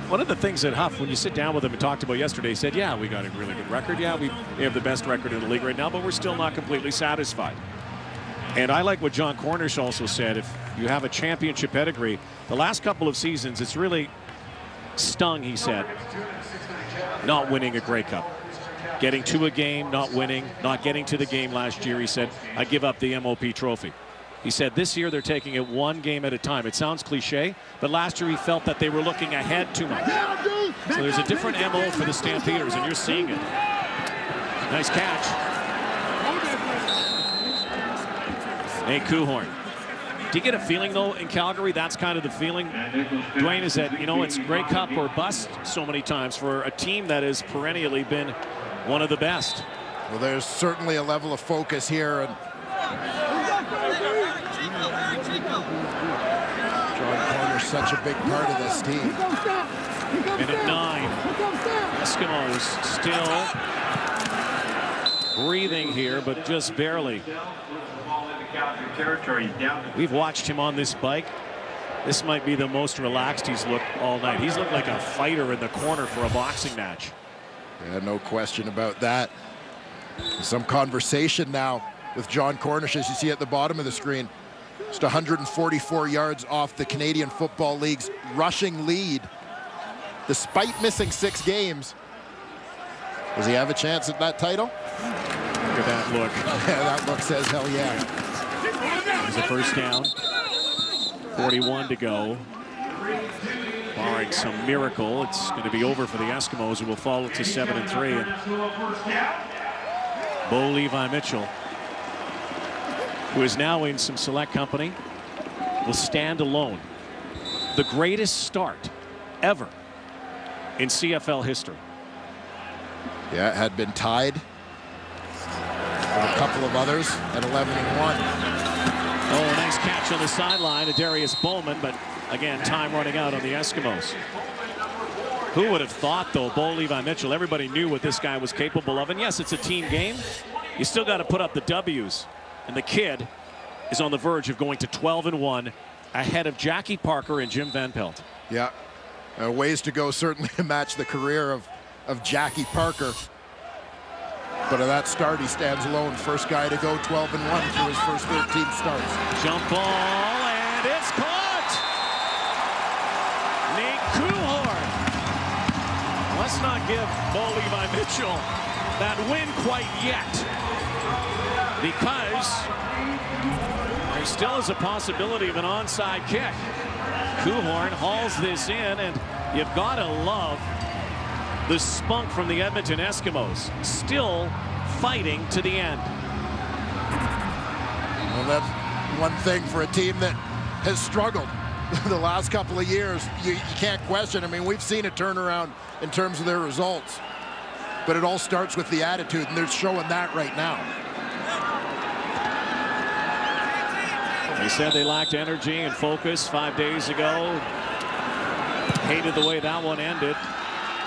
one of the things that Huff, when you sit down with him and talked about yesterday, he said, yeah, we got a really good record. Yeah, we have the best record in the league right now, but we're still not completely satisfied. And I like what John Cornish also said. If you have a championship pedigree, the last couple of seasons, it's really stung, he said, not winning a Grey Cup. Getting to a game, not winning, not getting to the game last year. He said, I give up the MOP trophy. He said this year they're taking it one game at a time. It sounds cliche, but last year he felt that they were looking ahead too much. So there's a different MO for the Stampeders, and you're seeing it. Nice catch. Nate Kuhorn. Do you get a feeling, though, in Calgary, that's kind of the feeling, Dwayne, is that, you know, it's Grey Cup or bust so many times for a team that has perennially been one of the best. Well, there's certainly a level of focus here. And John Cornish, such a big part of this team. Minute 9. Eskimos still breathing here, but just barely. We've watched him on this bike. This might be the most relaxed he's looked all night. He's looked like a fighter in the corner for a boxing match. Yeah, no question about that. Some conversation now with John Cornish, as you see at the bottom of the screen. Just 144 yards off the Canadian Football League's rushing lead. Despite missing 6 games. Does he have a chance at that title? Look at that look. Yeah, that look says hell yeah. There's a first down. 41 to go. Barring some miracle, it's going to be over for the Eskimos, who will fall to 7-3. And Bo Levi Mitchell, who is now in some select company, will stand alone. The greatest start ever in CFL history. Yeah, it had been tied with a couple of others at 11-1. Oh, nice catch on the sideline to Darius Bowman, but again, time running out on the Eskimos. Who would have thought, though, Bo Levi Mitchell, everybody knew what this guy was capable of. And yes, it's a team game. You still got to put up the W's. And the kid is on the verge of going to 12-1 ahead of Jackie Parker and Jim Van Pelt. Yeah, ways to go certainly to match the career of Jackie Parker. But at that start, he stands alone. First guy to go 12-1 through his first 13 starts. Jump ball, and it's caught! Nate Kuhorn. Let's not give Bo Levi Mitchell that win quite yet, because there still is a possibility of an onside kick. Kuhorn hauls this in, and you've got to love the spunk from the Edmonton Eskimos, still fighting to the end. Well, that's one thing for a team that has struggled the last couple of years, you can't question. I mean, we've seen a turnaround in terms of their results. But it all starts with the attitude, and they're showing that right now. They said they lacked energy and focus 5 days ago. Hated the way that one ended.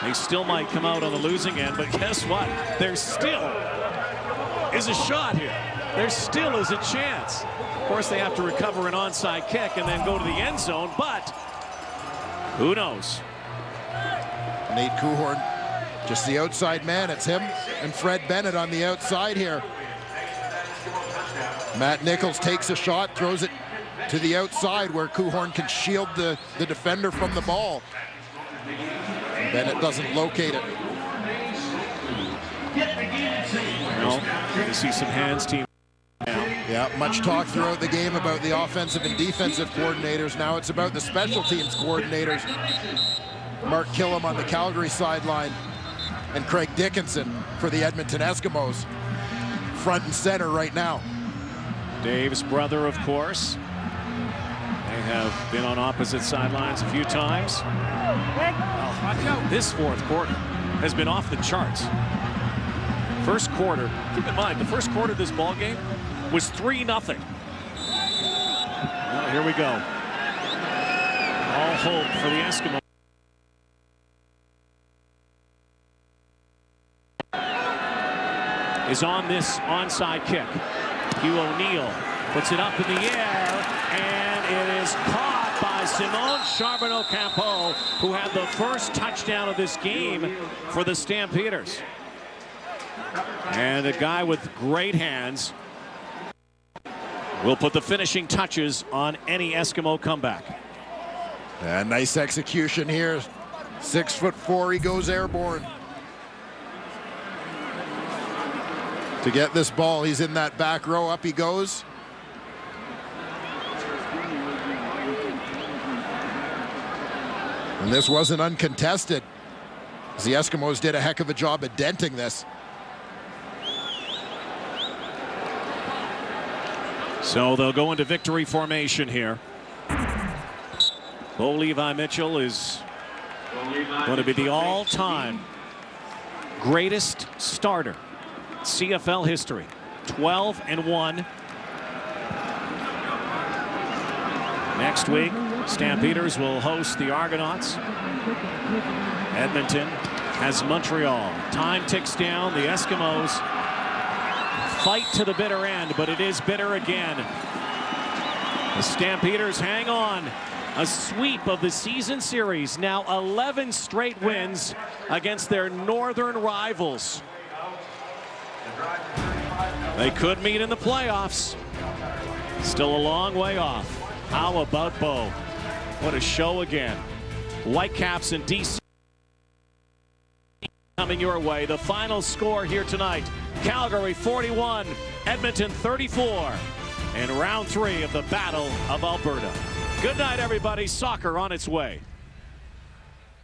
They still might come out on the losing end, but guess what? There still is a shot here. There still is a chance. Of course, they have to recover an onside kick and then go to the end zone, but who knows? Nate Cohorn, just the outside man. It's him and Fred Bennett on the outside here. Matt Nichols takes a shot, throws it to the outside where Cohorn can shield the defender from the ball. And Bennett doesn't locate it. Well, you see some hands team now. Yeah, much talk throughout the game about the offensive and defensive coordinators. Now it's about the special teams coordinators. Mark Killam on the Calgary sideline and Craig Dickinson for the Edmonton Eskimos. Front and center right now. Dave's brother, of course. They have been on opposite sidelines a few times. Oh, this fourth quarter has been off the charts. First quarter, keep in mind, the first quarter of this ball game was 3-0. Well, here we go. All hope for the Eskimos. Is on this onside kick. Hugh O'Neill puts it up in the air, and it is caught by Simone Charbonneau-Campeau, who had the first touchdown of this game for the Stampeders. And a guy with great hands will put the finishing touches on any Eskimo comeback. And nice execution here. 6'4", he goes airborne. To get this ball, he's in that back row, up he goes. And this wasn't uncontested, as the Eskimos did a heck of a job at denting this. So they'll go into victory formation here. Bo Levi Mitchell is going to be the all-time greatest starter CFL history. 12-1. Next week, Stampeders will host the Argonauts. Edmonton has Montreal. Time ticks down. The Eskimos fight to the bitter end, but it is bitter again. The Stampeders hang on. A sweep of the season series. Now 11 straight wins against their northern rivals. They could meet in the playoffs. Still a long way off. How about Bo? What a show again. Whitecaps and DC coming your way. The final score here tonight. Calgary 41, Edmonton 34. In round 3 of the Battle of Alberta. Good night, everybody. Soccer on its way.